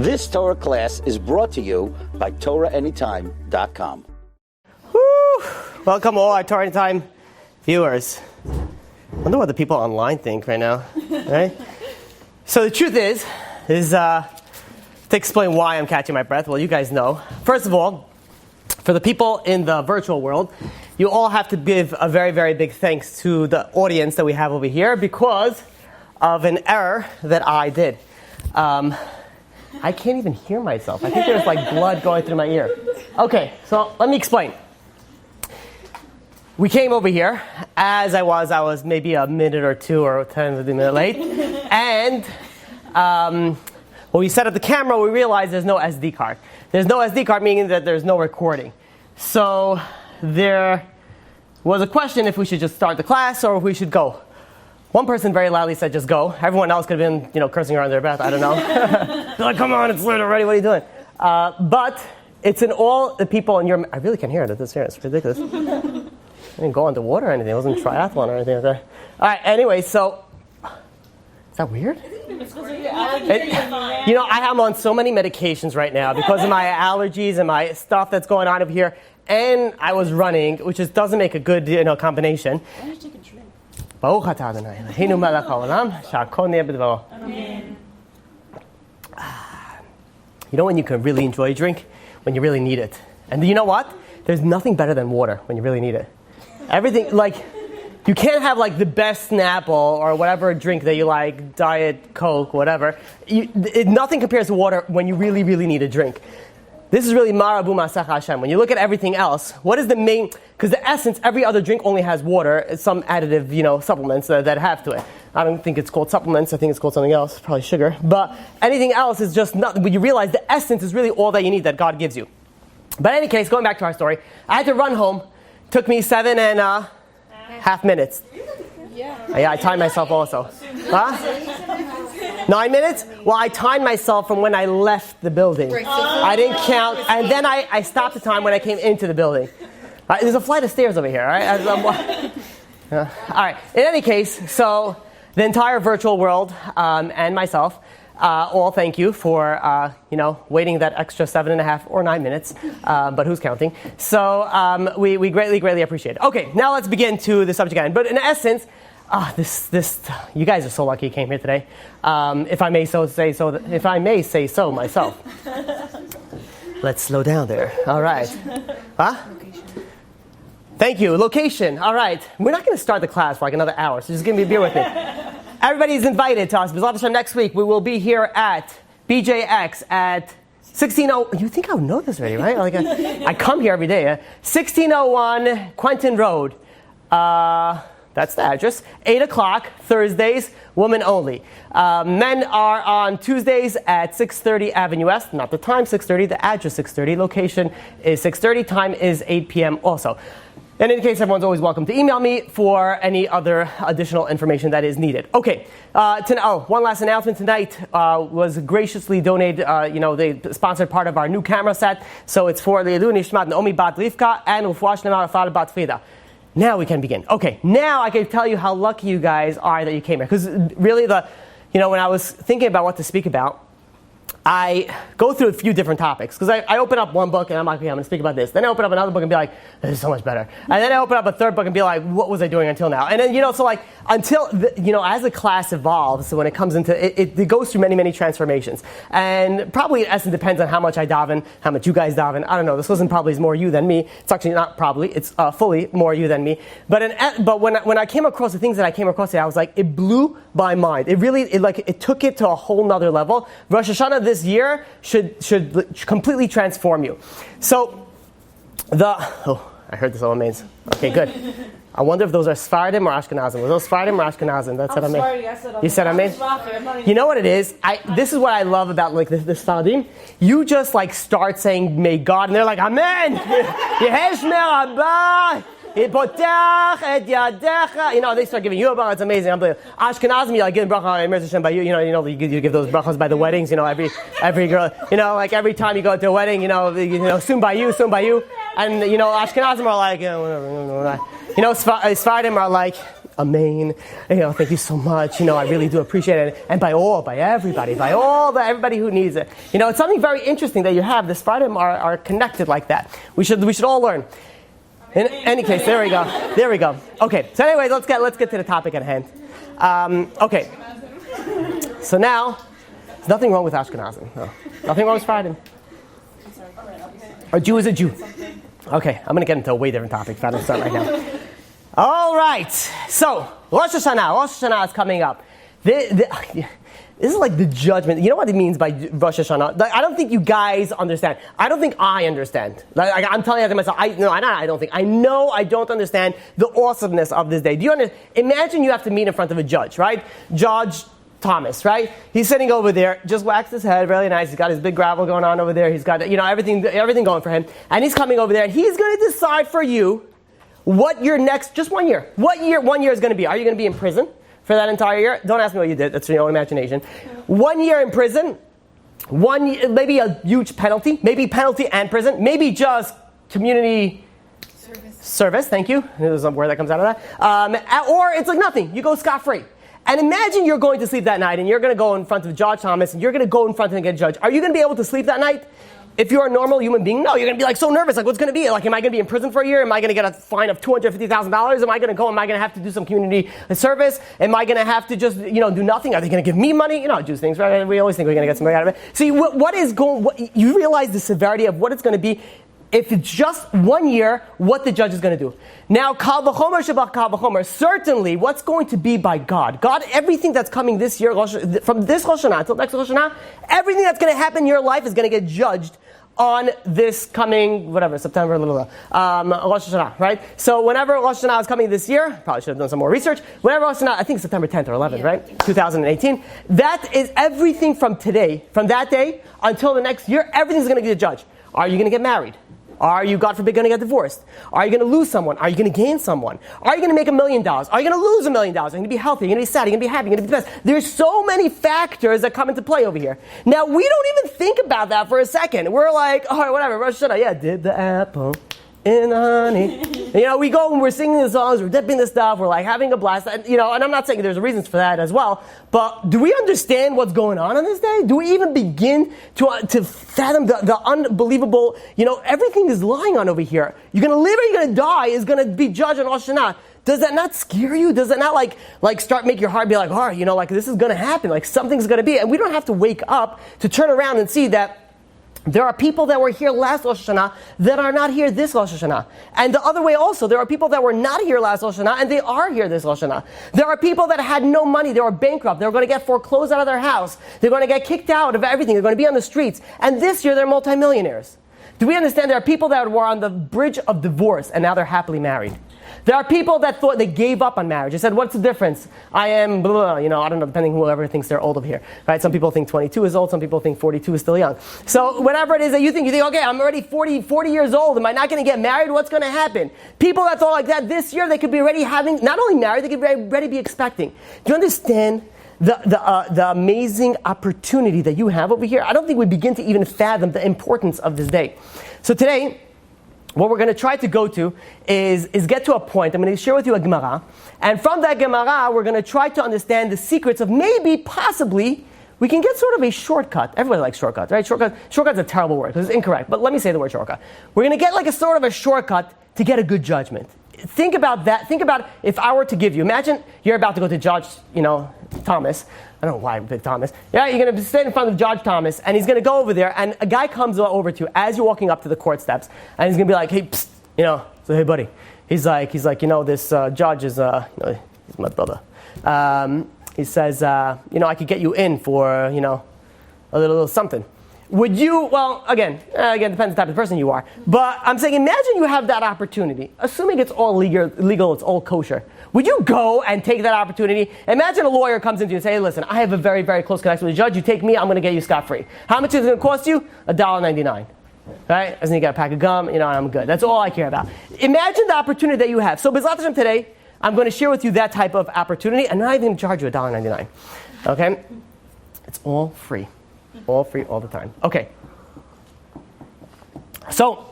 This Torah class is brought to you by TorahAnytime.com. Woo! Welcome all our Torah Anytime viewers. I wonder what the people online think right now, right? So the truth is to explain why I'm catching my breath, well, you guys know. First of all, for the people in the virtual world, you all have to give a very, very big thanks to the audience that we have over here because of an error that I did. I can't even hear myself. I think there's like blood going through my ear. Okay, so let me explain. We came over here as I was maybe a minute or two or 10 of a minute late. And when we set up the camera, we realized there's no SD card. There's no SD card, meaning that there's no recording. So there was a question if we should just start the class or if we should go. One person very loudly said, just go. Everyone else could have been, cursing around their breath. I don't know. They're like, come on, it's late already. What are you doing? But it's in all the people in your... I really can't hear it at this here. It's ridiculous. I didn't go underwater or anything. It wasn't triathlon or anything. Okay. All right, anyway, so... Is that weird? I am on so many medications right now because of my allergies and my stuff that's going on over here. And I was running, which just doesn't make a good, combination. Why don't you take a drink? You know when you can really enjoy a drink? When you really need it. And you know what? There's nothing better than water when you really need it. Everything, you can't have the best Snapple or whatever drink that you like, Diet Coke, whatever. Nothing compares to water when you really, really need a drink. This is really marabu masach Hashem. When you look at everything else, what is the main... Because the essence, every other drink only has water, some additive, supplements that have to it. I don't think it's called supplements. I think it's called something else, probably sugar. But anything else is just nothing. But you realize the essence is really all that you need that God gives you. But in any case, going back to our story, I had to run home. Took me 7.5 minutes. Yeah, I timed myself also. Huh? 9 minutes? Well, I timed myself from when I left the building. I didn't count. And then I stopped the time when I came into the building. There's a flight of stairs over here, all right? All right. In any case, so the entire virtual world and myself, all thank you for, waiting that extra 7.5 or 9 minutes. But who's counting? So we greatly, greatly appreciate it. Okay, now let's begin to the subject again. But in essence, you guys are so lucky you came here today. If I may say so myself. Let's slow down there. All right. Huh? Thank you. Location. All right. We're not going to start the class for another hour, so just give me a beer with me. Everybody's invited to us. B'ezrat Hashem next week we will be here at BJX at 1601. You think I would know this already, right? I come here every day. 1601 Quentin Road. That's the address. 8 o'clock, Thursdays, women only. Men are on Tuesdays at 6:30 Avenue West. Not the time, 6:30. The address, 6:30. Location is 6:30. Time is 8 p.m. also. And in case, everyone's always welcome to email me for any other additional information that is needed. Okay, one last announcement. Tonight was graciously donated, they sponsored part of our new camera set. So it's for Leilu Nishmat Naomi Bat Rivka and Ufuah Shlema Rafal Bat Frida. Now we can begin. Okay, now I can tell you how lucky you guys are that you came here. Because really when I was thinking about what to speak about, I go through a few different topics. Because I open up one book and I'm like, okay, I'm going to speak about this. Then I open up another book and be like, this is so much better. And then I open up a third book and be like, what was I doing until now? And then, as the class evolves, so when it comes into, it goes through many, many transformations. And probably, in essence, depends on how much I daven, how much you guys daven. I don't know. This wasn't probably more you than me. It's actually not probably. It's fully more you than me. But when I came across the things that I came across today, I was like, it blew my mind. It really, it took it to a whole nother level. Rosh Hashanah this year should completely transform you. So, I heard this all means. Okay, good. I wonder if those are Sfardim or Ashkenazim. Were those Sfardim or Ashkenazim? That's what I mean. You said I mean? You know what it is? This is what I love about the Sfardim. You just start saying, may God, and they're like, Amen! Yeheshmer Abba! They start giving you a bracha. It's amazing. Ashkenazim, you give bracha by you. You give those brachas by the weddings. Every girl. Every time you go to a wedding, soon by you. And Ashkenazim are like, whatever. Sfardim are like, amen. Thank you so much. I really do appreciate it. And by everybody who needs it. It's something very interesting that you have. The Sfardim are connected like that. We should all learn. In any case, there we go. Okay, so anyway, let's get to the topic at hand. Okay, so now, there's nothing wrong with Ashkenazim. No. Nothing wrong with Sfardim. A Jew is a Jew. Okay, I'm going to get into a way different topic. Sfardim start right now. All right, so Rosh Hashanah. Rosh Hashanah is coming up. This is like the judgment. You know what it means by Rosh Hashanah? Like, I don't think you guys understand. I don't think I understand. Like, I'm telling you to myself, I don't think. I know I don't understand the awesomeness of this day. Do you understand? Imagine you have to meet in front of a judge, right? Judge Thomas, right? He's sitting over there, just waxed his head, really nice. He's got his big gravel going on over there. He's got, everything going for him. And he's coming over there, and he's going to decide for you what your next, just 1 year. What year 1 year is going to be. Are you going to be in prison for that entire year? Don't ask me what you did. That's your own imagination. 1 year in prison, maybe a huge penalty, maybe penalty and prison, maybe just community service. Thank you. There's a word that comes out of that. Or it's like nothing. You go scot-free. And imagine you're going to sleep that night and you're going to go in front of Judge Thomas and you're going to go in front of the judge. Are you going to be able to sleep that night? If you're a normal human being, no, you're going to be like so nervous. Like, what's going to be? Like, am I going to be in prison for a year? Am I going to get a fine of $250,000? Am I going to have to do some community service? Am I going to have to just, do nothing? Are they going to give me money? Jews things, right? We always think we're going to get something out of it. See, you realize the severity of what it's going to be if it's just 1 year, what the judge is going to do. Now, kal v'chomer shebach kal v'chomer, certainly what's going to be by God. God, everything that's coming this year, from this Rosh Hashanah until next Rosh Hashanah, everything that's going to happen in your life is going to get judged on this coming, September, Rosh Hashanah, right? So whenever Rosh Hashanah is coming this year, probably should have done some more research, whenever Rosh Hashanah, I think September 10th or 11th, right? 2018, that is everything from today, from that day until the next year, everything's going to get judged. Are you going to get married? Are you, God forbid, going to get divorced? Are you going to lose someone? Are you going to gain someone? Are you going to make $1 million? Are you going to lose $1 million? Are you going to be healthy? Are you going to be sad? Are you going to be happy? Are you going to be the best? There's so many factors that come into play over here. Now, we don't even think about that for a second. We're like, all right, whatever, Rosh Hashanah, yeah, did the apple in the honey. We go and we're singing the songs, we're dipping the stuff, we're like having a blast. And, and I'm not saying there's reasons for that as well, but do we understand what's going on this day? Do we even begin to fathom the unbelievable, everything is lying on over here. You're going to live or you're going to die is going to be judged on Rosh Hashanah. Does that not scare you? Does that not like start make your heart be like, all right, this is going to happen, like something's going to be, and we don't have to wake up to turn around and see that there are people that were here last Rosh Hashanah that are not here this Rosh Hashanah. And the other way also, there are people that were not here last Rosh Hashanah and they are here this Rosh Hashanah. There are people that had no money, they were bankrupt, they were going to get foreclosed out of their house, they're going to get kicked out of everything, they're going to be on the streets. And this year they're multimillionaires. Do we understand there are people that were on the bridge of divorce and now they're happily married? There are people that thought they gave up on marriage. They said, what's the difference? I am, blah, blah, I don't know, depending whoever thinks they're old over here. Right? Some people think 22 is old, some people think 42 is still young. So whatever it is that you think, okay, I'm already 40 years old. Am I not going to get married? What's going to happen? People that thought like that this year, they could be already having, not only married, they could already be expecting. Do you understand the amazing opportunity that you have over here? I don't think we begin to even fathom the importance of this day. So today, what we're going to try to go to is get to a point. I'm going to share with you a Gemara. And from that Gemara, we're going to try to understand the secrets of maybe, possibly, we can get sort of a shortcut. Everybody likes shortcuts, right? Shortcut's a terrible word because it's incorrect. But let me say the word shortcut. We're going to get like a sort of a shortcut to get a good judgment. Think about that. Think about if I were to give you, imagine you're about to go to Judge, Thomas. I don't know why I picked Thomas. Yeah, you're going to stand in front of Judge Thomas, and he's going to go over there, and a guy comes over to you as you're walking up to the court steps, and he's going to be like, hey, psst, so hey, buddy. He's like, this judge is, he's my brother. He says, I could get you in for, a little something. Would you, well, again, depends on the type of person you are. But I'm saying, imagine you have that opportunity. Assuming it's all legal, it's all kosher. Would you go and take that opportunity? Imagine a lawyer comes into you and says, hey, listen, I have a very, very close connection with the judge. You take me, I'm going to get you scot-free. How much is it going to cost you? $1.99. Right? As in you got a pack of gum, I'm good. That's all I care about. Imagine the opportunity that you have. So, B'ezrat Hashem today, I'm going to share with you that type of opportunity, and I'm not even going to charge you $1.99. Okay? It's all free. All free, all the time. Okay. So,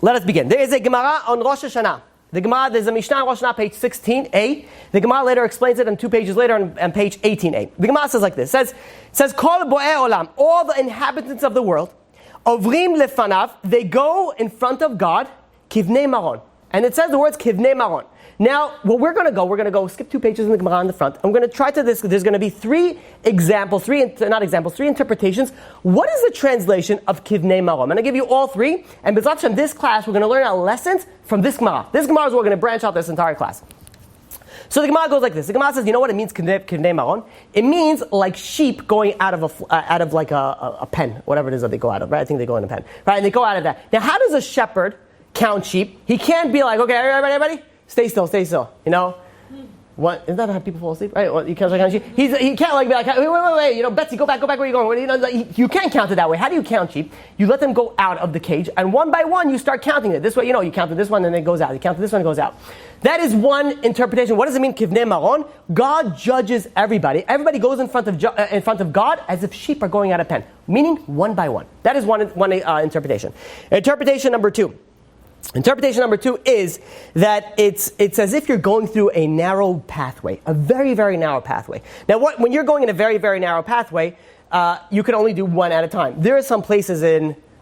let us begin. There is a Gemara on Rosh Hashanah. The Gemara, there's a Mishnah on Rosh Hashanah, page 16a. The Gemara later explains it on 2 pages later on page 18a. The Gemara says like this. It says, Kol bo'ei olam, all the inhabitants of the world, ovrim lefanav, they go in front of God, kivnei maron. And it says the words kivnei maron. Now, what we're going to go skip 2 pages in the Gemara on the front. I'm going to try to this. There's going to be 3 interpretations. What is the translation of kivnei maron? I'm going to give you all 3. And besides from this class, we're going to learn our lessons from this Gemara. This Gemara is what we're going to branch out this entire class. So the Gemara goes like this. The Gemara says, you know what it means, kivnei maron? It means like sheep going out of a pen, whatever it is that they go out of, right? I think they go in a pen, right? And they go out of that. Now, how does a shepherd count sheep? He can't be like, okay, everybody, stay still, you know? What, isn't that how people fall asleep? Right? Well, you can't count sheep. He can't like be like, wait, you know, Betsy, go back where you're going. You know, you can't count it that way. How do you count sheep? You let them go out of the cage, and one by one you start counting it. This way, you know, you counted this one and then it goes out. You counted this one and it goes out. That is one interpretation. What does it mean, kivnei maron? God judges everybody. Everybody goes in front of God as if sheep are going out of pen, meaning one by one. That is one interpretation. Interpretation number 2. Interpretation number 2 is that it's as if you're going through a narrow pathway, a very, very narrow pathway. Now, when you're going in a very, very narrow pathway, you can only do one at a time. There are some places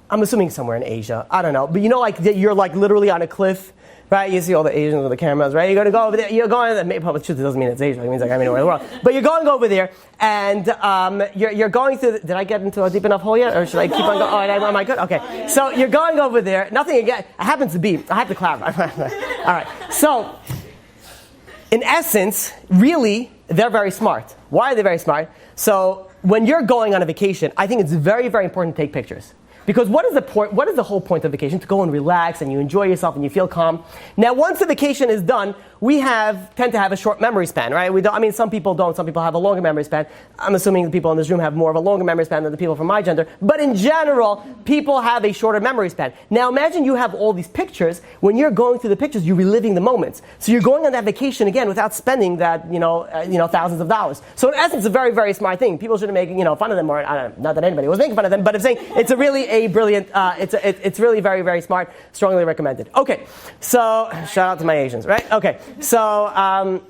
I'm assuming somewhere in Asia, I don't know, but you know, like you're like literally on a cliff, right? You see all the Asians with the cameras, right? You're going to go over there. You're going. Public truth doesn't mean it's Asia. It means like anywhere in the world. But you're going over there, and you're going through. Did I get into a deep enough hole yet, or should I keep on going? Oh, am I good? Okay. So you're going over there. Nothing again. It happens to be. I have to clarify. All right. So, in essence, really, they're very smart. Why are they very smart? So when you're going on a vacation, I think it's very, very important to take pictures. Because what is the whole point of vacation? To go and relax and you enjoy yourself and you feel calm. Now, once the vacation is done, we tend to have a short memory span, right? Some people don't. Some people have a longer memory span. I'm assuming the people in this room have more of a longer memory span than the people from my gender. But in general, people have a shorter memory span. Now, imagine you have all these pictures. When you're going through the pictures, you're reliving the moments. So you're going on that vacation again without spending that, thousands of dollars. So in essence, it's a very, very smart thing. People shouldn't make, fun of them, or not that anybody was making fun of them, but I'm saying it's a brilliant. It's really very, very smart. Strongly recommended. Okay, so shout out to my Asians, right? Okay. So,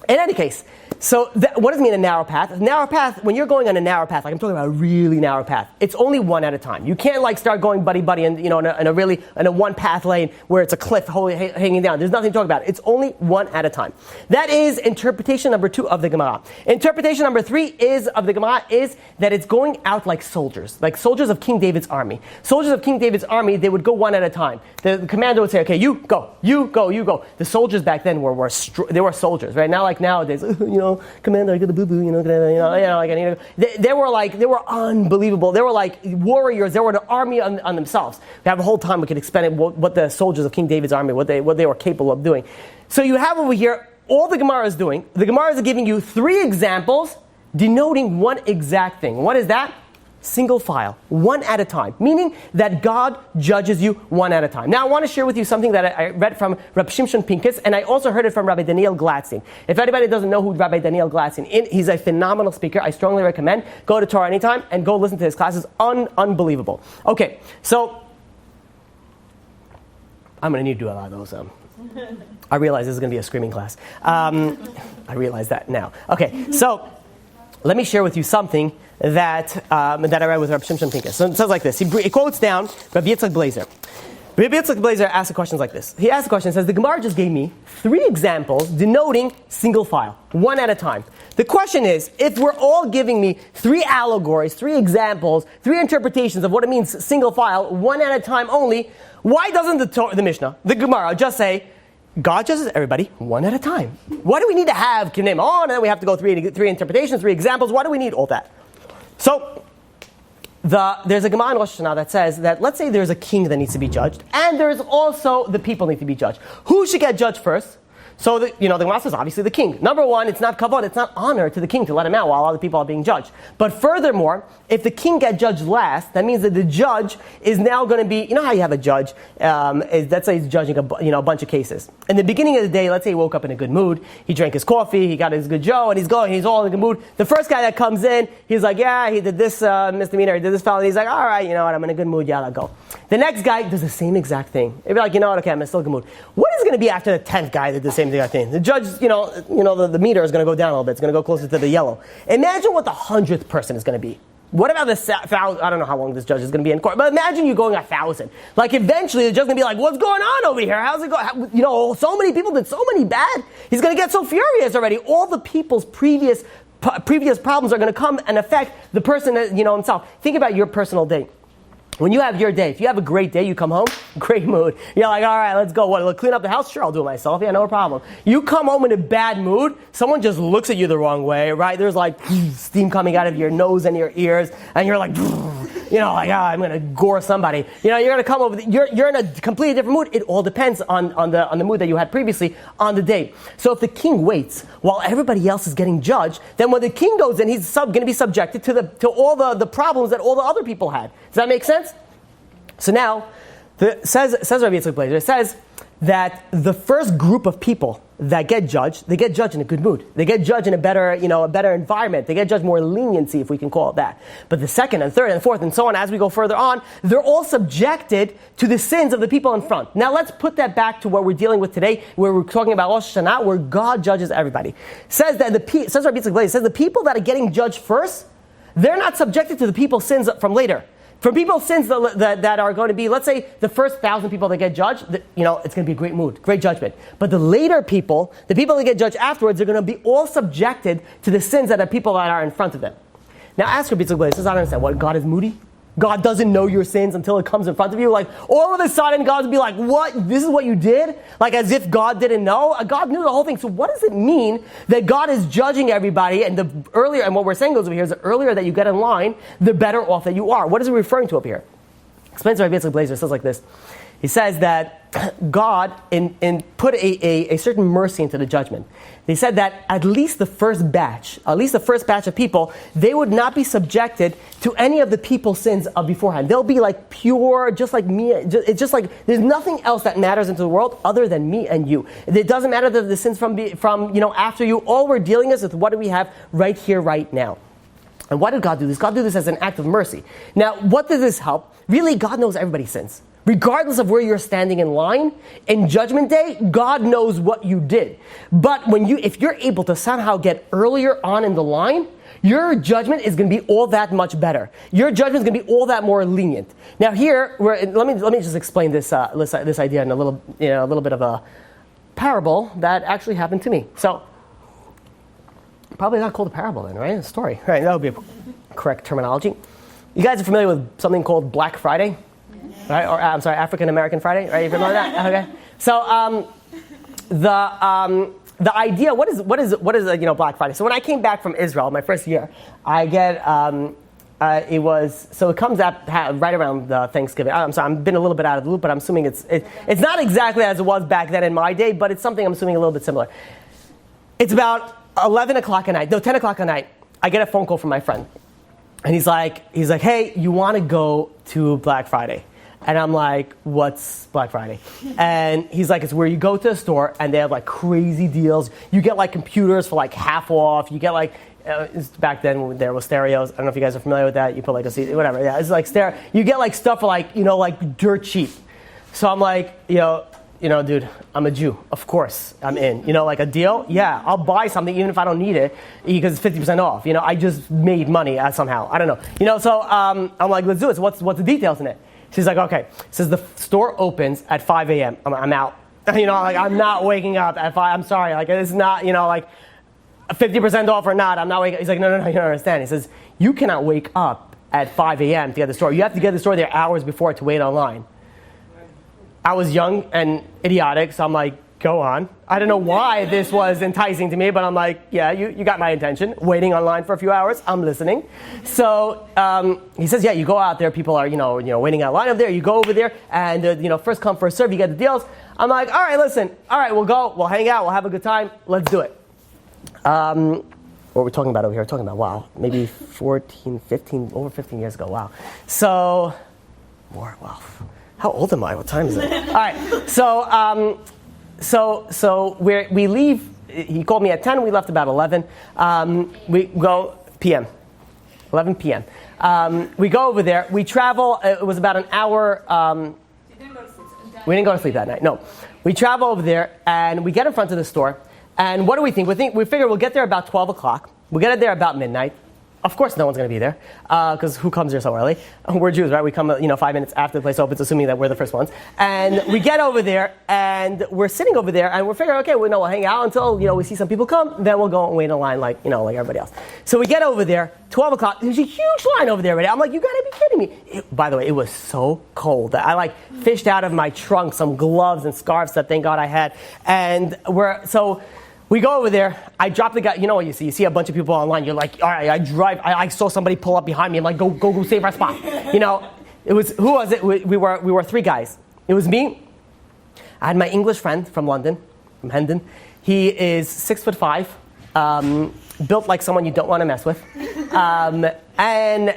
in any case, what does it mean a narrow path? A narrow path, when you're going on a narrow path, like I'm talking about a really narrow path, it's only one at a time. You can't like start going buddy and in a one path lane where it's a cliff hanging down. There's nothing to talk about. It's only one at a time. That is interpretation number 2 of the Gemara. Interpretation number 3 of the Gemara is that it's going out like soldiers of King David's army. Soldiers of King David's army, they would go one at a time. The commander would say, okay, you go. The soldiers back then were soldiers, right? Now, like nowadays, commander, I got a boo-boo, like I need to go. They were unbelievable. They were like warriors. They were an army on themselves. We have a whole time we could expand what the soldiers of King David's army, what they were capable of doing. So you have over here, all the Gemara is doing. The Gemara is giving you 3 examples denoting one exact thing. What is that? Single file, one at a time, meaning that God judges you one at a time. Now, I want to share with you something that I read from Rabbi Shimshon Pincus, and I also heard it from Rabbi Daniel Gladstein. If anybody doesn't know who Rabbi Daniel Gladstein is, he's a phenomenal speaker. I strongly recommend. Go to Torah Anytime and go listen to his classes. Unbelievable. Okay, so I'm going to need to do a lot of those. I realize this is going to be a screaming class. I realize that now. Okay, so let me share with you something that I read with Rabbi Shimshon Pincus. So it says like this. He quotes down Rabbi Yitzchak Blazer. Rabbi Yitzchak Blazer asks the questions like this. He asks the question, says, the Gemara just gave me 3 examples denoting single file, one at a time. The question is, if we're all giving me 3 allegories, 3 examples, 3 interpretations of what it means single file, one at a time only, why doesn't the Mishnah, the Gemara, just say, God judges everybody one at a time? Why do we need to have kivnei maron, and then we have to go 3 interpretations, 3 examples? Why do we need all that? So, there's a Gemara in Rosh Hashanah that says that, let's say there's a king that needs to be judged, and there's also the people need to be judged. Who should get judged first? So, the Gemara says, obviously the king. Number 1, it's not kavod, it's not honor to the king to let him out while other people are being judged. But furthermore, if the king gets judged last, that means that the judge is now going to be, you know how you have a judge, let's say he's judging a bunch of cases. In the beginning of the day, let's say he woke up in a good mood, he drank his coffee, he got his good Joe, and he's all in a good mood. The first guy that comes in, he's like, yeah, he did this misdemeanor, he did this felony. He's like, all right, you know what, I'm in a good mood, yeah, I'll go. The next guy does the same exact thing. He'd be like, you know what, okay, I'm in still a good mood. What is going to be after the 10th guy that did the same thing, I think? The judge, the meter is going to go down a little bit. It's going to go closer to the yellow. Imagine what the 100th person is going to be. What about the 1,000? I don't know how long this judge is going to be in court, but imagine you going 1,000. Like, eventually, the judge is going to be like, what's going on over here? How's it going? So many people did so many bad. He's going to get so furious already. All the people's previous problems are going to come and affect the person, himself. Think about your personal day. When you have your day, if you have a great day, you come home, great mood. You're like, all right, let's go. What, let's clean up the house? Sure, I'll do it myself. Yeah, no problem. You come home in a bad mood, someone just looks at you the wrong way, right? There's like steam coming out of your nose and your ears, and you're like, I'm going to gore somebody. You're going to come over, you're in a completely different mood. It all depends on the mood that you had previously on the day. So if the king waits while everybody else is getting judged, then when the king goes in, he's going to be subjected to all the problems that all the other people had. Does that make sense? So now, says Rabbi Yitzchak Blazer, it says that the first group of people that get judged, they get judged in a good mood. They get judged in a better environment. They get judged more leniency, if we can call it that. But the second and third and fourth and so on, as we go further on, they're all subjected to the sins of the people in front. Now let's put that back to what we're dealing with today, where we're talking about Rosh Hashanah, where God judges everybody. Says Rabbi Yitzchak Blazer, says the people that are getting judged first, they're not subjected to the people's sins from later. For people's sins that are going to be, let's say, the first 1,000 people that get judged, it's going to be a great mood, great judgment. But the later people, the people that get judged afterwards, they're going to be all subjected to the sins that are people that are in front of them. Now, ask Rabbi Yitzchak Blazer, says, I don't understand. What, God is moody? God doesn't know your sins until it comes in front of you? Like, all of a sudden, God's be like, what? This is what you did? Like, as if God didn't know? God knew the whole thing. So what does it mean that God is judging everybody? And what we're saying goes over here is the earlier that you get in line, the better off that you are. What is it referring to up here? Explains to Rabbi Yitzchak Blazer. It says like this. He says that God put a certain mercy into the judgment. He said that at least the first batch of people, they would not be subjected to any of the people's sins of beforehand. They'll be like pure, just like me. It's just like there's nothing else that matters into the world other than me and you. It doesn't matter the sins from after you. All we're dealing with what do we have right here, right now. And why did God do this? God did this as an act of mercy. Now, what does this help? Really, God knows everybody's sins. Regardless of where you're standing in line, in Judgment Day, God knows what you did. But if you're able to somehow get earlier on in the line, your judgment is going to be all that much better. Your judgment is going to be all that more lenient. Now here, let me just explain this idea in a little bit of a parable that actually happened to me. So, probably not called a parable then, right? A story. Right, that would be a correct terminology. You guys are familiar with something called Black Friday? Right? Or African American Friday, right? You familiar with that? Okay. So the idea, what is Black Friday? So when I came back from Israel, my first year, I get it comes up right around Thanksgiving. I'm sorry, I've been a little bit out of the loop, but I'm assuming it's not exactly as it was back then in my day, but it's something I'm assuming a little bit similar. It's about 10 o'clock at night. I get a phone call from my friend, and he's like, hey, you want to go to Black Friday? And I'm like, what's Black Friday? And he's like, it's where you go to a store and they have like crazy deals. You get like computers for like half off. You get like, back then when there was stereos. I don't know if you guys are familiar with that. You put like a CD, whatever. Yeah, it's like stereo. You get like stuff for like, like dirt cheap. So I'm like, dude, I'm a Jew. Of course I'm in. Like a deal? Yeah, I'll buy something even if I don't need it because it's 50% off. I just made money somehow. I don't know. So I'm like, let's do it. So what's the details in it? She's like, okay. Says the store opens at 5 a.m. I'm out. I'm not waking up at 5. I'm sorry. Like, it's not, like 50% off or not. I'm not waking up. He's like, no, you don't understand. He says, you cannot wake up at 5 a.m. to get the store. You have to get the store there hours before to wait online. I was young and idiotic, so I'm like, go on. I don't know why this was enticing to me, but I'm like, yeah, you got my attention. Waiting online for a few hours, I'm listening. So he says, yeah, you go out there. People are, waiting out line up there. You go over there, and first come, first serve. You get the deals. I'm like, all right, listen. All right, we'll go. We'll hang out. We'll have a good time. Let's do it. What are we talking about over here? We're talking about, wow, maybe 15 years ago. Wow. So, how old am I? What time is it? All right. So we leave. He called me at 10. We left about 11. We go p.m. 11 p.m. We go over there. We travel. It was about an hour. You didn't go to sleep. We didn't go to sleep that night. No. We travel over there, and we get in front of the store. And what do we think? We figure we'll get there about 12 o'clock. We'll get there about midnight. Of course no one's going to be there, because who comes here so early? We're Jews, right? We come 5 minutes after the place opens, assuming that we're the first ones. And we get over there, and we're sitting over there, and we're figuring, okay, we'll hang out until, we see some people come, then we'll go and wait in line like everybody else. So we get over there, 12 o'clock, there's a huge line over there already. I'm like, you gotta be kidding me. By the way, it was so cold that I fished out of my trunk some gloves and scarves that thank God I had. And we go over there, I drop the guy, you know what you see? You see a bunch of people online, you're like, all right, I saw somebody pull up behind me, I'm like, go save our spot. Who was it? We were 3 guys. It was me, I had my English friend from London, from Hendon. He is 6'5", built like someone you don't want to mess with. And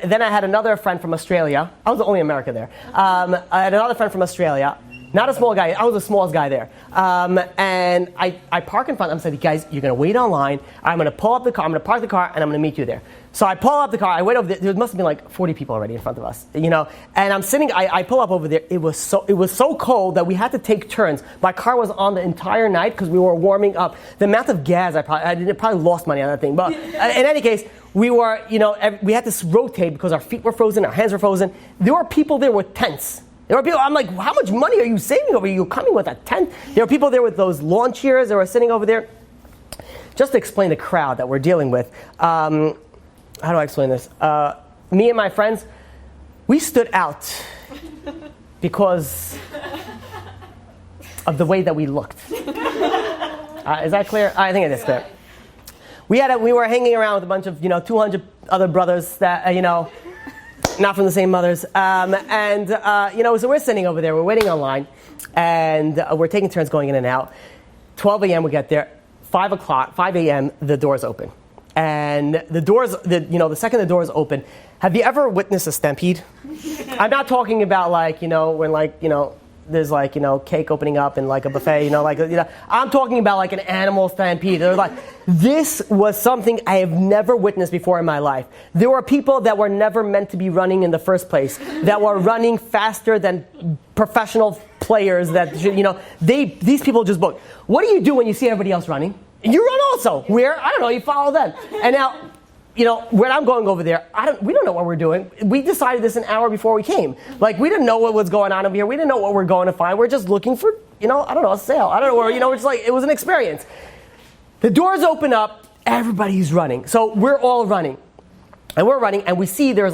then I had another friend from Australia. I was the only American there. I had another friend from Australia. Not a small guy. I was the smallest guy there. And I park in front. I'm saying, guys, you're going to wait online. I'm going to pull up the car. I'm going to park the car, and I'm going to meet you there. So I pull up the car. I wait over there. There must have been 40 people already in front of us, And I'm sitting. I pull up over there. It was so cold that we had to take turns. My car was on the entire night because we were warming up. The amount of gas I probably lost money on that thing. But in any case, we were, we had to rotate because our feet were frozen, our hands were frozen. There were people there with tents. There were people, I'm like, how much money are you saving over here? You're coming with a tent? There were people there with those lawn chairs that were sitting over there. Just to explain the crowd that we're dealing with, how do I explain this? Me and my friends, we stood out because of the way that we looked. Is that clear? I think it is clear. We were hanging around with a bunch of, 200 other brothers that, not from the same mothers. So we're sitting over there, we're waiting online, and we're taking turns going in and out. 12 a.m. we get there. 5 a.m. the doors open. And the second the doors open, have you ever witnessed a stampede? I'm not talking about when there's cake opening up and a buffet, I'm talking about an animal stampede. They're this was something I have never witnessed before in my life. There were people that were never meant to be running in the first place, that were running faster than professional players these people just booked. What do you do when you see everybody else running? You run also. Where? I don't know, you follow them. And now, when I'm going over there, we don't know what we're doing. We decided this an hour before we came. We didn't know what was going on over here. We didn't know what we're going to find. We're just looking for, a sale. I don't know where, it's it was an experience. The doors open up, everybody's running. So we're all running. And we're running, and we see there's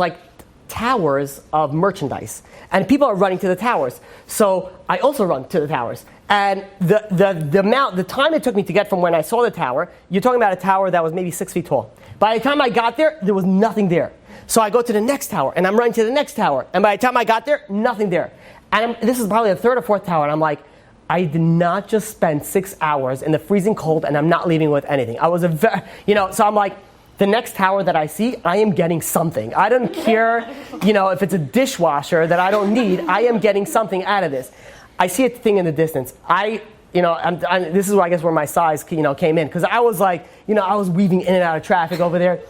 towers of merchandise. And people are running to the towers. So I also run to the towers. And the time it took me to get from when I saw the tower, you're talking about a tower that was maybe 6 feet tall. By the time I got there was nothing there. So I go to the next tower, and I'm running to the next tower. And by the time I got there, nothing there. And this is probably the 3rd or 4th tower, and I'm like, I did not just spend 6 hours in the freezing cold, and I'm not leaving with anything. I was so I'm like, the next tower that I see, I am getting something. I don't care, if it's a dishwasher that I don't need, I am getting something out of this. I see a thing in the distance. This is where I guess where my size, came in. Because I was I was weaving in and out of traffic over there.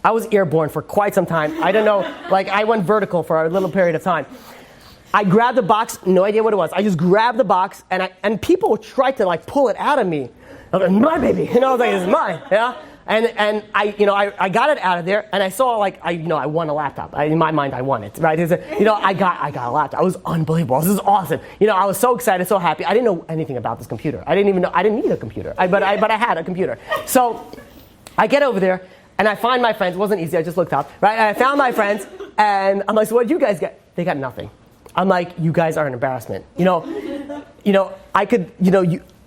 I was airborne for quite some time. I don't know, I went vertical for a little period of time. I grabbed the box, no idea what it was. I just grabbed the box, and people tried to pull it out of me. I was like, my baby, it's mine, yeah. And I got it out of there, and I saw I won a laptop. In my mind, I won it, right? I got a laptop. It was unbelievable. This is awesome. I was so excited, so happy. I didn't know anything about this computer. I didn't even know I didn't need a computer. But I had a computer. So I get over there, and I find my friends. It wasn't easy. I just looked up, right? And I found my friends, and I'm like, so what did you guys get? They got nothing. I'm like, you guys are an embarrassment. I could,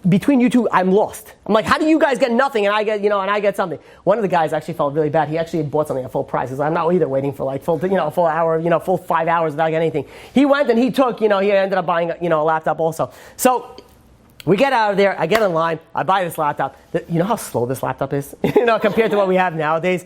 between you two, I'm lost. I'm like, how do you guys get nothing and I get something? One of the guys actually felt really bad. He actually had bought something at full price. He's like, I'm not either waiting for full hour, full 5 hours without getting anything. He went and he took, he ended up buying, a laptop also. So we get out of there. I get in line. I buy this laptop. You know how slow this laptop is? Compared to what we have nowadays.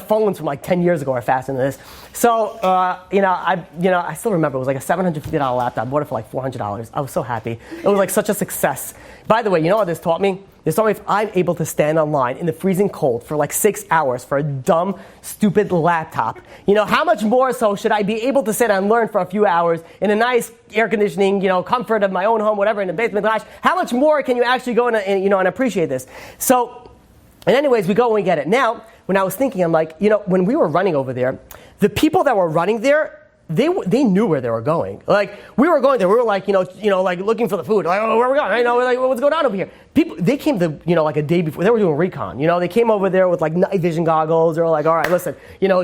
Phones from 10 years ago are faster than this. So, I still remember it was a $750 laptop. I bought it for $400. I was so happy. It was such a success. By the way, you know what this taught me? There's no way if I'm able to stand online in the freezing cold for like 6 hours for a dumb, stupid laptop, how much more so should I be able to sit and learn for a few hours in a nice air conditioning, comfort of my own home, whatever, in the basement garage? How much more can you actually go and appreciate this? So, and anyways, we go and we get it. Now, when I was thinking, I'm like, when we were running over there, the people that were running there, they knew where they were going. Like, we were going there, we were like, like looking for the food. Like, oh, where are we going? Like, what's going on over here? People, they came to, like a day before, they were doing recon. They came over there with like night vision goggles. They were like, all right, listen,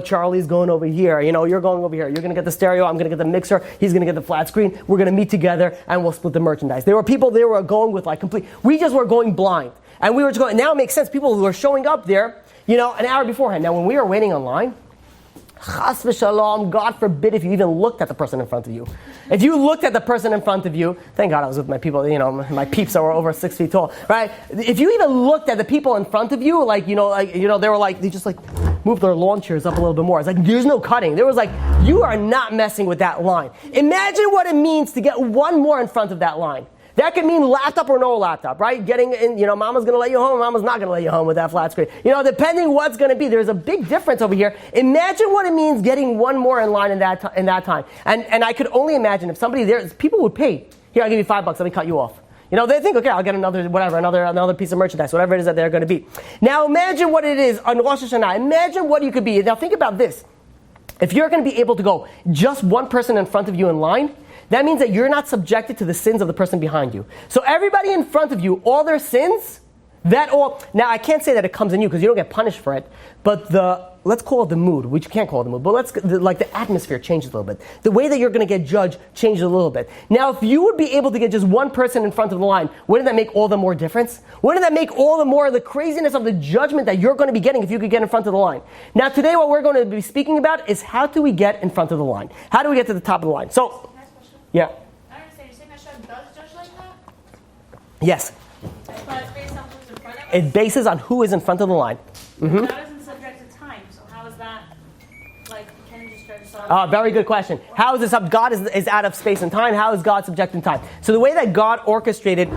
Charlie's going over here. You're going over here. You're going to get the stereo. I'm going to get the mixer. He's going to get the flat screen. We're going to meet together and we'll split the merchandise. There were people, they were going with like we just were going blind. And we were just going, now it makes sense. People who were showing up there, an hour beforehand. Now, when we were waiting online, Chas v'shalom, God forbid if you even looked at the person in front of you. If you looked at the person in front of you, thank God I was with my people, my peeps that were over 6 feet tall, right? If you even looked at the people in front of you, they were like, they just like moved their lawn chairs up a little bit more. It's like, there's no cutting. There was like, you are not messing with that line. Imagine what it means to get one more in front of that line. That could mean laptop or no laptop, right? Getting in, mama's going to let you home, mama's not going to let you home with that flat screen. Depending what's going to be, there's a big difference over here. Imagine what it means getting one more in line in that time. And I could only imagine if somebody there, people would pay. Here, I'll give you $5, let me cut you off. They think, okay, I'll get another piece of merchandise, whatever it is that they're going to be. Now imagine what it is on Rosh Hashanah. Imagine what you could be. Now think about this. If you're going to be able to go just one person in front of you in line, that means that you're not subjected to the sins of the person behind you. So everybody in front of you, all their sins, now I can't say that it comes in you because you don't get punished for it, but let's call it the mood, which you can't call it the mood, but the atmosphere changes a little bit. The way that you're going to get judged changes a little bit. Now, if you would be able to get just one person in front of the line, wouldn't that make all the more difference? Wouldn't that make all the more the craziness of the judgment that you're going to be getting if you could get in front of the line? Now, today what we're going to be speaking about is how do we get in front of the line? How do we get to the top of the line? So, yeah. I understand. You're saying Hashem does judge like that? Yes. But it's based on who's in front of us? It bases on who is in front of the line. Mm-hmm. God isn't subject to time, so how is that, can you just judge us? Very good question. How is this up? God is out of space and time. How is God subject in time? So the way that God orchestrated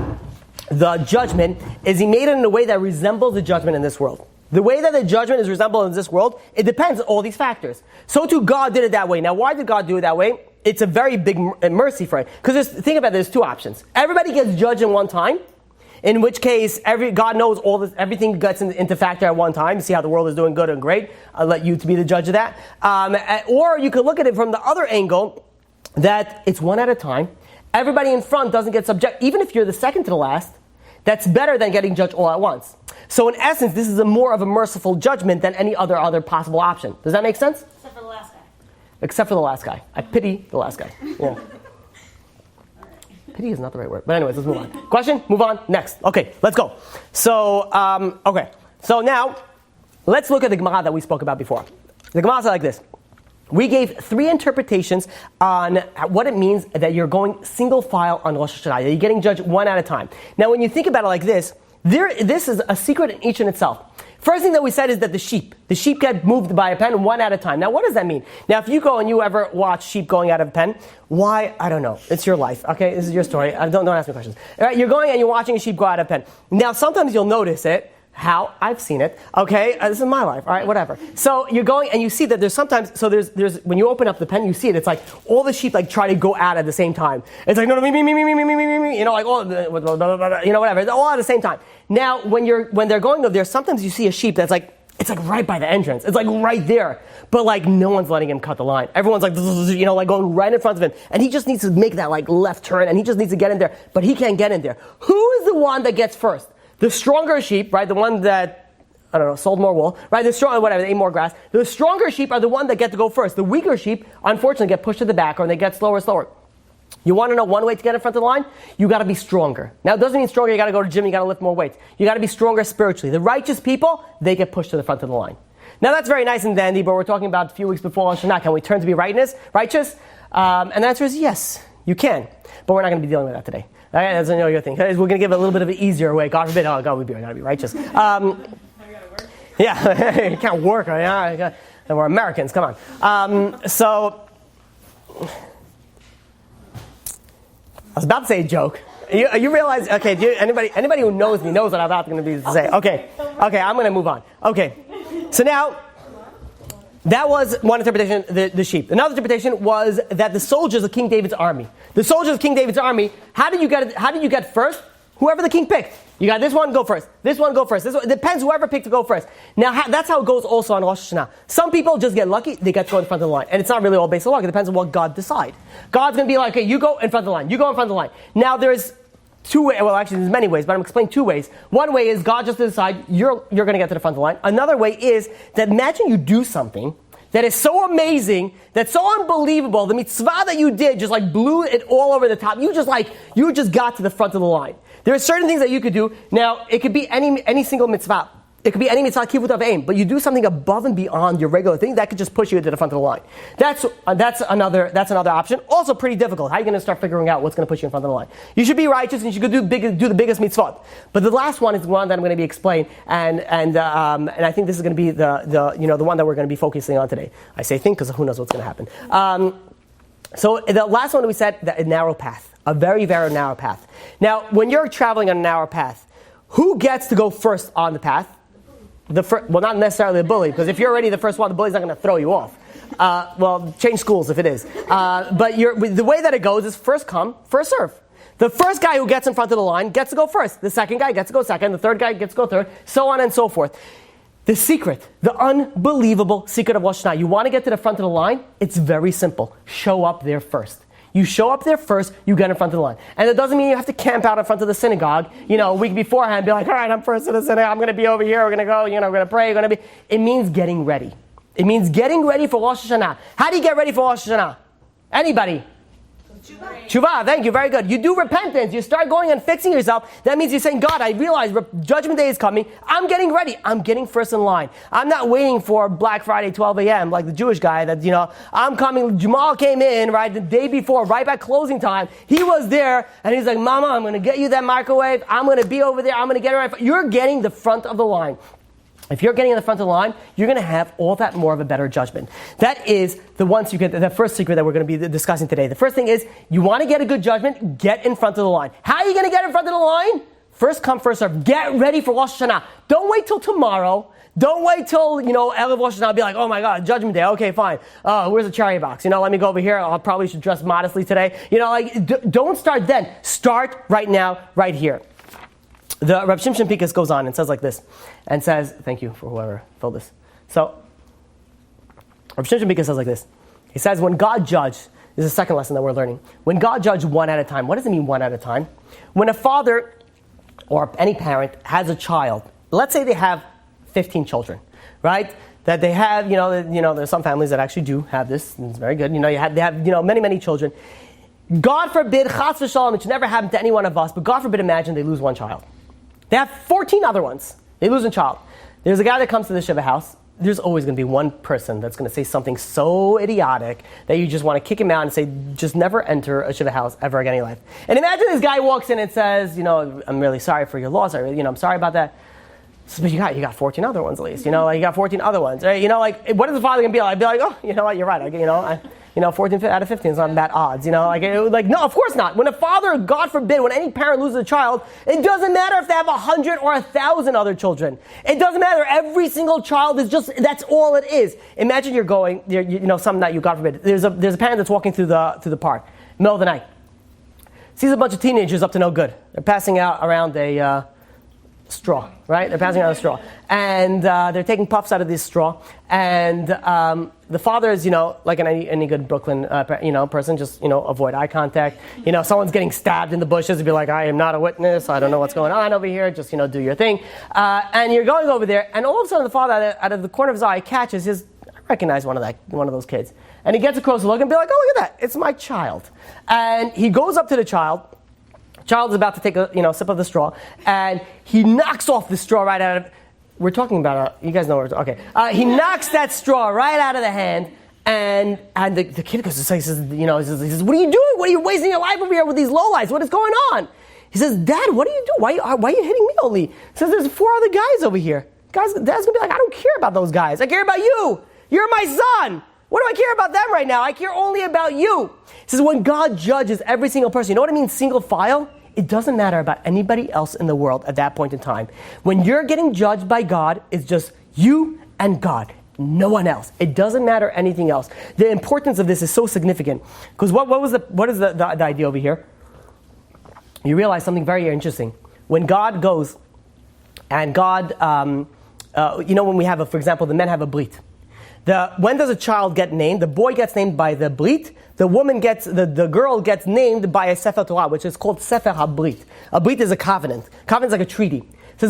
the judgment is he made it in a way that resembles the judgment in this world. The way that the judgment is resembled in this world, it depends on all these factors. So too God did it that way. Now why did God do it that way? It's a very big mercy for it. Because think about it, there's two options. Everybody gets judged in one time, in which case God knows all this, everything gets into factor at one time. You see how the world is doing good and great. I'll let you to be the judge of that. Or you could look at it from the other angle, that it's one at a time. Everybody in front doesn't get subject, even if you're the second to the last. That's better than getting judged all at once. So in essence, this is more of a merciful judgment than any other possible option. Does that make sense? Except for the last guy. Except for the last guy. I pity the last guy. Yeah. Pity is not the right word. But anyways, let's move on. Question? Move on. Next. Okay, let's go. So, okay. So now, let's look at the Gemara that we spoke about before. The Gemara said like this. We gave 3 interpretations on what it means that you're going single file on Rosh Hashanah. You're getting judged one at a time. Now, when you think about it like this, this is a secret in each in itself. First thing that we said is that the sheep get moved by a pen one at a time. Now, what does that mean? Now, if you go and you ever watch sheep going out of a pen, why? I don't know. It's your life, okay? This is your story. Don't ask me questions. All right, you're going and you're watching a sheep go out of a pen. Now, sometimes you'll notice it. How? I've seen it. Okay, this is my life. All right, whatever. So you're going and you see that there's sometimes. So there's when you open up the pen, you see it. It's like all the sheep try to go out at the same time. It's like no, me. Like all whatever. It's all at the same time. Now when they're going over there, sometimes you see a sheep that's like it's like right by the entrance. It's like right there, but no one's letting him cut the line. Everyone's like going right in front of him, and he just needs to make that left turn, and he just needs to get in there, but he can't get in there. Who is the one that gets first? The stronger sheep, right? The one that, sold more wool, right? The strong, whatever, they ate more grass. The stronger sheep are the one that get to go first. The weaker sheep, unfortunately, get pushed to the back or they get slower and slower. You want to know one way to get in front of the line? You got to be stronger. Now, it doesn't mean stronger, you got to go to the gym, you got to lift more weights. You got to be stronger spiritually. The righteous people, they get pushed to the front of the line. Now, that's very nice and dandy, but we're talking about a few weeks before Rosh Hashanah. Can we turn to be righteous? And the answer is yes, you can. But we're not going to be dealing with that today. Okay, that's your thing. We're going to give it a little bit of an easier way. God forbid, I got to be righteous. Yeah, it can't work. And we're Americans, come on. So, I was about to say a joke. You realize, okay, anybody who knows me knows what I'm about to say. Okay, I'm going to move on. Okay, so now, that was one interpretation, the sheep. Another interpretation was that the soldiers of King David's army. The soldiers of King David's army, how did you get first? Whoever the king picked. You got this one, go first. This one, go first. This one, it depends whoever picked to go first. Now, that's how it goes also on Rosh Hashanah. Some people just get lucky, they get to go in front of the line. And it's not really all based on luck. It depends on what God decides. God's going to be like, okay, you go in front of the line. You go in front of the line. Now, there's two ways. Well, actually, there's many ways, but I'm explaining two ways. One way is God just to decide you're going to get to the front of the line. Another way is that imagine you do something that is so amazing, that's so unbelievable, the mitzvah that you did just like blew it all over the top. You just got to the front of the line. There are certain things that you could do. Now, it could be any single mitzvah. It could be any mitzvah kivut of aim, but you do something above and beyond your regular thing that could just push you into the front of the line. That's another option. Also pretty difficult. How are you going to start figuring out what's going to push you in front of the line? You should be righteous and you should do the biggest mitzvot. But the last one is the one that I'm going to be explained, and I think this is going to be the one that we're going to be focusing on today. I say think because who knows what's going to happen. So the last one we said, a narrow path, a very, very narrow path. Now, when you're traveling on a narrow path, who gets to go first on the path? Well, not necessarily the bully, because if you're already the first one, the bully's not going to throw you off. Well, change schools if it is. But the way that it goes is first come, first serve. The first guy who gets in front of the line gets to go first. The second guy gets to go second. The third guy gets to go third. So on and so forth. The secret, the unbelievable secret of Rosh Hashanah, you want to get to the front of the line? It's very simple. Show up there first. You show up there first, you get in front of the line. And it doesn't mean you have to camp out in front of the synagogue, a week beforehand, be like, all right, I'm first in the synagogue, I'm going to be over here, we're going to go, we're going to pray, It means getting ready. It means getting ready for Rosh Hashanah. How do you get ready for Rosh Hashanah? Anybody? Tshuva, thank you, very good. You do repentance. You start going and fixing yourself. That means you're saying, God, I realize Judgment Day is coming. I'm getting ready. I'm getting first in line. I'm not waiting for Black Friday, 12 a.m., like the Jewish guy that, I'm coming. Jamal came in, right, the day before, right by closing time. He was there, and he's like, Mama, I'm going to get you that microwave. I'm going to be over there. I'm going to get it right. You're getting the front of the line. If you're getting in the front of the line, you're going to have all that more of a better judgment. That is the first secret that we're going to be discussing today. The first thing is, you want to get a good judgment, get in front of the line. How are you going to get in front of the line? First come, first serve. Get ready for Rosh Hashanah. Don't wait till tomorrow. Don't wait till, Erev Rosh Hashanah, be like, oh my God, Judgment Day, okay, fine. Where's the cherry box? Let me go over here. I probably should dress modestly today. Don't start then. Start right now, right here. The Reb Shimshon Pincus goes on and says like this, and says, thank you for whoever filled this. So, Reb Shimshon Pincus says like this. He says, when God judged, this is the second lesson that we're learning. When God judged one at a time, what does it mean one at a time? When a father or any parent has a child, let's say they have 15 children, right? That they have, there's some families that actually do have this, and it's very good. They have many, many children. God forbid, chas v'shalom, it should never happen to any one of us, but God forbid, imagine they lose one child. They have 14 other ones. They lose a child. There's a guy that comes to the Shiva house. There's always going to be one person that's going to say something so idiotic that you just want to kick him out and say, just never enter a Shiva house ever again in your life. And imagine this guy walks in and says, I'm really sorry for your loss. I'm sorry about that. But you got 14 other ones at least. You got 14 other ones. Right? What is the father going to be like? I'd be like, oh, you know what, you're right. 14 out of 15 is not that odds. No, of course not. When a father, God forbid, when any parent loses a child, it doesn't matter if they have 100 or 1,000 other children. It doesn't matter. Every single child is that's all it is. Imagine you're going, something that you, God forbid. There's a parent that's walking through the park, middle of the night. Sees a bunch of teenagers up to no good. They're passing out around a straw, right? They're passing out a straw. And they're taking puffs out of this straw. And the father is, like any good Brooklyn, person, just, avoid eye contact. Someone's getting stabbed in the bushes and be like, I am not a witness. I don't know what's going on over here. Just, do your thing. And you're going over there. And all of a sudden the father, out of the corner of his eye, catches I recognize one of those kids. And he gets a closer look and be like, oh, look at that. It's my child. And he goes up to the child. Child is about to take a sip of the straw, and he knocks off the straw right out of. We're talking about you guys know what we're talking. Okay, he knocks that straw right out of the hand, and the kid goes. He says, "What are you doing? What are you wasting your life over here with these lowlights? What is going on?" He says, "Dad, what are you doing? Why are you hitting me only?" He says, "There's 4 other guys over here." Dad's gonna be like, "I don't care about those guys. I care about you. You're my son. What do I care about them right now? I care only about you." He says, when God judges every single person, you know what it means, single file? it doesn't matter about anybody else in the world at that point in time. When you're getting judged by God, it's just you and God. No one else. It doesn't matter anything else. The importance of this is so significant. Because what is the idea over here? You realize something very interesting. When God goes, and God, when we have, for example, the men have a brit. When does a child get named? The boy gets named by the brit. The girl gets named by a Sefer Torah, which is called Sefer HaBrit. A brit is a covenant. Covenant is like a treaty.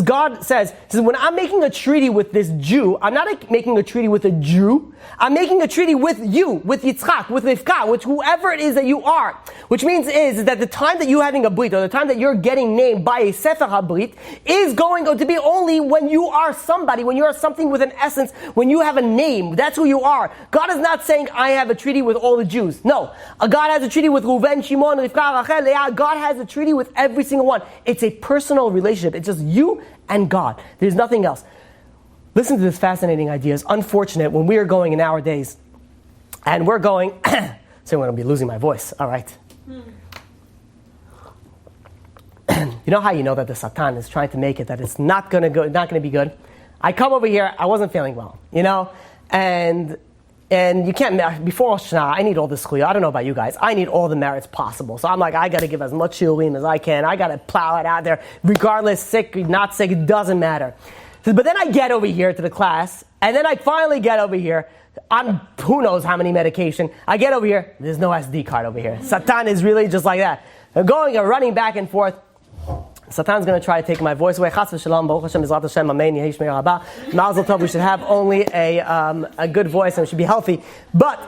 God says, when I'm making a treaty with this Jew, I'm not making a treaty with a Jew. I'm making a treaty with you, with Yitzchak, with Rivka, with whoever it is that you are. Which means is that the time that you're having a brit, or the time that you're getting named by a Sefer HaBrit, is going to be only when you are somebody, when you are something with an essence, when you have a name. That's who you are. God is not saying, I have a treaty with all the Jews. No. God has a treaty with Reuven, Shimon, Rivka, Rachel, Leah. God has a treaty with every single one. It's a personal relationship. It's just you and God. There's nothing else. Listen to this fascinating idea. It's unfortunate when we are going in our days, and we're going, so I'm going to be losing my voice, all right. You know how you know that the Satan is trying to make it, that it's not going to be good? I come over here, I wasn't feeling well, and you can't, before Rosh Hashanah, I need all the schuyah. I don't know about you guys. I need all the merits possible. So I'm like, I got to give as much shiurim as I can. I got to plow it out there. Regardless, sick, not sick, it doesn't matter. But then I get over here to the class, and then I finally get over here. I'm who knows how many medication. I get over here, there's no SD card over here. Satan is really just like that. I'm running back and forth. Satan's going to try to take my voice away. Chas v'shalom, Baruch Hashem, Bezrat Hashem, Amen, Yehi Shmei Rabba. Mazel Tov, we should have only a good voice and we should be healthy. But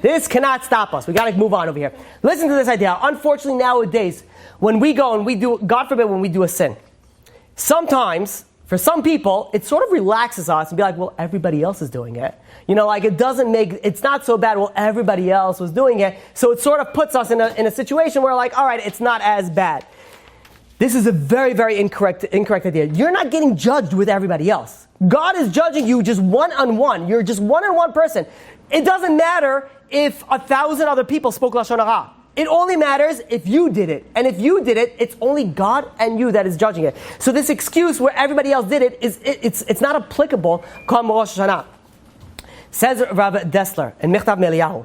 this cannot stop us. We got to move on over here. Listen to this idea. Unfortunately, nowadays, when we go and we do, God forbid, when we do a sin, sometimes, for some people, it sort of relaxes us and be like, well, everybody else is doing it. It's not so bad, well, everybody else was doing it. So it sort of puts us in a situation where all right, it's not as bad. This is a very, very incorrect idea. You're not getting judged with everybody else. God is judging you just one-on-one. You're just one-on-one person. It doesn't matter if 1,000 other people spoke Lashon Hara. It only matters if you did it. And if you did it, it's only God and you that is judging it. So this excuse where everybody else did it, it's not applicable come Rosh Hashanah. Says Rav Dessler in Michtav Meliyahu.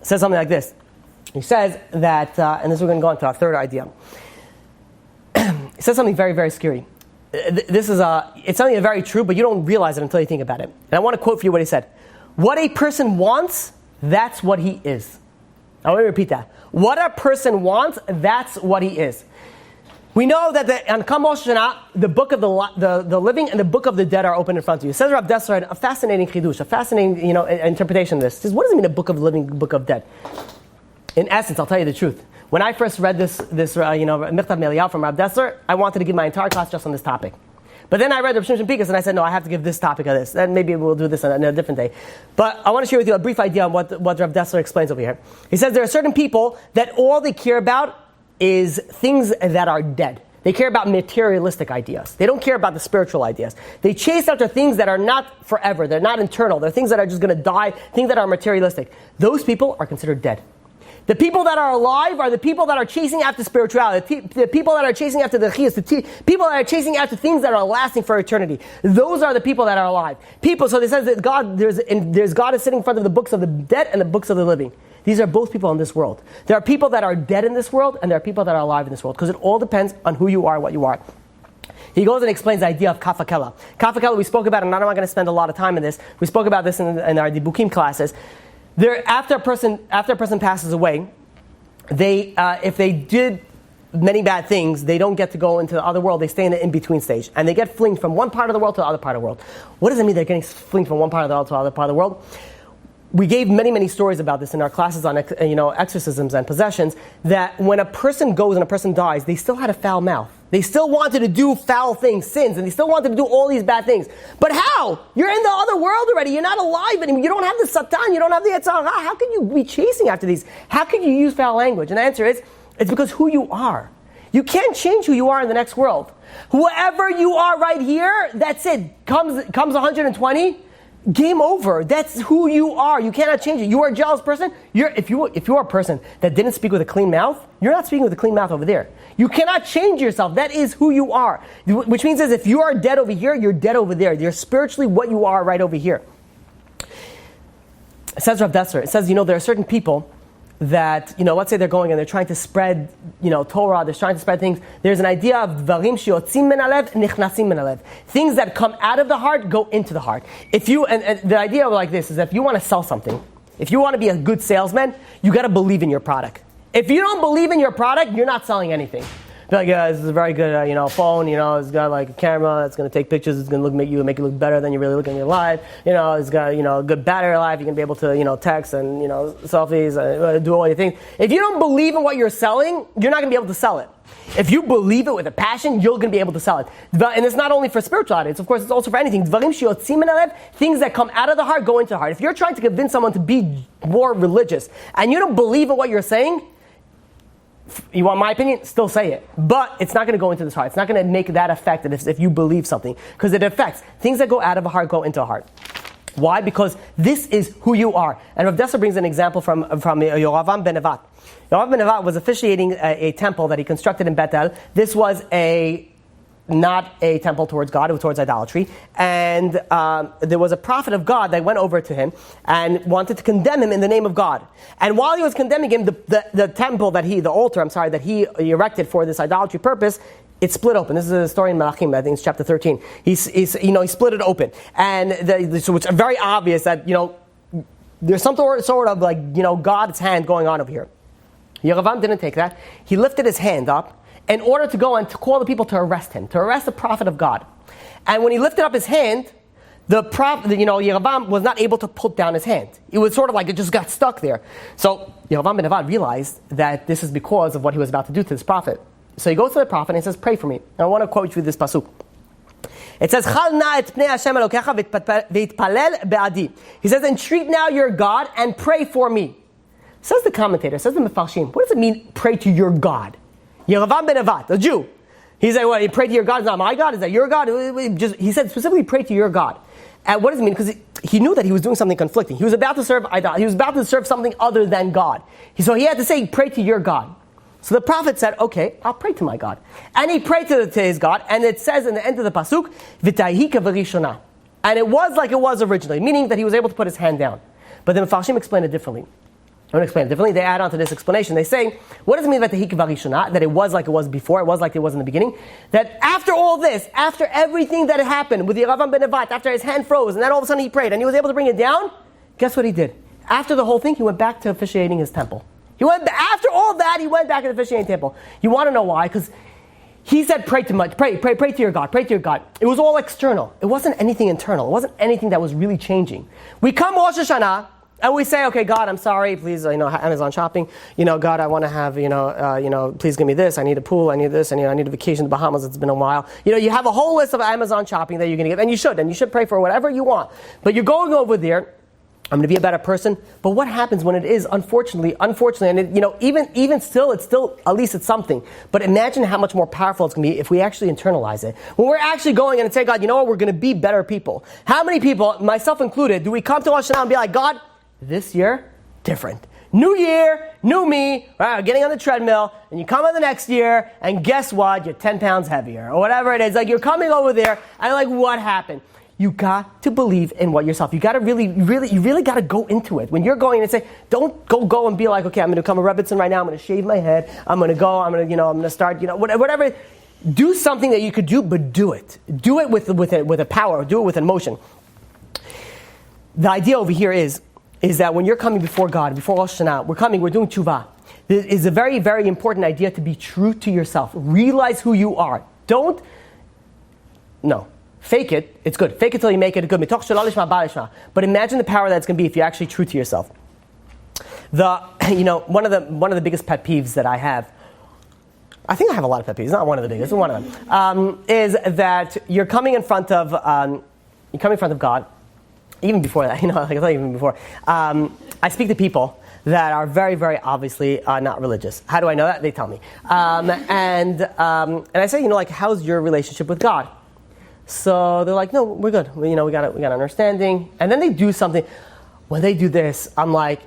Says something like this. He says that, and this we're going to go into our third idea. He says something very, very scary. It's something very true, but you don't realize it until you think about it. And I want to quote for you what he said. What a person wants, that's what he is. I want to repeat that. What a person wants, that's what he is. We know that on Kam Rosh Hashanah, the book of the living and the book of the dead are open in front of you. It says Rav Dessler, a fascinating chidush, a fascinating interpretation of this. He says, what does it mean, a book of the living, book of dead? In essence, I'll tell you the truth. When I first read this Michtav Meliyahu from Rav Dessler, I wanted to give my entire class just on this topic. But then I read the shimshon pincus and I said, no, I have to give this topic of this. Then maybe we'll do this on a different day. But I want to share with you a brief idea on what Rav Dessler explains over here. He says there are certain people that all they care about is things that are dead. They care about materialistic ideas. They don't care about the spiritual ideas. They chase after things that are not forever. They're not eternal. They're things that are just going to die, things that are materialistic. Those people are considered dead. The people that are alive are the people that are chasing after spirituality, the people that are chasing after the chiyus, the people that are chasing after things that are lasting for eternity. Those are the people that are alive. So it says that God is sitting in front of the books of the dead and the books of the living. These are both people in this world. There are people that are dead in this world, and there are people that are alive in this world, because it all depends on who you are, what you are. He goes and explains the idea of kafakela. Kafakela, we spoke about, and I'm not going to spend a lot of time in this. We spoke about this in our dibukim classes. After a person passes away, if they did many bad things, they don't get to go into the other world. They stay in the in-between stage, and they get flinged from one part of the world to the other part of the world. What does it mean they're getting flinged from one part of the world to the other part of the world? We gave many, many stories about this in our classes on exorcisms and possessions, that when a person goes and a person dies, they still had a foul mouth. They still wanted to do foul things, sins, and they still wanted to do all these bad things. But how? You're in the other world already. You're not alive anymore. You don't have the Satan. You don't have the Yetzirah. How can you be chasing after these? How can you use foul language? And the answer is, it's because who you are. You can't change who you are in the next world. Whoever you are right here, that's it. Comes 120, game over. That's who you are. You cannot change it. You are a jealous person. If you are a person that didn't speak with a clean mouth, you're not speaking with a clean mouth over there. You cannot change yourself. That is who you are. Which means if you are dead over here, you're dead over there. You're spiritually what you are right over here. It says Rav Desser, it says, there are certain people that, let's say they're going and they're trying to spread, Torah, they're trying to spread things. There's an idea of dvarim sheyotzim min halev, nichnasim min halev. Things that come out of the heart go into the heart. And the idea like this is that if you want to sell something, if you want to be a good salesman, you got to believe in your product. If you don't believe in your product, you're not selling anything. Be like, yeah, this is a very good, phone. It's got like a camera that's going to take pictures. It's going to make you look better than you really look in your life. It's got, a good battery life. You can be able to, text and, selfies, do all your things. If you don't believe in what you're selling, you're not going to be able to sell it. If you believe it with a passion, you're going to be able to sell it. And it's not only for spirituality. Of course, it's also for anything. Things that come out of the heart go into the heart. If you're trying to convince someone to be more religious and you don't believe in what you're saying, you want my opinion? Still say it. But it's not going to go into this heart. It's not going to make that effect if you believe something. Because it affects. Things that go out of a heart go into a heart. Why? Because this is who you are. And Rav Desser brings an example from YAROVAM ben Nevat. YAROVAM ben Nevat was officiating a temple that he constructed in Bethel. This was not a temple towards God, it was towards idolatry. And there was a prophet of God that went over to him and wanted to condemn him in the name of God. And while he was condemning him, the temple that the altar that he erected for this idolatry purpose, it split open. This is a story in Malachim, I think it's chapter 13. He split it open. And so it's very obvious that, there's some sort of God's hand going on over here. YAROVAM didn't take that. He lifted his hand up in order to go and to call the people to arrest him, to arrest the prophet of God. And when he lifted up his hand, the prophet, YAROVAM was not able to put down his hand. It was sort of like it just got stuck there. So YAROVAM ben Nevat realized that this is because of what he was about to do to this prophet. So he goes to the prophet and he says, pray for me. And I want to quote you this pasuk. It says, he says, entreat now your God and pray for me. Says the commentator, says the Mefarshim, what does it mean, pray to your God? YAROVAM ben Nevat, a Jew. He said, well, you pray to your God, it's not my God, is that your God? He said specifically pray to your God. And what does it mean? Because he knew that he was doing something conflicting. He was about to serve idolatry. He was about to serve something other than God. So he had to say, pray to your God. So the prophet said, okay, I'll pray to my God. And he prayed to his God, and it says in the end of the pasuk, V'tahika v'rishona. And it was like it was originally, meaning that he was able to put his hand down. But the Mefarshim explained it differently. I want to explain it differently. They add on to this explanation. They say, what does it mean by V'tahika v'rishona? That it was like it was before, it was like it was in the beginning. That after all this, after everything that happened with YAROVAM ben Nevat, after his hand froze, and then all of a sudden he prayed, and he was able to bring it down, guess what he did? After the whole thing, he went back to officiating his temple. After all that, he went back to the officiating temple. You want to know why? Because he said, pray to your God, pray to your God. It was all external. It wasn't anything internal. It wasn't anything that was really changing. We come Rosh Hashanah, and we say, okay, God, I'm sorry, please, Amazon shopping. God, I want to have, please give me this. I need a pool. I need this. And, I need a vacation to the Bahamas. It's been a while. You have a whole list of Amazon shopping that you're going to get. And you should pray for whatever you want. But you're going over there. I'm going to be a better person. But what happens when it is, unfortunately, and even still, it's at least it's something. But imagine how much more powerful it's going to be if we actually internalize it. When we're actually going and say, God, you know what, we're going to be better people. How many people, myself included, do we come to Rosh Hashanah and be like, God, this year, different. New year, new me, getting on the treadmill, and you come on the next year, and guess what? You're 10 pounds heavier, or whatever it is. Like, you're coming over there, and like, what happened? You got to believe in what yourself. You got to you really got to go into it. When you're going and say, don't go and be like, okay, I'm going to become a Rebbitzin right now. I'm going to shave my head. I'm going to go. I'm going to start. Whatever. Do something that you could do, but do it. Do it with a power. Do it with emotion. The idea over here is that when you're coming before God, before Rosh Hashanah, we're doing tshuva. It is a very, very important idea to be true to yourself. Realize who you are. Fake it. It's good. Fake it till you make it good. But imagine the power that's going to be if you're actually true to yourself. One of the biggest pet peeves that I have, I think I have a lot of pet peeves, not one of the biggest, one of them, is that you're coming in front of God. Even before that, like I thought even before. I speak to people that are very, very obviously not religious. How do I know that? They tell me. And I say, how's your relationship with God? So they're like, no, we're good. We got understanding. And then they do something. When they do this, I'm like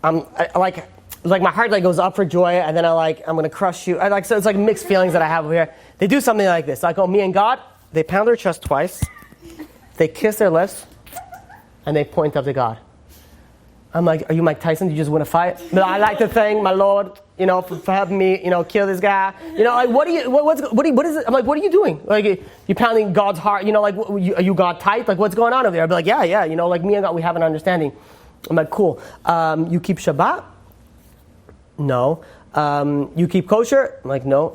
my heart goes up for joy, and then I'm gonna crush you. So it's like mixed feelings that I have over here. They do something like this. Me and God, they pound their chest twice, they kiss their lips, and they point up to God. I'm like, are you Mike Tyson? Do you just win a fight? No, I like to thank my Lord, for helping me, kill this guy. What is it? I'm like, what are you doing? You're pounding God's heart. Are you God tight? What's going on over there? I'd be like, yeah. Me and God, we have an understanding. I'm like, cool. You keep Shabbat? No. You keep kosher? I'm like, no.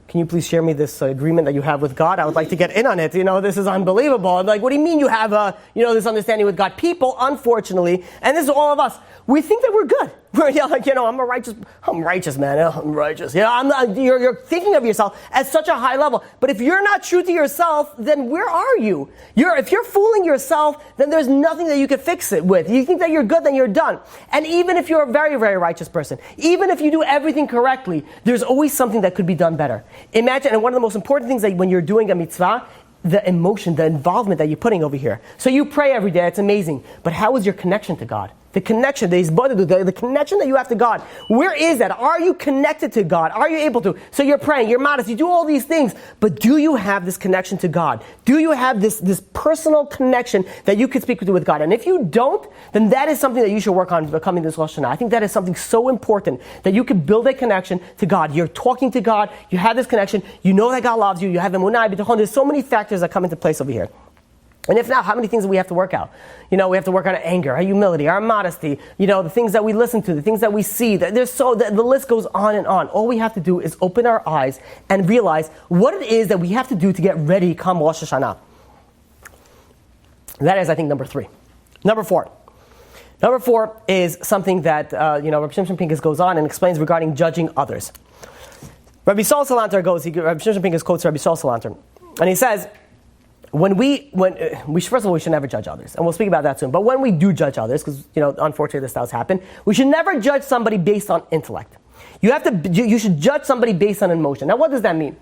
Can you please share me this agreement that you have with God? I would like to get in on it. This is unbelievable. I'm like, what do you mean you have this understanding with God? People, unfortunately, and this is all of us, we think that we're good. We're I'm righteous, man. I'm righteous. You're thinking of yourself at such a high level. But if you're not true to yourself, then where are you? If you're fooling yourself, then there's nothing that you can fix it with. You think that you're good, then you're done. And even if you're a very, very righteous person, even if you do everything correctly, there's always something that could be done better. Imagine, and one of the most important things that when you're doing a mitzvah, the emotion, the involvement that you're putting over here. So you pray every day, it's amazing. But how is your connection to God? The connection, the connection that you have to God. Where is that? Are you connected to God? Are you able to? So you're praying, you're modest, you do all these things, but do you have this connection to God? Do you have this personal connection that you can speak with God? And if you don't, then that is something that you should work on becoming this Rosh Hashanah. I think that is something so important, that you can build a connection to God. You're talking to God, you have this connection, you know that God loves you, you have emunah, bitachon. There's so many factors that come into place over here. And if not, how many things do we have to work out? We have to work on our anger, our humility, our modesty, the things that we listen to, the things that we see. The list goes on and on. All we have to do is open our eyes and realize what it is that we have to do to get ready come Rosh Hashanah. That is, I think, number 3. Number 4. Number 4 is something that, Rabbi Shimshon Pincus goes on and explains regarding judging others. Rabbi Yisrael Salanter Rabbi Shimshon Pincus quotes Rabbi Yisrael Salanter, and he says, first of all, we should never judge others, and we'll speak about that soon. But when we do judge others, because unfortunately this does happen, we should never judge somebody based on intellect. You should judge somebody based on emotion. Now, what does that mean?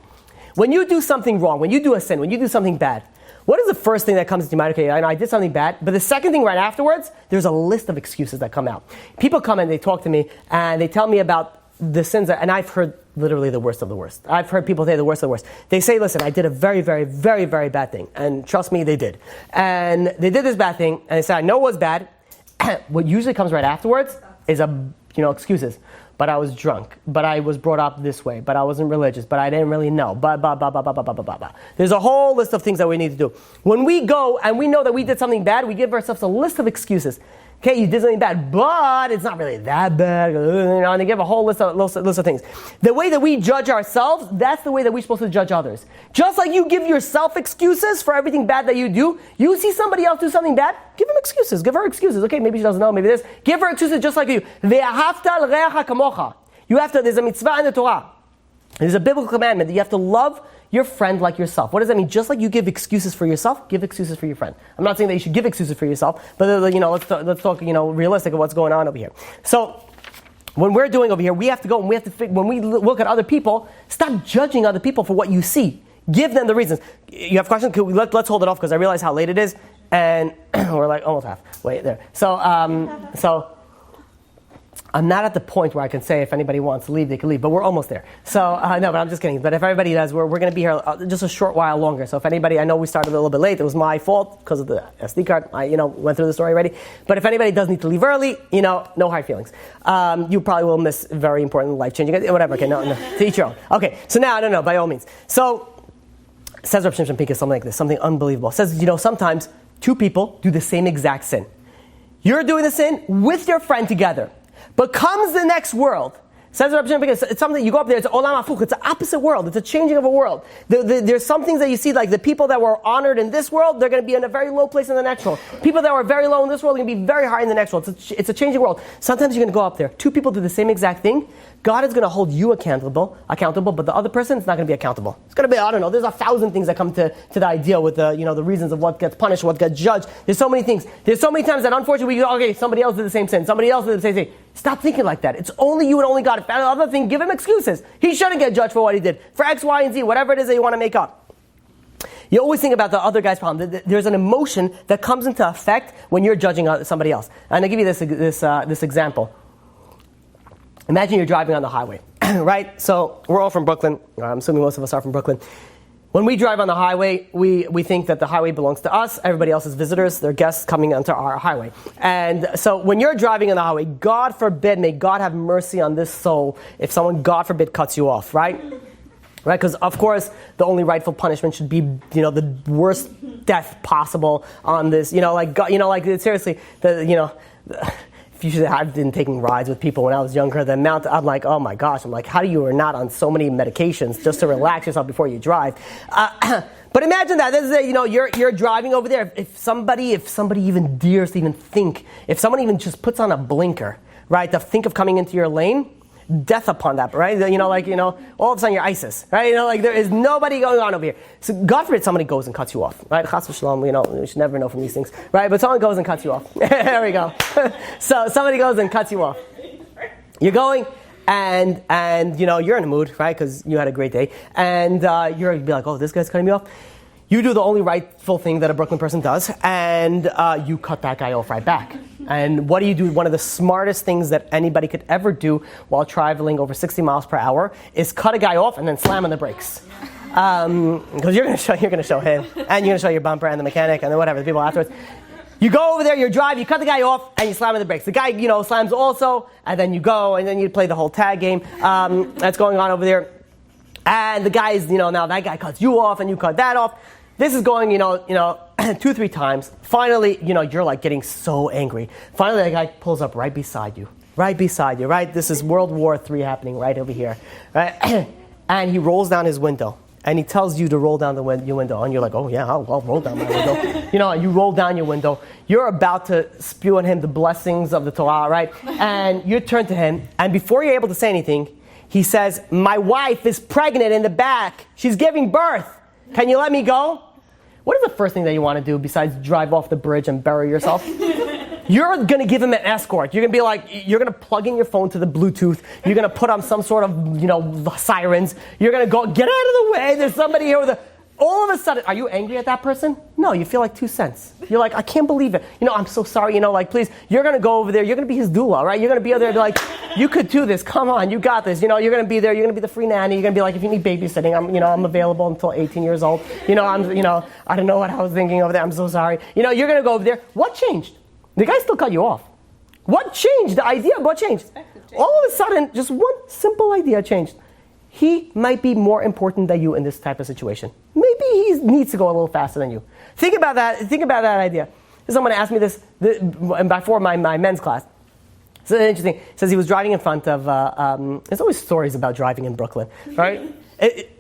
When you do something wrong, when you do a sin, when you do something bad, what is the first thing that comes into your mind? Okay, I know I did something bad, but the second thing right afterwards, there's a list of excuses that come out. People come and they talk to me and they tell me about the sins and I've heard literally the worst of the worst. I've heard people say the worst of the worst. They say, listen, I did a very, very, very, very bad thing. And trust me, they did. And they did this bad thing, and they said, I know it was bad. What usually comes right afterwards is excuses. But I was drunk. But I was brought up this way. But I wasn't religious. But I didn't really know. There's a whole list of things that we need to do. When we go and we know that we did something bad, we give ourselves a list of excuses. Okay, you did something bad, but it's not really that bad. And they give a whole list of things. The way that we judge ourselves, that's the way that we're supposed to judge others. Just like you give yourself excuses for everything bad that you do, you see somebody else do something bad, give him excuses. Give her excuses. Okay, maybe she doesn't know, maybe this. Give her excuses just like you. There's a mitzvah in the Torah. There's a biblical commandment that you have to love your friend like yourself. What does that mean? Just like you give excuses for yourself, give excuses for your friend. I'm not saying that you should give excuses for yourself, but let's talk realistic of what's going on over here. So when we're doing over here, we have to go and when we look at other people, stop judging other people for what you see. Give them the reasons. You have questions? Let's hold it off because I realize how late it is, and we're like almost half. Wait there. So I'm not at the point where I can say if anybody wants to leave, they can leave, but we're almost there. So, no, but I'm just kidding. But if everybody does, we're going to be here just a short while longer. So if anybody, I know we started a little bit late. It was my fault because of the SD card. I, went through the story already. But if anybody does need to leave early, no hard feelings. You probably will miss very important, life-changing, whatever. Okay, no, to each your own. Okay, so now, no, by all means. So, says Reb Shimshon Pincus something like this, something unbelievable. Says, sometimes two people do the same exact sin. You're doing the sin with your friend together. But comes the next world. Says Rabbi Shimon Pincus, it's something, you go up there, it's olam hafuch, it's an opposite world, it's a changing of a world. There's some things that you see, like the people that were honored in this world, they're going to be in a very low place in the next world. People that were very low in this world are going to be very high in the next world. It's a changing world. Sometimes you're going to go up there, two people do the same exact thing, God is going to hold you accountable, but the other person is not going to be accountable. It's going to be, there's 1,000 things that come to the idea with the reasons of what gets punished, what gets judged. There's so many things. There's so many times that unfortunately we go, okay, somebody else did the same sin, somebody else did the same thing. Stop thinking like that. It's only you and only God. If that other thing, give him excuses. He shouldn't get judged for what he did. For X, Y, and Z, whatever it is that you want to make up. You always think about the other guy's problem. There's an emotion that comes into effect when you're judging somebody else. And I'll give you this example. Imagine you're driving on the highway, right? So we're all from Brooklyn. I'm assuming most of us are from Brooklyn. When we drive on the highway, we think that the highway belongs to us. Everybody else is visitors. They're guests coming onto our highway. And so when you're driving on the highway, God forbid, may God have mercy on this soul if someone, God forbid, cuts you off, right? Right? Because, of course, the only rightful punishment should be, the worst death possible on this. Seriously, if you should have been taking rides with people when I was younger, the amount, I'm like, oh my gosh, how do you are not on so many medications just to relax yourself before you drive? But imagine that, this is you're driving over there. If somebody even dares to even think, if someone even just puts on a blinker, right, to think of coming into your lane, death upon that, right? All of a sudden you're ISIS, right? There is nobody going on over here. So God forbid somebody goes and cuts you off, right? Chas v'shalom, we should never know from these things, right? But someone goes and cuts you off. There we go. So somebody goes and cuts you off. You're going and you're in a mood, right? Because you had a great day, and you're be like, oh, this guy's cutting me off. You do the only rightful thing that a Brooklyn person does, and you cut that guy off right back. And what do you do? One of the smartest things that anybody could ever do while traveling over 60 miles per hour is cut a guy off and then slam on the brakes. Because you're going to show him, and you're going to show your bumper and the mechanic and then whatever, the people afterwards. You go over there, you drive, you cut the guy off, and you slam on the brakes. The guy, slams also, and then you go, and then you play the whole tag game that's going on over there. And the guy is, now that guy cuts you off, and you cut that off. This is going, 2-3 times. Finally, you're like getting so angry. Finally, that guy pulls up right beside you, right? This is World War III happening right over here, right? And he rolls down his window, and he tells you to roll down your window, and you're like, oh yeah, I'll roll down my window. You roll down your window. You're about to spew on him the blessings of the Torah, right? And you turn to him, and before you're able to say anything, he says, my wife is pregnant in the back. She's giving birth. Can you let me go? What is the first thing that you want to do besides drive off the bridge and bury yourself? You're going to give him an escort. You're going to be like, you're going to plug in your phone to the Bluetooth. You're going to put on some sort of, sirens. You're going to go, get out of the way. There's somebody here with a... All of a sudden, are you angry at that person? No, you feel like 2 cents. You're like, I can't believe it. I'm so sorry. Please. You're going to go over there. You're going to be his doula, right? You're going to be over there like, you could do this. Come on, you got this. You're going to be there. You're going to be the free nanny. You're going to be like, if you need babysitting, I'm available until 18 years old. I don't know what I was thinking over there. I'm so sorry. You're going to go over there. What changed? The guy still cut you off. What changed? The idea, what changed? All of a sudden, just one simple idea changed. He might be more important than you in this type of situation. Maybe he needs to go a little faster than you. Think about that. Think about that idea. Someone asked me this before my men's class. It's interesting. It says he was driving in front of. There's always stories about driving in Brooklyn, right?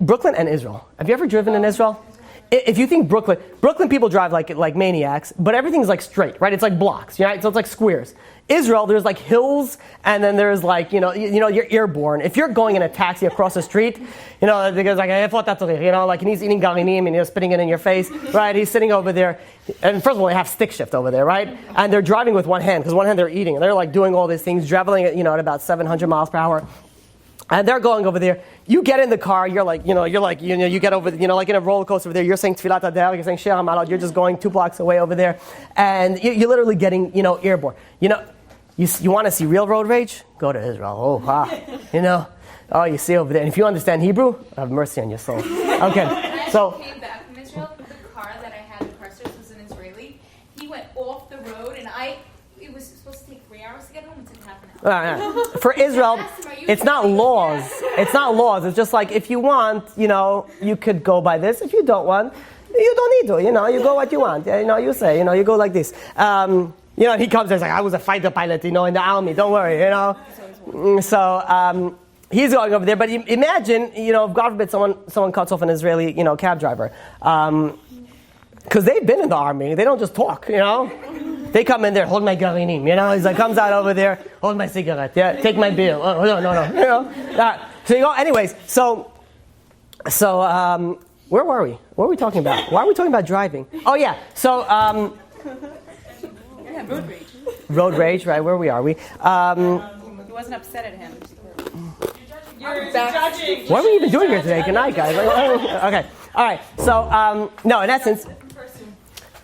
Brooklyn and Israel. Have you ever driven in Israel? If you think Brooklyn people drive like maniacs, but everything's like straight, right? It's like blocks, right? So it's like squares. Israel, there's like hills, and then there's like, you're airborne. If you're going in a taxi across the street, the guy's like, like he's eating garinim and he's spitting it in your face, right? He's sitting over there. And first of all, they have stick shift over there, right? And they're driving with one hand, because one hand they're eating. And they're like doing all these things, traveling at, at about 700 miles per hour. And they're going over there. You get in the car. You're like, you get over, like in a roller coaster over there. You're saying Tfilat Adel. You're saying Shir HaMalot. You're just going 2 blocks away over there, and you're literally getting, airborne. You want to see real road rage? Go to Israel. Oh, you see over there. And if you understand Hebrew, have mercy on your soul. Okay, so. I came back from Israel. The car that I had, the car service was an Israeli. He went off the road, and it was supposed to take 3 hours to get home. It took half an hour. For Israel, it's not laws. It's not laws. It's just like, if you want, you could go by this. If you don't want, you don't need to. You go what you want. You say, you go like this. And he comes there, he's like, I was a fighter pilot, in the army. Don't worry, So he's going over there. But imagine, if God forbid someone cuts off an Israeli, cab driver. Because they've been in the army. They don't just talk, They come in there, hold my garinim, He's like, comes out over there, hold my cigarette, take my beer. Oh, no. So you go, anyways, so where were we? What were we talking about? Why are we talking about driving? Oh, yeah. So, road rage. Road rage, right? Where are we? He wasn't upset at him. You're judging. What are we even doing here today? Good night, guys. Okay. All right. So, no, in essence.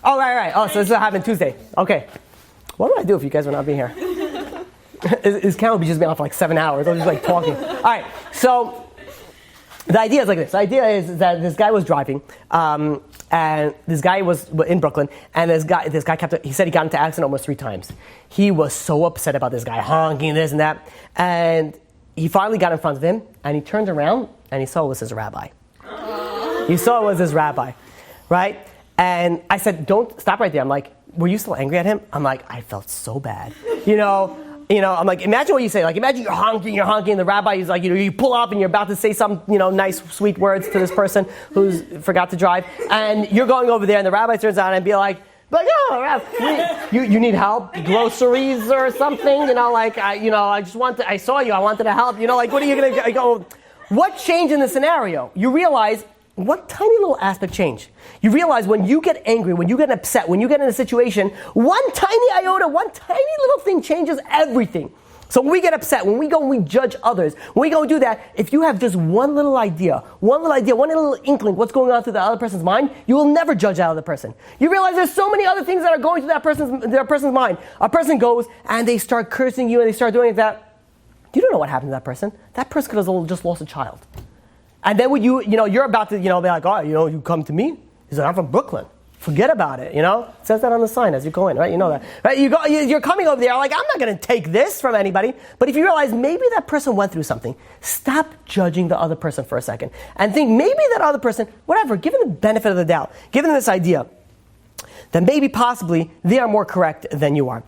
Oh, right. Oh, so this will happen Tuesday. Okay. What would I do if you guys would not be here? His camera would just be on for like 7 hours. I was just like talking. All right. So, the idea is like this. The idea is that this guy was driving, and this guy was in Brooklyn, and this guy he said he got into an accident almost 3 times. He was so upset about this guy honking, this and that, and he finally got in front of him, and he turned around, and he saw it was his rabbi. He saw it was his rabbi, right? And I said, don't stop right there. I'm like, were you still angry at him? I'm like, I felt so bad. I'm like, imagine what you say. Like, imagine you're honking, and the rabbi is like, you pull up and you're about to say some, nice, sweet words to this person who's forgot to drive. And you're going over there and the rabbi turns out and be like, oh, Rabbi, you need help? Groceries or something? I saw you, I wanted to help. What are you going to go? What changed in the scenario? You realize one tiny little aspect change. You realize when you get angry, when you get upset, when you get in a situation, one tiny iota, one tiny little thing changes everything. So when we get upset, when we go and we judge others, when we go do that, if you have just one little idea, one little inkling what's going on through the other person's mind, you will never judge that other person. You realize there's so many other things that are going through their person's mind. A person goes and they start cursing you and they start doing that. You don't know what happened to that person. That person could have just lost a child. And then when you're about to, be like, oh, you come to me? He's like, I'm from Brooklyn. Forget about it, It says that on the sign as you go in, right? You know that, right? You're coming over there like, I'm not going to take this from anybody. But if you realize maybe that person went through something, stop judging the other person for a second and think maybe that other person, whatever, give them the benefit of the doubt, give them this idea that maybe possibly they are more correct than you are.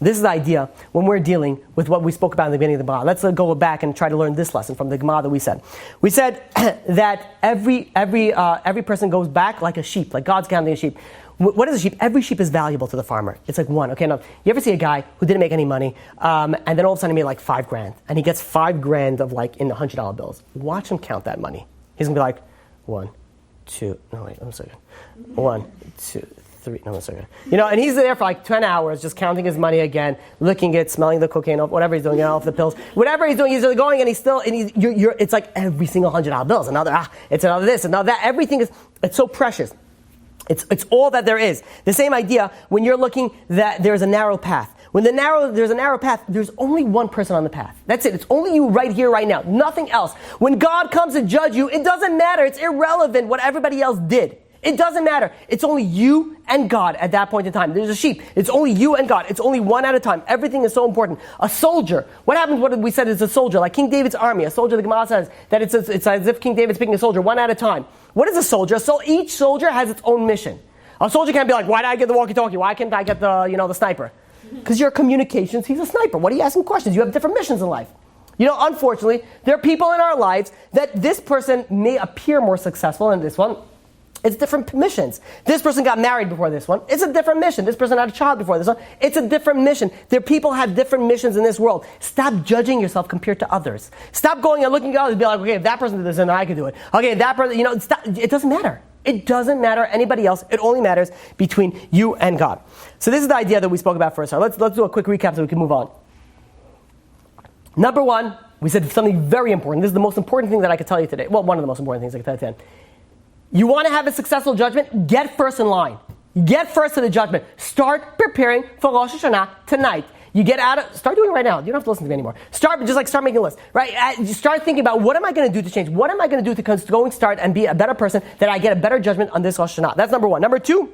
This is the idea when we're dealing with what we spoke about in the beginning of the Gemara. Let's go back and try to learn this lesson from the Gemara that we said. We said that every person goes back like a sheep, like God's counting a sheep. What is a sheep? Every sheep is valuable to the farmer. It's like one. Okay, now you ever see a guy who didn't make any money, and then all of a sudden he made like $5,000, and he gets $5,000 of like in $100 bills. Watch him count that money. He's gonna be like, 1, 2. No wait, I'm sorry. 1, 2. 3, no, that's okay. And he's there for like 10 hours just counting his money again, licking it, smelling the cocaine, whatever he's doing, off the pills. Whatever he's doing, he's going and it's like every single $100 bills. It's another this, another that. Everything it's so precious. It's all that there is. The same idea when you're looking that there's a narrow path. When there's a narrow path, there's only one person on the path. That's it. It's only you right here, right now. Nothing else. When God comes to judge you, it doesn't matter. It's irrelevant what everybody else did. It doesn't matter. It's only you and God at that point in time. There's a sheep. It's only you and God. It's only one at a time. Everything is so important. A soldier. What happens when we said is a soldier? Like King David's army. A soldier, the Gemara says that it's as if King David's picking a soldier one at a time. What is a soldier? So each soldier has its own mission. A soldier can't be like, why did I get the walkie-talkie? Why can't I get the sniper? Because your communications, he's a sniper. What are you asking questions? You have different missions in life. Unfortunately, there are people in our lives that this person may appear more successful than this one. It's different missions. This person got married before this one. It's a different mission. This person had a child before this one. It's a different mission. People have different missions in this world. Stop judging yourself compared to others. Stop going and looking at others and be like, okay, if that person did this, then I can do it. Okay, that person, stop. It doesn't matter. It doesn't matter anybody else. It only matters between you and God. So this is the idea that we spoke about first. Let's do a quick recap so we can move on. Number one, we said something very important. This is the most important thing that I could tell you today. Well, one of the most important things I could tell you today. You want to have a successful judgment? Get first in line. Get first to the judgment. Start preparing for Rosh Hashanah tonight. Start doing it right now. You don't have to listen to me anymore. Start making a list, right? You start thinking about what am I going to do to change? What am I going to do to go and start and be a better person that I get a better judgment on this Rosh Hashanah? That's number one. Number two,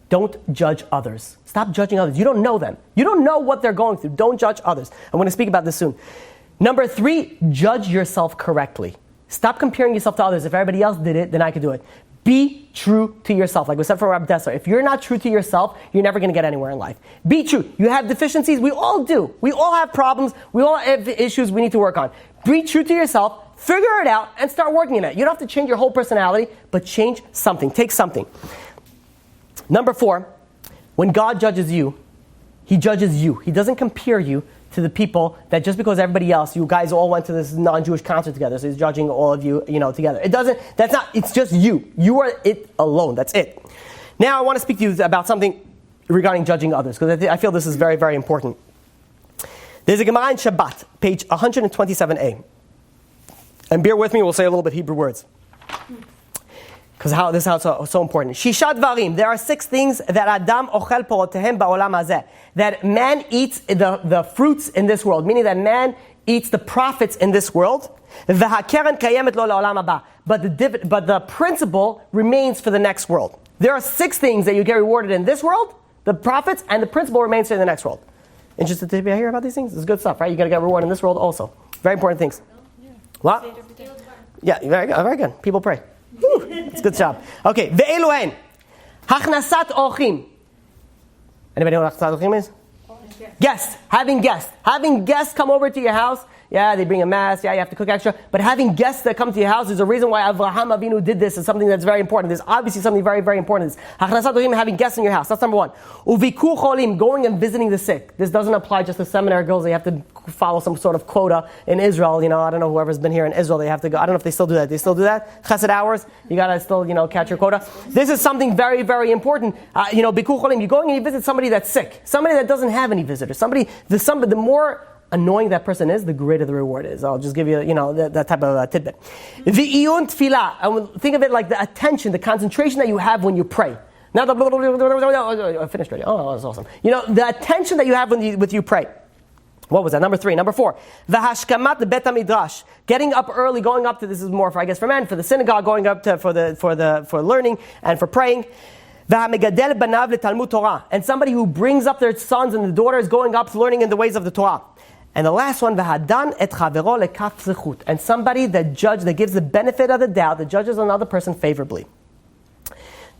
don't judge others. Stop judging others. You don't know them. You don't know what they're going through. Don't judge others. I'm going to speak about this soon. Number three, judge yourself correctly. Stop comparing yourself to others. If everybody else did it, then I could do it. Be true to yourself. Like we said from Rabbi Dessler, if you're not true to yourself, you're never going to get anywhere in life. Be true. You have deficiencies. We all do. We all have problems. We all have issues we need to work on. Be true to yourself. Figure it out and start working on it. You don't have to change your whole personality, but change something. Take something. Number four, when God judges you, He judges you. He doesn't compare you to the people that just because everybody else, you guys all went to this non-Jewish concert together, so He's judging all of you, together. It's just you. You are it alone. That's it. Now I want to speak to you about something regarding judging others, because I feel this is very, very important. There's a Gemara in Shabbat, page 127a. And bear with me, we'll say a little bit Hebrew words. Because this is how it's so important. Shisha dvarim. There are 6 things that Adam ochel porotehem ba'olam hazeh. That man eats the fruits in this world. Meaning that man eats the profits in this world. V'hakeren kayemet lo la'olam haba. But the principle remains for the next world. There are 6 things that you get rewarded in this world, the profits, and the principle remains in the next world. Interested to hear about these things? This is good stuff, right? You're going to get rewarded in this world also. Very important things. What? Yeah, very good. People pray. Whew, it's a good job. Okay, ve'eluhen. Hachnasat orchim. Anybody know what hachnasat orchim is? Guests. Having guests. Having guests come over to your house. Yeah, they bring a mass. Yeah, you have to cook extra. But having guests that come to your house is a reason why Avraham Avinu did this. Is something that's very important. There's obviously something very, very important. Hachnasat orchim, having guests in your house. That's number 1. Uvikur cholim, going and visiting the sick. This doesn't apply just to seminary girls. They have to follow some sort of quota in Israel. You know, I don't know, whoever's been here in Israel, they have to go. I don't know if they still do that. They still do that? Chesed hours. You gotta still, catch your quota. This is something very, very important. Bikur cholim, you're going and you visit somebody that's sick. Somebody that doesn't have any visitors. The more annoying that person is, the greater the reward is. I'll just give you, that type of tidbit. V'iyun tefillah. Think of it like the attention, the concentration that you have when you pray. Now I finished already. Oh, that's awesome. The attention that you have when you pray. What was that? Number 3. Number 4. V'hashkamat bet hamidrash. Getting up early, going up to, this is more for men, for the synagogue, going up to for learning and for praying. V'hamegadel banav letalmud Torah. And somebody who brings up their sons and the daughters going up learning in the ways of the Torah. And the last one, v'hadan et chavero lekaf zechut. And somebody that gives the benefit of the doubt, that judges another person favorably.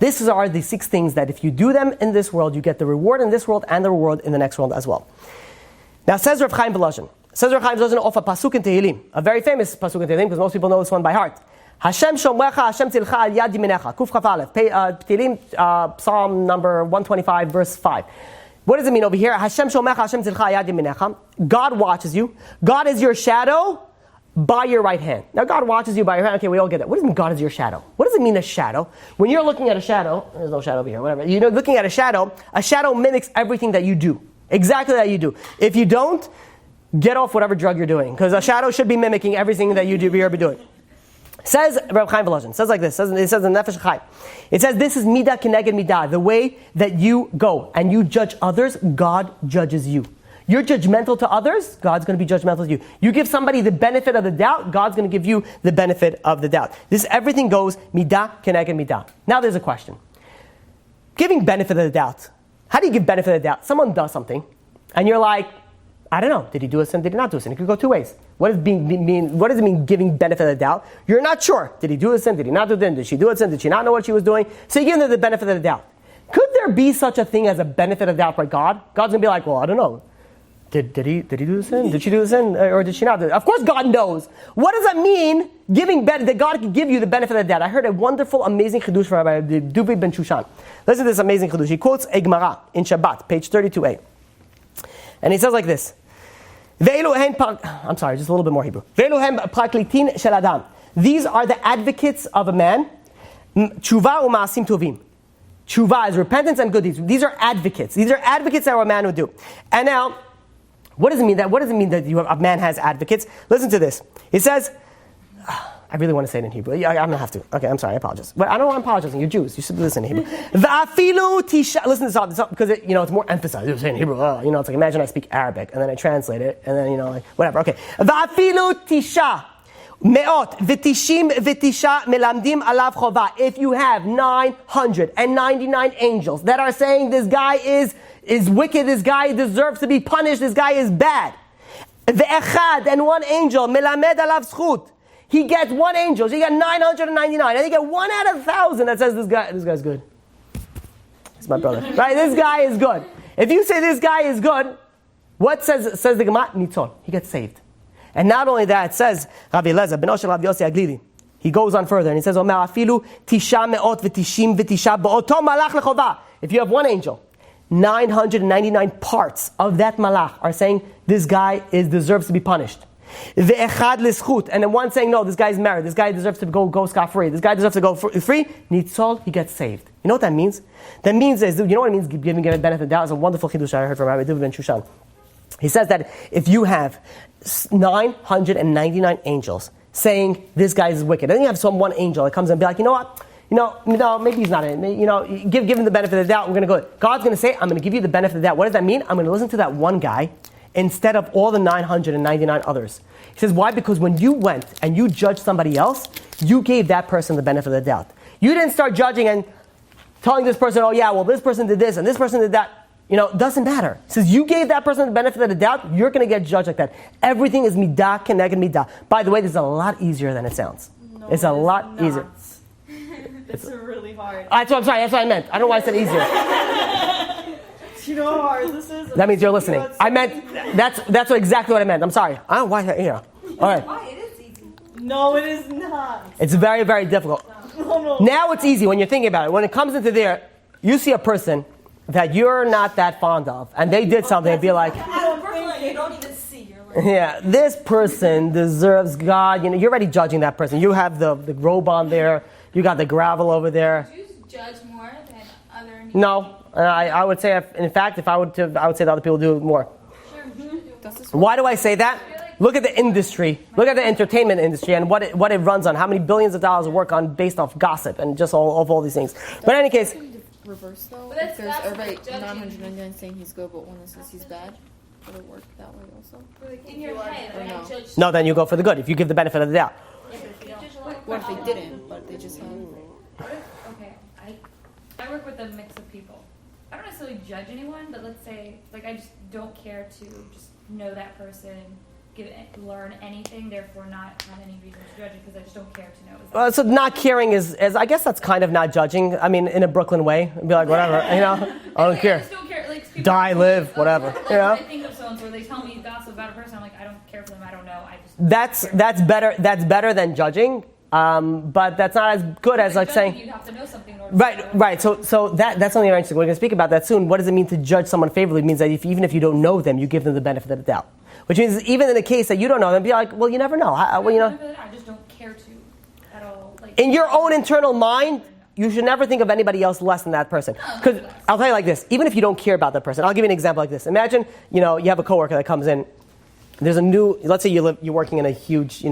These are the 6 things that if you do them in this world, you get the reward in this world and the reward in the next world as well. Now, says Rav Chaim Volozhin. Off a pasuk in Tehillim, a very famous pasuk in Tehillim, because most people know this one by heart. Hashem shomrecha, Hashem tzilcha al yad yiminecha. Kuf chaf aleph. Tehillim, Psalm number 125, verse 5. What does it mean over here? Hashem shomrecha, Hashem tzilcha al yad yiminecha. God watches you. God is your shadow by your right hand. Now, God watches you by your hand. Okay, we all get that. What does it mean God is your shadow? What does it mean a shadow? When you're looking at a shadow, there's no shadow over here, whatever. Looking at a shadow mimics everything that you do. Exactly that you do. If you don't, get off whatever drug you're doing, because a shadow should be mimicking everything that you're doing. Says Reb Chaim Volozhin, says like this, it says in Nefesh Chaim. It says this is midah keneged midah, the way that you go and you judge others, God judges you. You're judgmental to others, God's going to be judgmental to you. You give somebody the benefit of the doubt, God's going to give you the benefit of the doubt. Everything goes midah keneged midah. Now there's a question. Giving benefit of the doubt. How do you give benefit of the doubt? Someone does something, and you're like, I don't know, did he do a sin, did he not do a sin? It could go 2 ways. What does it mean giving benefit of the doubt? You're not sure. Did he do a sin, did he not do a sin? Did she do a sin, did she not know what she was doing? So you give them the benefit of the doubt. Could there be such a thing as a benefit of the doubt by God? God's going to be like, well, I don't know. Did he do the sin? Did she do the sin? Or did she not do it? Of course God knows. What does that mean, that God can give you the benefit of the doubt? I heard a wonderful, amazing chidush from Rabbi Duvi ben Shushan. Listen to this amazing chidush. He quotes a Gemara in Shabbat, page 32a. And he says like this. I'm sorry, just a little bit more Hebrew. These are the advocates of a man. Tshuva u'ma'asim tovim. Tshuva is repentance and good deeds. These are advocates. These are advocates that a man would do. And now, what does it mean that a man has advocates? Listen to this. It says, I really want to say it in Hebrew. I'm going to have to. Okay, I'm sorry, I apologize. But I don't want to apologize. You're Jews. You should do this in Hebrew. Listen to this because it's more emphasized. You're saying Hebrew. It's like imagine I speak Arabic and then I translate it and then whatever. Okay. Va'afilu tisha me'ot v'tishim v'tisha melamdim alav chova. If you have 999 angels that are saying this guy is wicked, this guy deserves to be punished, this guy is bad. Ve'echad, and one angel melamed alav zchut. He gets 1 angel. So you get 999. And you get 1 out of 1,000 that says this guy's good. It's my brother. Right? This guy is good. If you say this guy is good, what says the Gemara? Nitzon. He gets saved. And not only that, it says, Rabbi Elazar, beno shel Rabbi Yossi Aglili. He goes on further and he says, Omer afilu tisha me'ot v'tishim v'tisha ba'oto malach lechova. If you have 1 angel, 999 parts of that malach are saying this guy deserves to be punished. Ve'echad l'schut, and then one saying no, this guy's married, this guy deserves to go scot-free, this guy deserves to go free. Nitzol, he gets saved. You know what that means? That means what it means giving benefit of the doubt is a wonderful chidush I heard from Rabbi Duvi ben Shushan. He says that if you have 999 angels saying this guy is wicked, then you have some one angel that comes in and be like, you know what? No, maybe he's not in. Give him the benefit of the doubt. We're going to go. God's going to say, I'm going to give you the benefit of the doubt. What does that mean? I'm going to listen to that one guy instead of all the 999 others. He says, why? Because when you went and you judged somebody else, you gave that person the benefit of the doubt. You didn't start judging and telling this person, oh yeah, well this person did this and this person did that. Doesn't matter. He says, you gave that person the benefit of the doubt, you're going to get judged like that. Everything is midah keneged midah. By the way, this is a lot easier than it sounds. No, it's a lot not. easier. It's really hard. I'm sorry, that's what I meant. I don't know why I said easier. Do you know how hard this is? That means you're listening. I meant, that's exactly what I meant. I'm sorry. I don't know why, All right. Why? It is easy. No, it is not. It's very, very difficult. No. Now it's easy when you're thinking about it. When it comes into there, you see a person that you're not that fond of, and they did something, and be like, You don't even see. You're like, yeah, this person deserves God. You're already judging that person. You have the robe on there. You got the gravel over there. Do you judge more than other? No, I would say, in fact, I would say that other people do it more. Sure. Why do I say that? Look at the industry. Look at the entertainment industry and what it runs on. How many billions of dollars of work on based off gossip and just all these things. But in any case, reverse though. But If there's that's everybody like judging. 999 saying he's good, but one that says he's bad, would it work that way also? In your head, Or I no? judge. no, then you go for the good. If you give the benefit of the doubt. Yeah, but if you don't- What if they didn't, but they just had? okay, I work with a mix of people. I don't necessarily judge anyone, but let's say, I just don't care to just know that person, learn anything, therefore not have any reason to judge it because I just don't care to know. So not caring is I guess that's kind of not judging. I mean, in a Brooklyn way, be like, whatever, I don't care. I just don't care. People Die, live, whatever. When I think of someone where they tell me gossip about a person, I'm like, I don't care for them. I don't know. I just. That's better. That's better than judging. But that's not as good as saying. You'd have to know something in order to know. Right. So that's something very interesting. We're going to speak about that soon. What does it mean to judge someone favorably? It means that even if you don't know them, you give them the benefit of the doubt. Which means even in the case that you don't know them, be like, well, you never know. I just don't care to at all. In your own internal mind, you should never think of anybody else less than that person. Because I'll tell you like this, even if you don't care about that person, I'll give you an example like this. Imagine, you have a coworker that comes in. There's let's say you're working in a huge,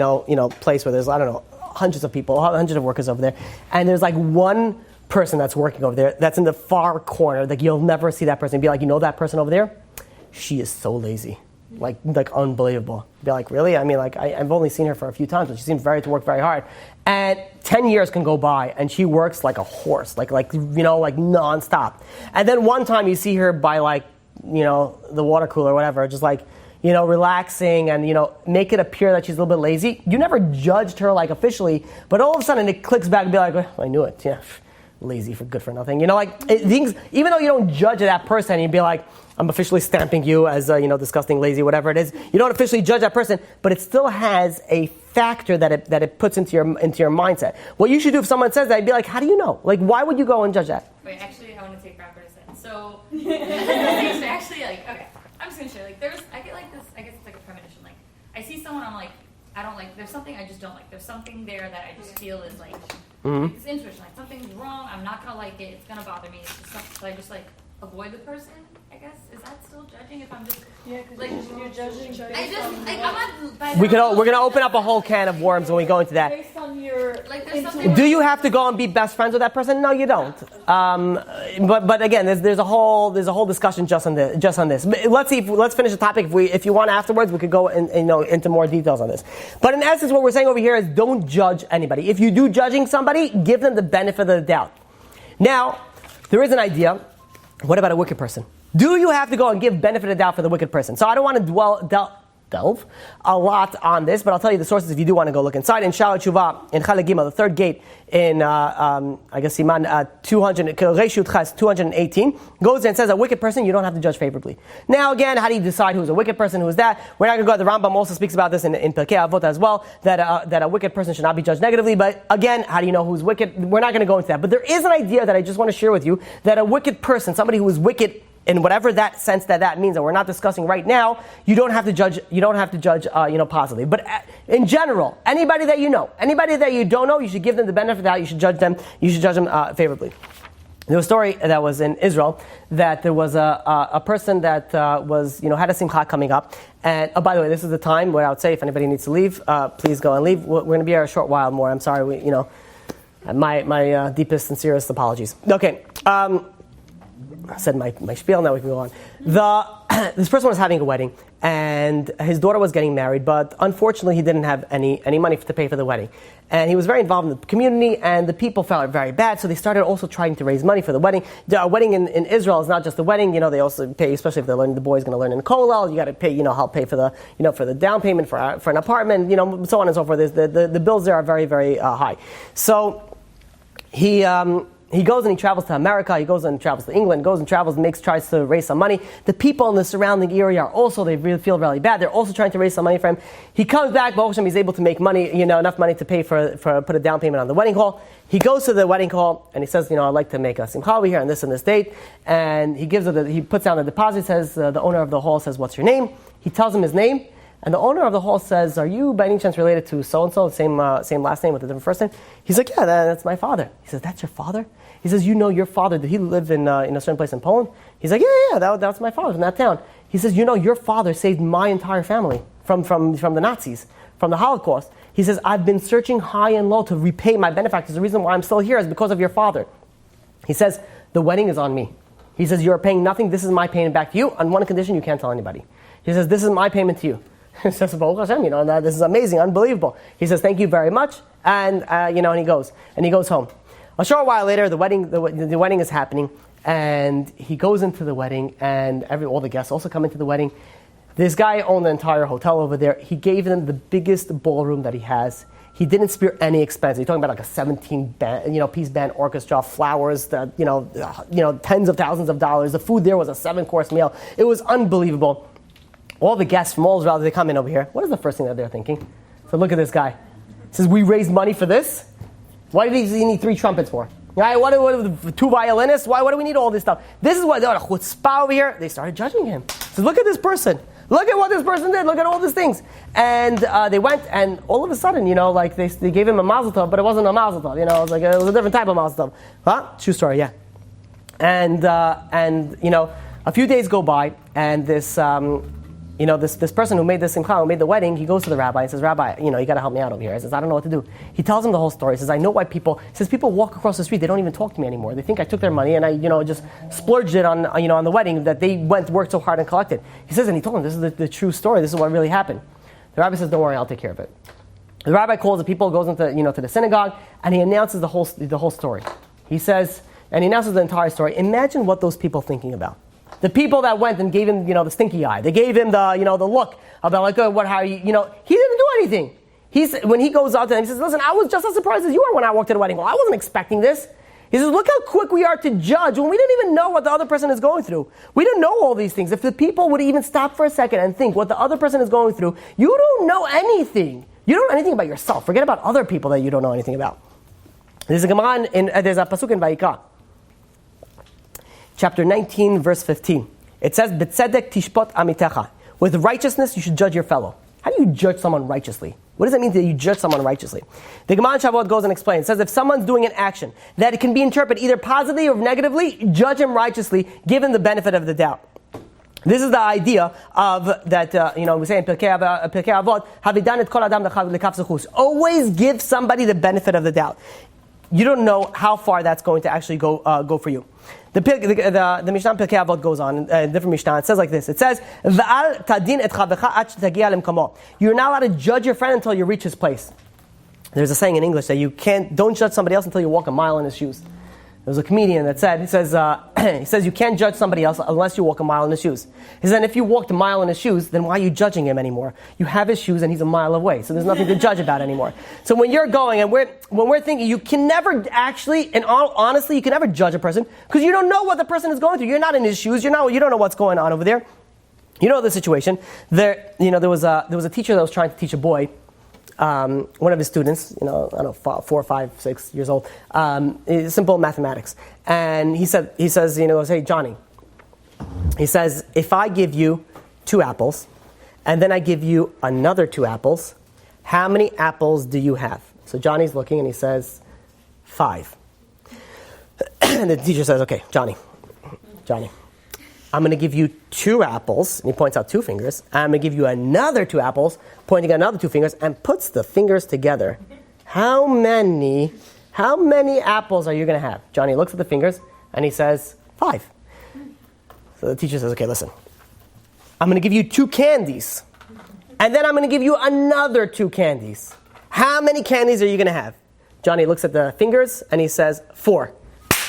place where there's, I don't know, hundreds of people, hundreds of workers over there. And there's one person that's working over there that's in the far corner. You'll never see that person. Be like, that person over there? She is so lazy. Like unbelievable. Be like, really? I mean, I've only seen her for a few times, but she seems to work very hard. And 10 years can go by, and she works like a horse, nonstop. And then one time you see her by the water cooler or whatever, just relaxing and, make it appear that she's a little bit lazy. You never judged her officially, but all of a sudden it clicks back and be like, oh, I knew it. Yeah, lazy for good for nothing. Things, even though you don't judge that person, you'd be like, I'm officially stamping you as, disgusting, lazy, whatever it is. You don't officially judge that person, but it still has a factor that it puts into your mindset. What you should do if someone says that, you'd be like, how do you know? Why would you go and judge that? Wait, actually, I want to take back what I said. So, actually, okay, I'm just going to share, I get this, I guess it's a premonition. I see someone, I'm like, I don't like, there's something I just don't like. There's something there that I just feel is it's intuition. Something's wrong, I'm not going to like it, it's going to bother me. It's just something, so I just avoid the person, I guess. Is that still judging if I'm just, Yeah, because you're judging. I just, I'm not, We're gonna open up a whole can of worms when we go into that. Based on your there's something. Do you have to go and be best friends with that person? No, you don't. But again, there's a whole discussion just on this. But let's finish the topic. If you want afterwards, we could go into more details on this. But in essence, what we're saying over here is don't judge anybody. If you do judging somebody, give them the benefit of the doubt. Now, there is an idea. What about a wicked person? Do you have to go and give benefit of the doubt for the wicked person? So I don't want to delve a lot on this, but I'll tell you the sources if you do want to go look inside. In Sha'ar Tshuva, in Chalek Gimel, the third gate, in, Siman 218, goes and says a wicked person, you don't have to judge favorably. Now again, how do you decide who's a wicked person, who's that? We're not going to go, the Rambam also speaks about this in Pirkei Avot as well, that a wicked person should not be judged negatively, but again, how do you know who's wicked? We're not going to go into that. But there is an idea that I just want to share with you, that a wicked person, somebody who is wicked, in whatever that sense that means that we're not discussing right now, you don't have to judge. You don't have to judge, positively. But in general, anybody that you know, anybody that you don't know, you should give them the benefit of the doubt. You should judge them. You should judge them favorably. There was a story that was in Israel that there was a person that was, had a simcha coming up. And, oh, by the way, this is the time where I would say if anybody needs to leave, please go and leave. We're going to be here a short while more. I'm sorry, my deepest, sincerest apologies. Okay, I said my spiel, now we can go on. This person was having a wedding, and his daughter was getting married, but unfortunately he didn't have any money to pay for the wedding. And he was very involved in the community, and the people felt very bad, so they started also trying to raise money for the wedding. The wedding in Israel is not just a wedding, they also pay, especially if they're learning, the boy's going to learn in kollel, you got to pay, help pay for the, for the down payment for an apartment, so on and so forth. The bills there are very, very high. So he goes and he travels to America, he goes and travels to England, goes and travels and tries to raise some money. The people in the surrounding area are also, they really feel really bad. They're also trying to raise some money for him. He comes back, Baal Shem, he's able to make money, enough money to pay for put a down payment on the wedding hall. He goes to the wedding hall and he says, I'd like to make a simcha over here on this and this date. And he puts down the deposit, says, the owner of the hall says, what's your name? He tells him his name. And the owner of the hall says, are you by any chance related to so-and-so, same last name with a different first name? He's like, yeah, that's my father. He says, that's your father? He says, your father, did he live in a certain place in Poland? He's like, yeah, that's my father from that town. He says, your father saved my entire family from the Nazis, from the Holocaust. He says, I've been searching high and low to repay my benefactors. The reason why I'm still here is because of your father. He says, the wedding is on me. He says, you're paying nothing. This is my payment back to you. On one condition, you can't tell anybody. He says, this is my payment to you. He says, Baruch Hashem, this is amazing, unbelievable. He says, thank you very much. And, and he goes home. A short while later, the wedding is happening, and he goes into the wedding, and all the guests also come into the wedding. This guy owned the entire hotel over there. He gave them the biggest ballroom that he has. He didn't spare any expense. He's talking about like a 17-piece band orchestra, flowers, tens of thousands of dollars. The food there was a 7-course meal. It was unbelievable. All the guests from all Israel, they come in over here. What is the first thing that they're thinking? So look at this guy. He says, we raised money for this? Why did he need 3 trumpets for? Right? What 2 violinists? What do we need all this stuff? This is what, chutzpah over here. They started judging him. He says, look at this person. Look at what this person did. Look at all these things. And they went, and all of a sudden, they gave him a mazel tov, but it wasn't a mazel tov. It was a different type of mazel tov. Huh? True story, yeah. And a few days go by, and this person who made the simcha, who made the wedding, he goes to the rabbi and says, Rabbi, you got to help me out over here. He says, I don't know what to do. He tells him the whole story. He says, I know why people walk across the street, they don't even talk to me anymore. They think I took their money and I, just splurged it on the wedding that they worked so hard and collected. He says, and he told him, this is the true story. This is what really happened. The rabbi says, don't worry, I'll take care of it. The rabbi calls the people, goes into, to the synagogue, and he announces the whole story. He says, and he announces the entire story. Imagine what those people are thinking about. The people that went and gave him, the stinky eye. They gave him the look about like, he didn't do anything. When he goes out to them, he says, listen, I was just as surprised as you were when I walked to the wedding hall. I wasn't expecting this. He says, look how quick we are to judge when we didn't even know what the other person is going through. We don't know all these things. If the people would even stop for a second and think what the other person is going through, you don't know anything. You don't know anything about yourself. Forget about other people that you don't know anything about. There's a Gemara, there's a pasuk in Vayikra. Chapter 19, verse 15. It says, B'tzedek tishpot amitecha. With righteousness, you should judge your fellow. How do you judge someone righteously? What does it mean that you judge someone righteously? The Gemara in Shavuot goes and explains. It says, if someone's doing an action that it can be interpreted either positively or negatively, judge him righteously, give him the benefit of the doubt. This is the idea of that, we say in Pirkei Avot, Havidan et kol adam lekaf zechus. Always give somebody the benefit of the doubt. You don't know how far that's going to actually go for you. The Mishnah Pirkei Avot goes on, different Mishnah. It says like this. It says, "V'al tadin et chavecha ad shetagia lemkamo." You're not allowed to judge your friend until you reach his place. There's a saying in English that don't judge somebody else until you walk a mile in his shoes. There was a comedian that said, he says you can't judge somebody else unless you walk a mile in his shoes. He said, if you walked a mile in his shoes, then why are you judging him anymore? You have his shoes and he's a mile away, so there's nothing to judge about anymore. So when you're going and when we're thinking, you can never actually, and honestly, you can never judge a person because you don't know what the person is going through. You're not in his shoes. You don't know what's going on over there. You know the situation. There was a teacher that was trying to teach a boy. One of his students, I don't know, 4, 5, 6 years old, simple mathematics. And he says, hey, Johnny, he says, if I give you 2 apples, and then I give you another 2 apples, how many apples do you have? So Johnny's looking and he says, 5. And the teacher says, okay, Johnny, I'm going to give you 2 apples, and he points out 2 fingers. I'm going to give you another 2 apples, pointing at another 2 fingers, and puts the fingers together. How many apples are you going to have? Johnny looks at the fingers, and he says, 5. So the teacher says, okay, listen. I'm going to give you 2 candies, and then I'm going to give you another 2 candies. How many candies are you going to have? Johnny looks at the fingers, and he says, 4. And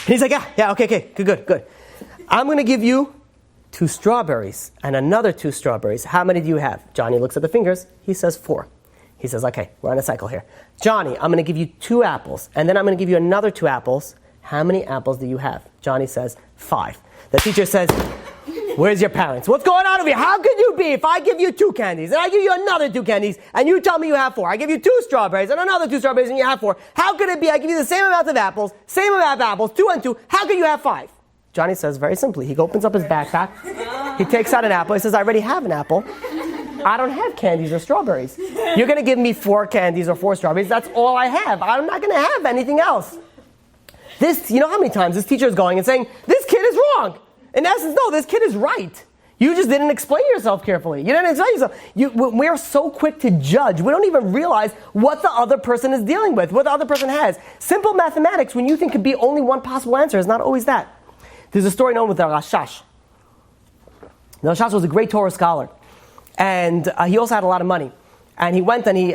he's like, yeah, okay, good. I'm going to give you 2 strawberries and another 2 strawberries. How many do you have? Johnny looks at the fingers. He says 4. He says, okay, we're on a cycle here. Johnny, I'm going to give you 2 apples, and then I'm going to give you another 2 apples. How many apples do you have? Johnny says 5. The teacher says, where's your parents? What's going on over here? How could you be if I give you 2 candies, and I give you another 2 candies, and you tell me you have 4? I give you 2 strawberries and another 2 strawberries, and you have 4. How could it be I give you the same amount of apples, 2 and 2, how could you have 5? Johnny says very simply, he opens up his backpack, he takes out an apple, he says, I already have an apple. I don't have candies or strawberries. You're going to give me 4 candies or 4 strawberries, that's all I have. I'm not going to have anything else. You know how many times this teacher is going and saying, this kid is wrong. In essence, no, this kid is right. You just didn't explain yourself carefully. You didn't explain yourself. We're so quick to judge. We don't even realize what the other person is dealing with, what the other person has. Simple mathematics, when you think could be only one possible answer, is not always that. There's a story known with the Rashash. The Rashash was a great Torah scholar. And he also had a lot of money. And he went and he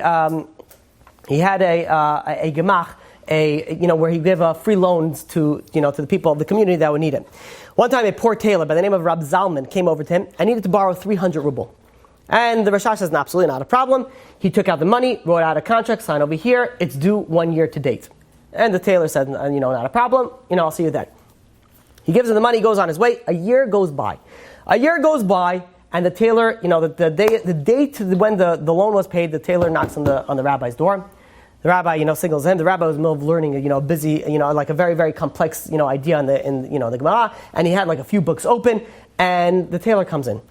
had a gemach, where he gave free loans to the people of the community that would need it. One time a poor tailor by the name of Rab Zalman came over to him and needed to borrow 300 ruble. And the Rashash says, no, absolutely not a problem. He took out the money, wrote out a contract, signed over here, it's due 1 year to date. And the tailor said, not a problem, I'll see you then. He gives him the money, goes on his way. A year goes by, and the tailor, the day to when the loan was paid, the tailor knocks on the rabbi's door. The rabbi, signals him. The rabbi was in the middle of learning, busy, like a very, very complex, idea in the Gemara, and he had like a few books open, and the tailor comes in.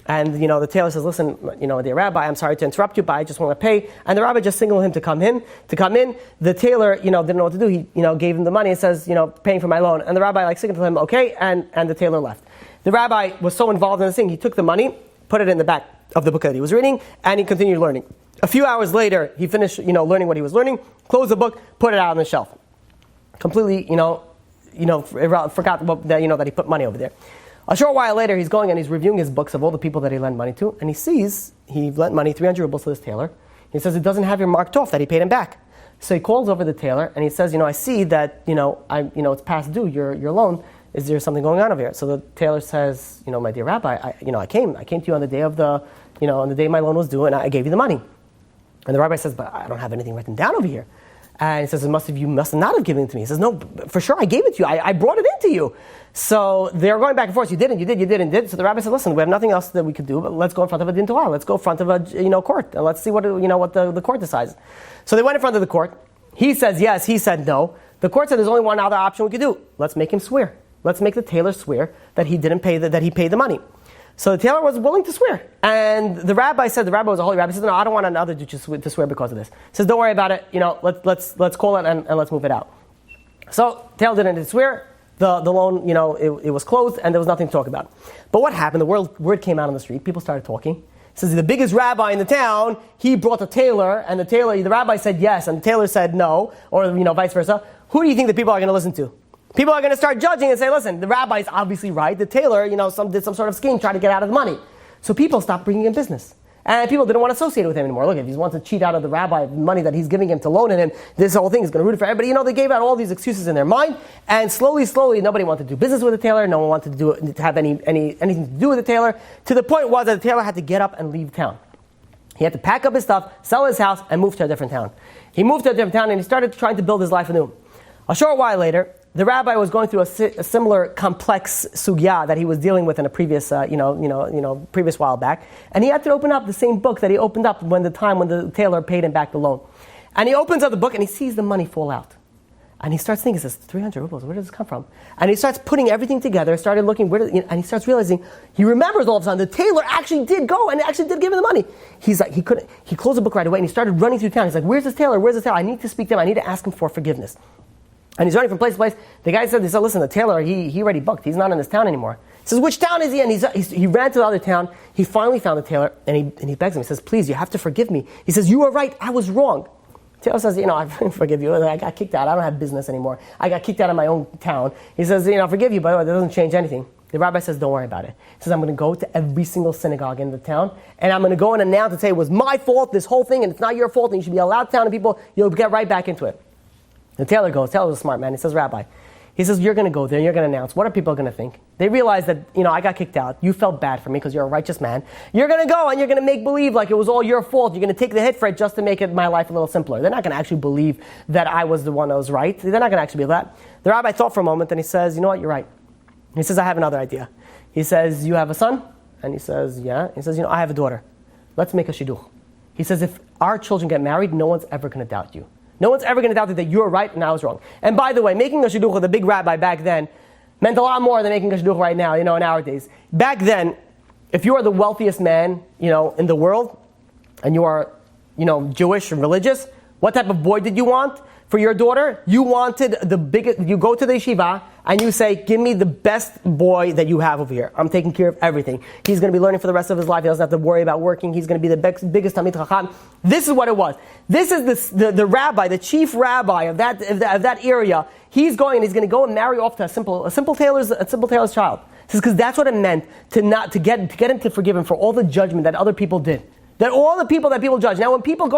And, the tailor says, listen, dear rabbi, I'm sorry to interrupt you, but I just want to pay. And the rabbi just signaled him to come in. The tailor, didn't know what to do. He, gave him the money and says, paying for my loan. And the rabbi, signaled to him, okay, and the tailor left. The rabbi was so involved in this thing, he took the money, put it in the back of the book that he was reading, and he continued learning. A few hours later, he finished, learning what he was learning, closed the book, put it out on the shelf. Completely, forgot that he put money over there. A short while later, he's going and he's reviewing his books of all the people that he lent money to, and he sees he lent money, 300 rubles to this tailor. He says it doesn't have your marked off that he paid him back. So he calls over the tailor and he says, I see that, it's past due, your loan. Is there something going on over here? So the tailor says, my dear rabbi, I came to you on the day of on the day my loan was due, and I gave you the money. And the rabbi says, but I don't have anything written down over here. And he says, you must not have given it to me. He says, no, for sure I gave it to you. I brought it into you. So they're going back and forth. You did. So the rabbi said, listen, we have nothing else that we could do, but let's go in front of a din Torah. Let's go in front of a court, and let's see what the court decides. So they went in front of the court. He says yes. He said no. The court said there's only one other option we could do. Let's make him swear. Let's make the tailor swear that he didn't pay that he paid the money. So the tailor was willing to swear. And the rabbi was a holy rabbi. He said, no, I don't want another Jew to swear because of this. He says, don't worry about it. Let's call it and let's move it out. So tailor didn't swear. The loan, it was closed and there was nothing to talk about. But what happened? The word came out on the street. People started talking. He says, the biggest rabbi in the town, he brought the tailor, and the rabbi said yes, and the tailor said no, or vice versa. Who do you think the people are going to listen to? People are going to start judging and say, listen, the rabbi is obviously right. The tailor, did some sort of scheme, try to get out of the money. So people stopped bringing in business. And people didn't want to associate with him anymore. Look, if he wants to cheat out of the rabbi the money that he's giving him to loan him, this whole thing is going to ruin it for everybody. They gave out all these excuses in their mind. And slowly, nobody wanted to do business with the tailor. No one wanted to have anything to do with the tailor. To the point was that the tailor had to get up and leave town. He had to pack up his stuff, sell his house, and move to a different town. He moved to a different town and he started trying to build his life anew. A short while later, the rabbi was going through a similar complex sugya that he was dealing with in a previous, previous while back, and he had to open up the same book that he opened up when the tailor paid him back the loan. And he opens up the book and he sees the money fall out, and he starts thinking, "He says 300 rubles. Where does this come from?" And he starts putting everything together. Started looking, and he starts realizing he remembers all of a sudden the tailor actually did go and actually did give him the money. He's like, he closed the book right away and he started running through town. He's like, "Where's this tailor? Where's this tailor? I need to speak to him. I need to ask him for forgiveness." And he's running from place to place. The guy said, listen, the tailor, he already booked. He's not in this town anymore. He says, which town is he in? He ran to the other town. He finally found the tailor, and he begs him. He says, please, you have to forgive me. He says, you were right. I was wrong. The tailor says, I forgive you. I got kicked out. I don't have business anymore. I got kicked out of my own town. He says, I forgive you, but that doesn't change anything. The rabbi says, don't worry about it. He says, I'm going to go to every single synagogue in the town, and I'm going to go and announce and say it was my fault, this whole thing, and it's not your fault, and you should be allowed to tell the people, you'll get right back into it. The tailor's a smart man. He says, Rabbi, he says, you're going to go there, you're going to announce. What are people going to think? They realize that, I got kicked out. You felt bad for me because you're a righteous man. You're going to go and you're going to make believe like it was all your fault. You're going to take the hit for it just to make my life a little simpler. They're not going to actually believe that I was the one that was right. They're not going to actually believe that. The rabbi thought for a moment and he says, you know what, you're right. He says, I have another idea. He says, you have a son? And he says, yeah. He says, I have a daughter. Let's make a shidduch. He says, if our children get married, no one's ever going to doubt you. No one's ever going to doubt that you're right and I was wrong. And by the way, making a shidduch with a big rabbi back then meant a lot more than making a shidduch right now, in our days. Back then, if you are the wealthiest man, in the world, and you are, Jewish and religious, what type of boy did you want for your daughter? You wanted the biggest. You go to the yeshiva and you say, give me the best boy that you have over here. I'm taking care of everything. He's going to be learning for the rest of his life. He doesn't have to worry about working. He's going to be the biggest Talmid Chacham. This is what it was. This is the rabbi, the chief rabbi of that area. He's going to go and marry off to a simple tailor's child. Because that's what it meant to get him to forgive him for all the judgment that other people did. That all the people that people judge. Now when people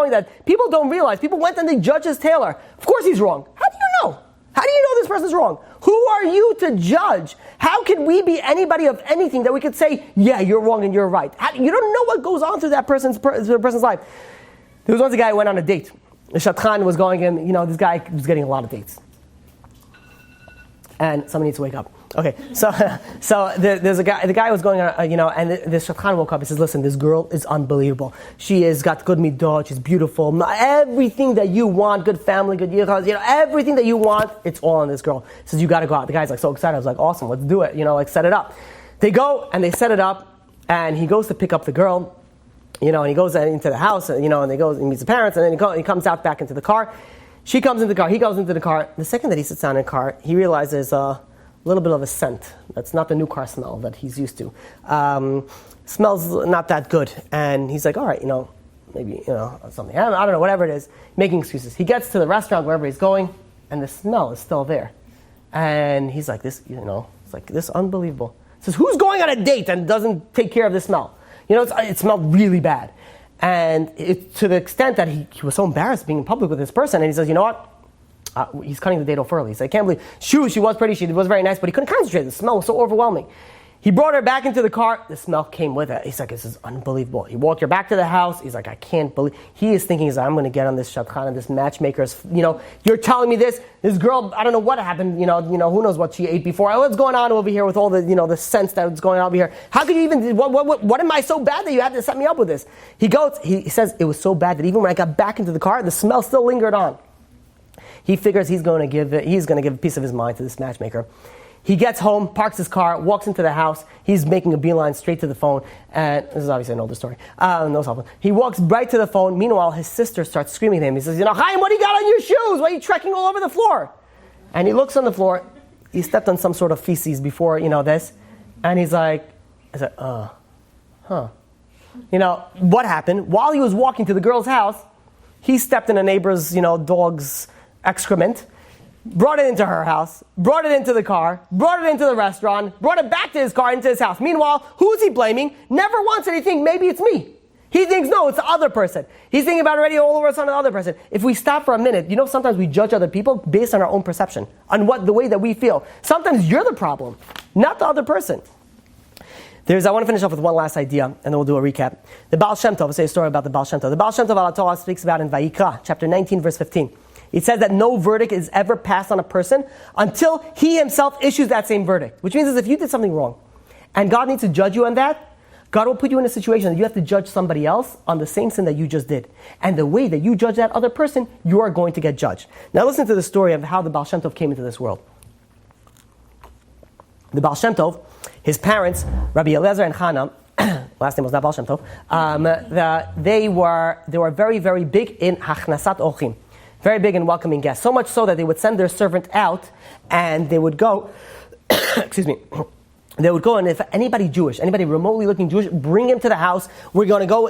people don't realize, people went and they judge his tailor. Of course he's wrong. How do you know? How do you know this person's wrong? Who are you to judge? How can we be anybody of anything that we could say, yeah, you're wrong and you're right? You don't know what goes on through that person's life. There was once a guy who went on a date. The shadchan was going in, this guy was getting a lot of dates. And somebody needs to wake up. Okay, so there's a guy. The guy was going on, and the shadchan woke up. He says, "Listen, this girl is unbelievable. She has got good midot. She's beautiful. Everything that you want, good family, good yichud, everything that you want, it's all in this girl." He says, "You got to go out." The guy's like so excited. I was like, "Awesome, let's do it." Set it up. They go and they set it up, and he goes to pick up the girl, and he goes into the house, and he goes and meets the parents, and then he comes out back into the car. She comes into the car. He goes into the car. The second that he sits down in the car, he realizes a little bit of a scent. That's not the new car smell that he's used to. Smells not that good. And he's like, all right, maybe, something. I don't know, whatever it is. Making excuses. He gets to the restaurant, wherever he's going, and the smell is still there. And he's like, this, it's like, this unbelievable. He says, who's going on a date and doesn't take care of the smell? It smelled really bad. And to the extent that he was so embarrassed being in public with this person, and he says, you know what? He's cutting the date off early. He said, I can't believe, she was pretty, she was very nice, but he couldn't concentrate. The smell was so overwhelming. He brought her back into the car. The smell came with it. He's like, this is unbelievable. He walked her back to the house. He's like, I can't believe. He is thinking, I'm going to get on this shadchan and this matchmaker's, you're telling me this girl, I don't know what happened, who knows what she ate before. What's going on over here with all the, the sense that's going on over here? How could you even, what am I so bad that you had to set me up with this? He says, it was so bad that even when I got back into the car, the smell still lingered on. He figures he's going to give a piece of his mind to this matchmaker. He gets home, parks his car, walks into the house. He's making a beeline straight to the phone. And this is obviously an older story. No cell phone. He walks right to the phone. Meanwhile, his sister starts screaming at him. He says, Chaim, what do you got on your shoes? Why are you trekking all over the floor? And he looks on the floor. He stepped on some sort of feces before, this. And he's like, what happened? While he was walking to the girl's house, he stepped in a neighbor's, dog's excrement, brought it into her house, brought it into the car, brought it into the restaurant, brought it back to his car, into his house. Meanwhile, who's he blaming? Never once did he think, maybe it's me. He thinks, no, it's the other person. He's thinking about already all over us on the other person. If we stop for a minute, sometimes we judge other people based on our own perception, on the way that we feel. Sometimes you're the problem, not the other person. I want to finish off with one last idea, and then we'll do a recap. The Baal Shem Tov, I'll say a story about the Baal Shem Tov. The Baal Shem Tov al Torah speaks about in Vayikra, chapter 19, verse 15. It says that no verdict is ever passed on a person until he himself issues that same verdict. Which means if you did something wrong, and God needs to judge you on that, God will put you in a situation that you have to judge somebody else on the same sin that you just did. And the way that you judge that other person, you are going to get judged. Now listen to the story of how the Baal Shem Tov came into this world. The Baal Shem Tov, his parents, Rabbi Eliezer and Chana, last name was not Baal Shem Tov, they were very, very big in hachnasat orchim. very big in welcoming guests. So much so that they would send their servant out and they would go, excuse me, they would go, and if anybody Jewish, anybody remotely looking Jewish, bring him to the house. We're going to go.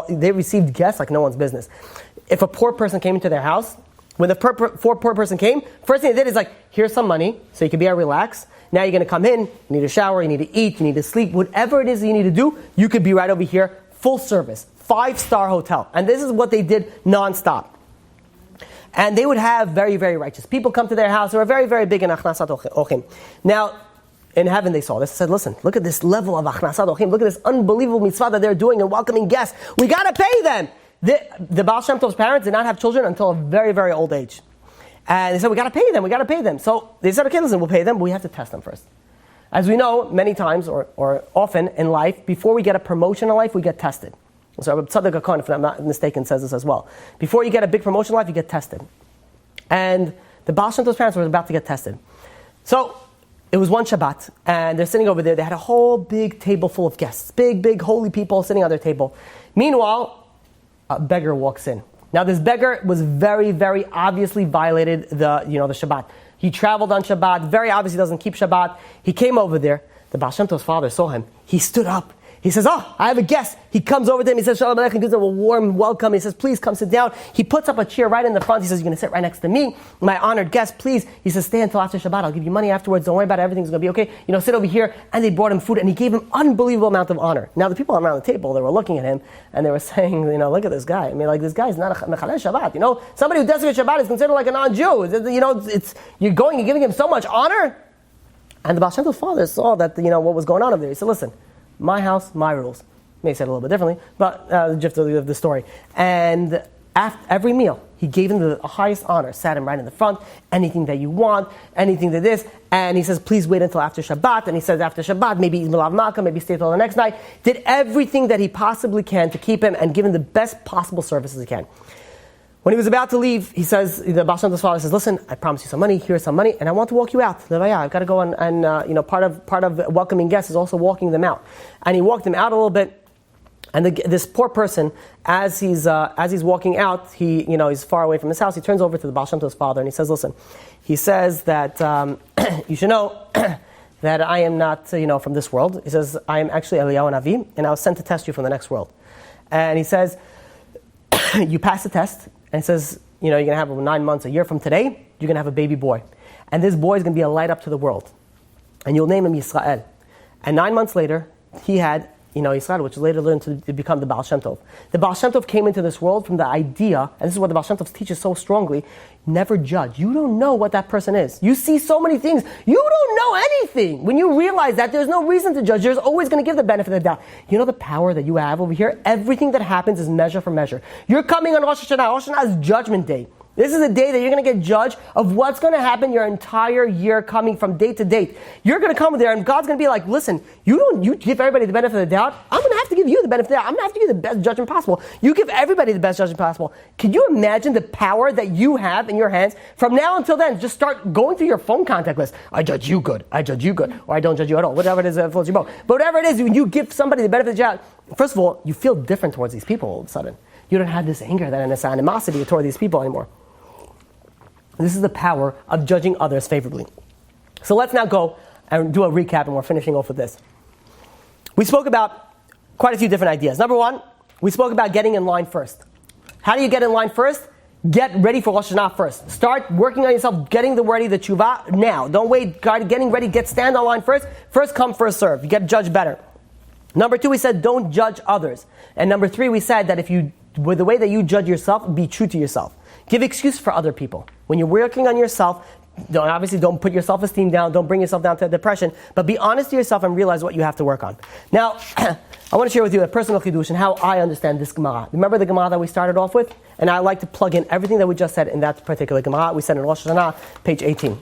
They received guests like no one's business. If a poor person came into their house, when the poor person came, first thing they did is like, here's some money so you can be able to relax. Now you're going to come in, you need a shower, you need to eat, you need to sleep. Whatever it is you need to do, you could be right over here, full service, 5-star hotel. And this is what they did nonstop. And they would have very, very righteous people come to their house who are very, very big in achnasat ochim. Now, in heaven they saw this and said, listen, look at this level of achnasat ochim. Look at this unbelievable mitzvah that they're doing and welcoming guests. We got to pay them. The Baal Shem Tov's parents did not have children until a very, very old age. And they said, we got to pay them. So they said, okay, listen, we'll pay them, but we have to test them first. As we know, many times or often in life, before we get a promotion in life, we get tested. So Tzaddik HaKohen, if I'm not mistaken, says this as well. Before you get a big promotion in life, you get tested. And the Baal Shem Tov's parents were about to get tested. So it was one Shabbat, and they're sitting over there. They had a whole big table full of guests, big holy people sitting on their table. Meanwhile, a beggar walks in. Now this beggar was very, very obviously violated the Shabbat. He traveled on Shabbat, very obviously doesn't keep Shabbat. He came over there. The Baal Shem Tov's father saw him. He stood up. He says, I have a guest. He comes over to him. He says, Shalom Aleichem, gives him a warm welcome. He says, please come sit down. He puts up a chair right in the front. He says, you're going to sit right next to me, my honored guest, please. He says, stay until after Shabbat. I'll give you money afterwards. Don't worry about it. Everything's going to be okay. Sit over here. And they brought him food, and he gave him unbelievable amount of honor. Now, the people around the table, they were looking at him, and they were saying, look at this guy. This guy's not a mechalel Shabbat. Somebody who desecrates Shabbat is considered like a non-Jew. You're giving him so much honor. And the Baal Shem Tov's father saw that, what was going on over there. He said, listen, my house, my rules. May say it a little bit differently, but the gist of the story. And after every meal, he gave him the highest honor, sat him right in the front, anything that you want, anything to this, and he says, please wait until after Shabbat, and he says after Shabbat, maybe eat Milav Malka, maybe stay till the next night, did everything that he possibly can to keep him and give him the best possible services he can. When he was about to leave, he says, the Baal Shem Tov's father says, listen, I promise you some money, here's some money, and I want to walk you out. I've got to go and part of welcoming guests is also walking them out. And he walked them out a little bit. And this poor person, as he's walking out, he's far away from his house. He turns over to the Baal Shem Tov's father and he says, "Listen," he says that you should know that I am not from this world. He says, "I am actually Eliyahu Navi, and I was sent to test you from the next world." And he says, "You pass the test," and he says, "You're going to have 9 months, a year from today, you're going to have a baby boy, and this boy is going to be a light up to the world, and you'll name him Yisrael." And 9 months later, he had Yisrael, which later learned to become the Baal Shem Tov. The Baal Shem Tov came into this world from the idea, and this is what the Baal Shem Tov teaches so strongly, never judge. You don't know what that person is. You see so many things. You don't know anything. When you realize that, there's no reason to judge. There's always going to give the benefit of the doubt. You know the power that you have over here? Everything that happens is measure for measure. You're coming on Rosh Hashanah. Rosh Hashanah is Judgment Day. This is a day that you're going to get judged of what's going to happen your entire year coming from date to date. You're going to come there and God's going to be like, listen, you give everybody the benefit of the doubt. I'm going to have to give you the benefit of the doubt. I'm going to have to give you the best judgment possible. You give everybody the best judgment possible. Can you imagine the power that you have in your hands? From now until then, just start going through your phone contact list. I judge you good. I judge you good. Or I don't judge you at all. Whatever it is that floats your boat. But whatever it is, when you give somebody the benefit of the doubt, first of all, you feel different towards these people all of a sudden. You don't have this anger, this animosity toward these people anymore. This is the power of judging others favorably. So let's now go and do a recap, and we're finishing off with this. We spoke about quite a few different ideas. Number one, we spoke about getting in line first. How do you get in line first? Get ready for Rosh Hashanah first. Start working on yourself, getting ready the tshuva now. Don't wait, getting ready, stand on line first. First come, first serve. You get judged better. Number two, we said don't judge others. And number three, we said that with the way that you judge yourself, be true to yourself. Give excuse for other people. When you're working on yourself, don't put your self-esteem down, don't bring yourself down to depression, but be honest to yourself and realize what you have to work on. Now, I want to share with you a personal chidush and how I understand this Gemara. Remember the Gemara that we started off with? And I like to plug in everything that we just said in that particular Gemara. We said in Rosh Hashanah, page 18.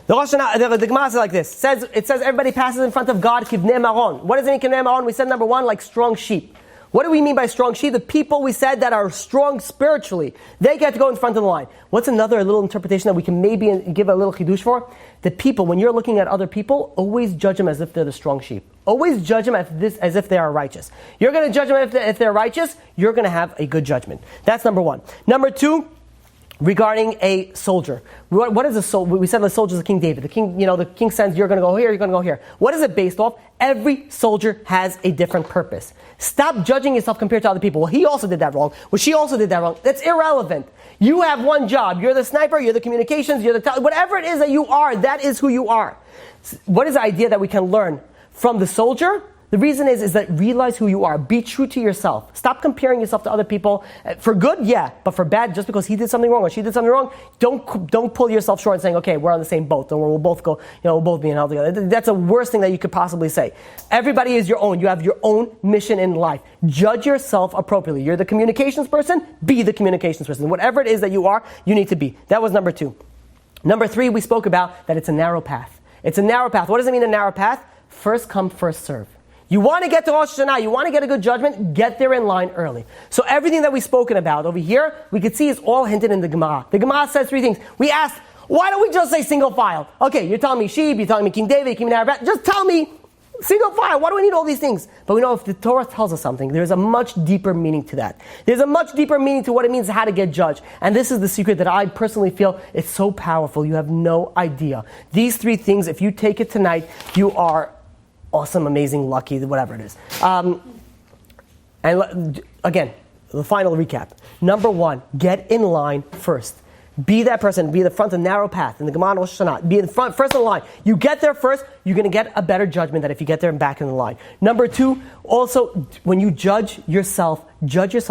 The Gemara says like this. It says everybody passes in front of God, kivnei maron. What does it mean, kivnei maron? We said number one, like strong sheep. What do we mean by strong sheep? The people we said that are strong spiritually. They get to go in front of the line. What's another little interpretation that we can maybe give a little chidush for? The people, when you're looking at other people, always judge them as if they're the strong sheep. Always judge them as if they are righteous. You're going to judge them if they're righteous, you're going to have a good judgment. That's number one. Number two, regarding a soldier. What is a soldier? We said the soldier is King David. The king sends, you're going to go here, you're going to go here. What is it based off? Every soldier has a different purpose. Stop judging yourself compared to other people. Well, he also did that wrong. Well, she also did that wrong. That's irrelevant. You have one job. You're the sniper, you're the communications, you're the whatever it is that you are, that is who you are. What is the idea that we can learn from the soldier? The reason is that realize who you are. Be true to yourself. Stop comparing yourself to other people. For good, yeah, but for bad, just because he did something wrong or she did something wrong, don't pull yourself short and saying, okay, we're on the same boat, and we'll both go, we'll both be in hell together. That's the worst thing that you could possibly say. Everybody is your own. You have your own mission in life. Judge yourself appropriately. You're the communications person, be the communications person. Whatever it is that you are, you need to be. That was number two. Number three, we spoke about that it's a narrow path. It's a narrow path. What does it mean, a narrow path? First come, first serve. You want to get to Rosh Hashanah, you want to get a good judgment, get there in line early. So everything that we've spoken about over here, we could see is all hinted in the Gemara. The Gemara says three things. We asked, why don't we just say single file? Okay, you're telling me sheep, you're telling me King David, King David, just tell me single file. Why do we need all these things? But we know if the Torah tells us something, there's a much deeper meaning to that. There's a much deeper meaning to what it means how to get judged. And this is the secret that I personally feel is so powerful. You have no idea. These three things, if you take it tonight, you are awesome, amazing, lucky, whatever it is. And again, the final recap. Number one, get in line first. Be that person. Be the front of the narrow path in the Gemara Rosh Hashanah. Be in the front, first in the line. You get there first, you're going to get a better judgment than if you get there and back in the line. Number two, also, when you judge yourself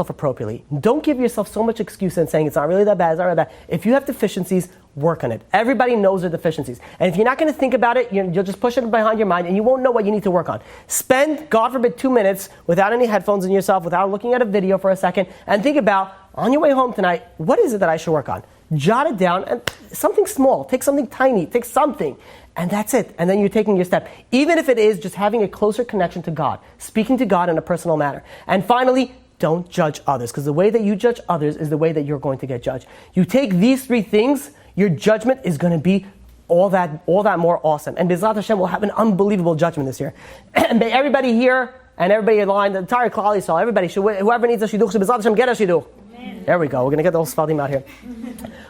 appropriately. Don't give yourself so much excuse and saying it's not really that bad, it's not really that bad. If you have deficiencies, work on it. Everybody knows their deficiencies. And if you're not going to think about it, you'll just push it behind your mind and you won't know what you need to work on. Spend, God forbid, 2 minutes without any headphones in yourself, without looking at a video for a second, and think about, on your way home tonight, what is it that I should work on? Jot it down, and something small. Take something tiny. Take something. And that's it. And then you're taking your step. Even if it is just having a closer connection to God. Speaking to God in a personal manner. And finally, don't judge others. Because the way that you judge others is the way that you're going to get judged. You take these three things, your judgment is going to be all that more awesome. And B'ezrat Hashem will have an unbelievable judgment this year. And may everybody here and everybody in line, the entire Klal Yisrael, everybody, whoever needs a shidduch, B'ezrat Hashem, get a shidduch. There we go. We're going to get the whole Sfadim out here.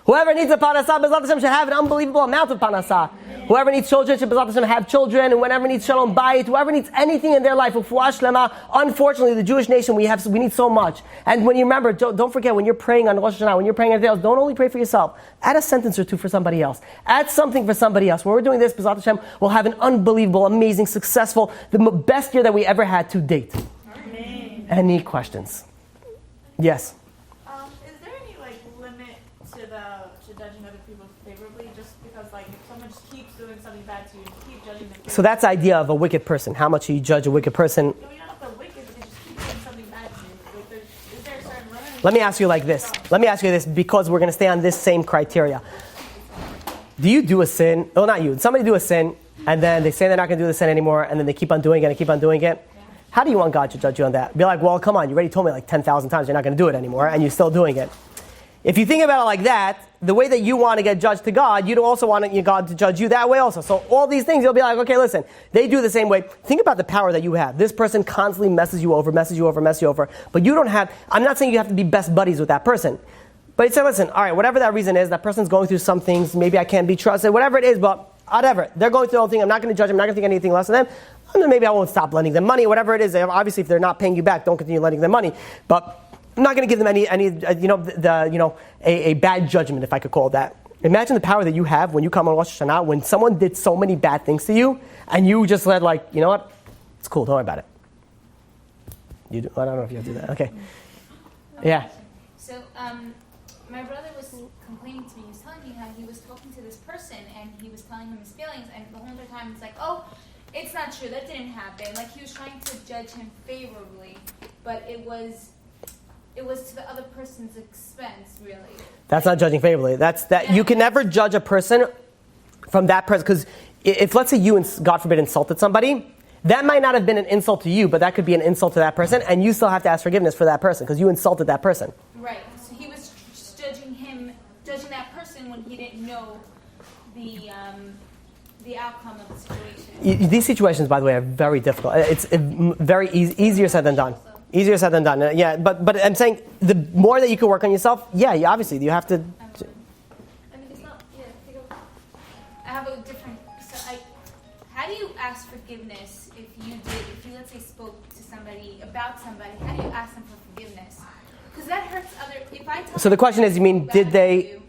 Whoever needs a panasah, B'ezrat Hashem, should have an unbelievable amount of panasah. Whoever needs children, should B'ezrat Hashem have children. And whoever needs shalom bayit, whoever needs anything in their life, unfortunately, the Jewish nation, we need so much. And when you remember, don't forget, when you're praying on Rosh Hashanah, when you're praying on else, don't only pray for yourself. Add a sentence or two for somebody else. Add something for somebody else. When we're doing this, B'ezrat Hashem, we'll have an unbelievable, amazing, successful, the best year that we ever had to date. Amen. Any questions? Yes. Judging other people favorably, just because if someone just keeps doing something bad to you, keep judging them. So that's the idea of a wicked person. How much you judge a wicked person? No, you're not the wicked, but they just keep doing something bad to you. Is there a certain limit? Let me ask you like this. Let me ask you this because we're going to stay on this same criteria. Do you do a sin? Oh, not you. Somebody do a sin, and then they say they're not going to do the sin anymore, and then they keep on doing it and keep on doing it. Yeah. How do you want God to judge you on that? Be like, well, come on, you already told me 10,000 times you're not going to do it anymore, and you're still doing it. If you think about it like that, the way that you want to get judged to God, you'd also want God to judge you that way also. So all these things, you'll be like, okay, listen, they do the same way. Think about the power that you have. This person constantly messes you over, but you don't have, I'm not saying you have to be best buddies with that person. But you say, listen, all right, whatever that reason is, that person's going through some things, maybe I can't be trusted, whatever it is, but whatever. They're going through the whole thing, I'm not going to judge them, I'm not going to think anything less of them. And then maybe I won't stop lending them money, whatever it is. Obviously, if they're not paying you back, don't continue lending them money. But I'm not going to give them a bad judgment, if I could call it that. Imagine the power that you have when you come on Rosh Hashanah, when someone did so many bad things to you, and you just said, you know what? It's cool, don't worry about it. I don't know if you have to do that. Okay. Yeah. So, my brother was complaining to me. He was telling me how he was talking to this person, and he was telling him his feelings, and the whole other time it's like, oh, it's not true, that didn't happen. He was trying to judge him favorably, but it was to the other person's expense, really. That's not judging favorably. Yeah. You can never judge a person from that person, because if, let's say, you, God forbid, insulted somebody, that might not have been an insult to you, but that could be an insult to that person, and you still have to ask forgiveness for that person because you insulted that person. Right. So he was judging that person when he didn't know the outcome of the situation. These situations, by the way, are very difficult. It's very easier said than done. Easier said than done. Yeah, but I'm saying the more that you can work on yourself, obviously you have to. I mean, it's not. Yeah, I have a different. How do you ask forgiveness if you let's say spoke to somebody about somebody? How do you ask them for forgiveness? Because that hurts other. If I tell So the question is, you mean did they? You,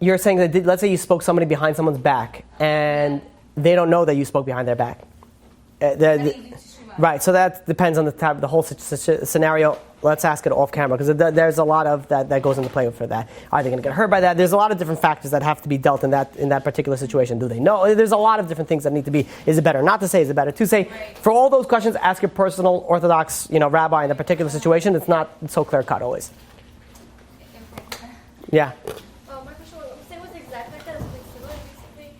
You're saying that let's say you spoke somebody behind someone's back, and they don't know that you spoke behind their back. Right. So that depends on the whole scenario. Let's ask it off camera because there's a lot of that goes into play for that. Are they going to get hurt by that? There's a lot of different factors that have to be dealt in that particular situation. Do they know? There's a lot of different things that need to be. Is it better not to say? Is it better to say? Right. For all those questions, ask your personal Orthodox rabbi in a particular situation. It's not so clear cut always. Yeah. My question was, same with exact like that, something similar basically.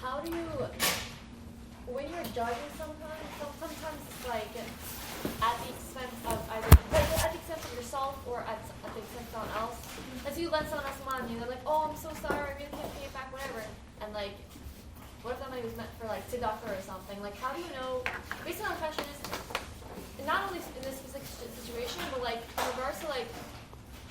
How do you, when you're judging sometimes it's like at the expense of either, at the expense of yourself or at the expense of someone else. And so you lend someone else money and they're like, oh, I'm so sorry, I really can't pay it back, whatever. And like, what if that money was meant for like tzedakah or something? Like, how do you know, basically my question is, not only in this specific situation, but like in regards to like,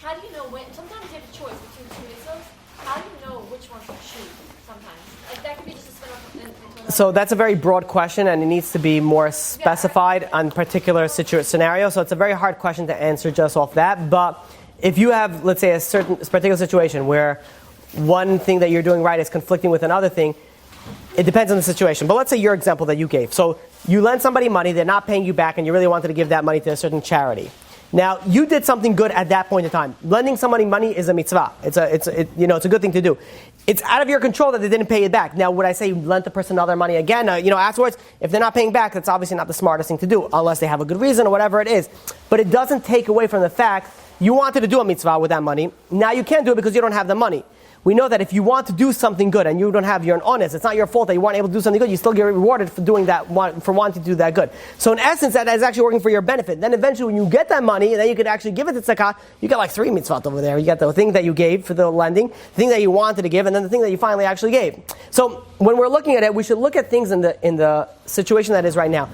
how do you know when? Sometimes you have a choice between two mitzvahs. How do you know which one to choose? Sometimes, like that could be just a spin off. So that's a very broad question, and it needs to be more specified on particular scenario. So it's a very hard question to answer just off that. But if you have, let's say, a particular situation where one thing that you're doing right is conflicting with another thing, it depends on the situation. But let's say your example that you gave. So you lend somebody money, they're not paying you back, and you really wanted to give that money to a certain charity. Now, you did something good at that point in time. Lending somebody money is a mitzvah. It's a good thing to do. It's out of your control that they didn't pay it back. Now, would I say lend the person another money again? Afterwards, if they're not paying back, that's obviously not the smartest thing to do, unless they have a good reason or whatever it is. But it doesn't take away from the fact you wanted to do a mitzvah with that money. Now you can't do it because you don't have the money. We know that if you want to do something good and you don't have your honest, it's not your fault that you weren't able to do something good. You still get rewarded for doing that, for wanting to do that good. So in essence, that is actually working for your benefit. Then eventually, when you get that money, and then you could actually give it to tzedakah, you got like 3 mitzvot over there. You got the thing that you gave for the lending, the thing that you wanted to give, and then the thing that you finally actually gave. So when we're looking at it, we should look at things in the situation that is right now.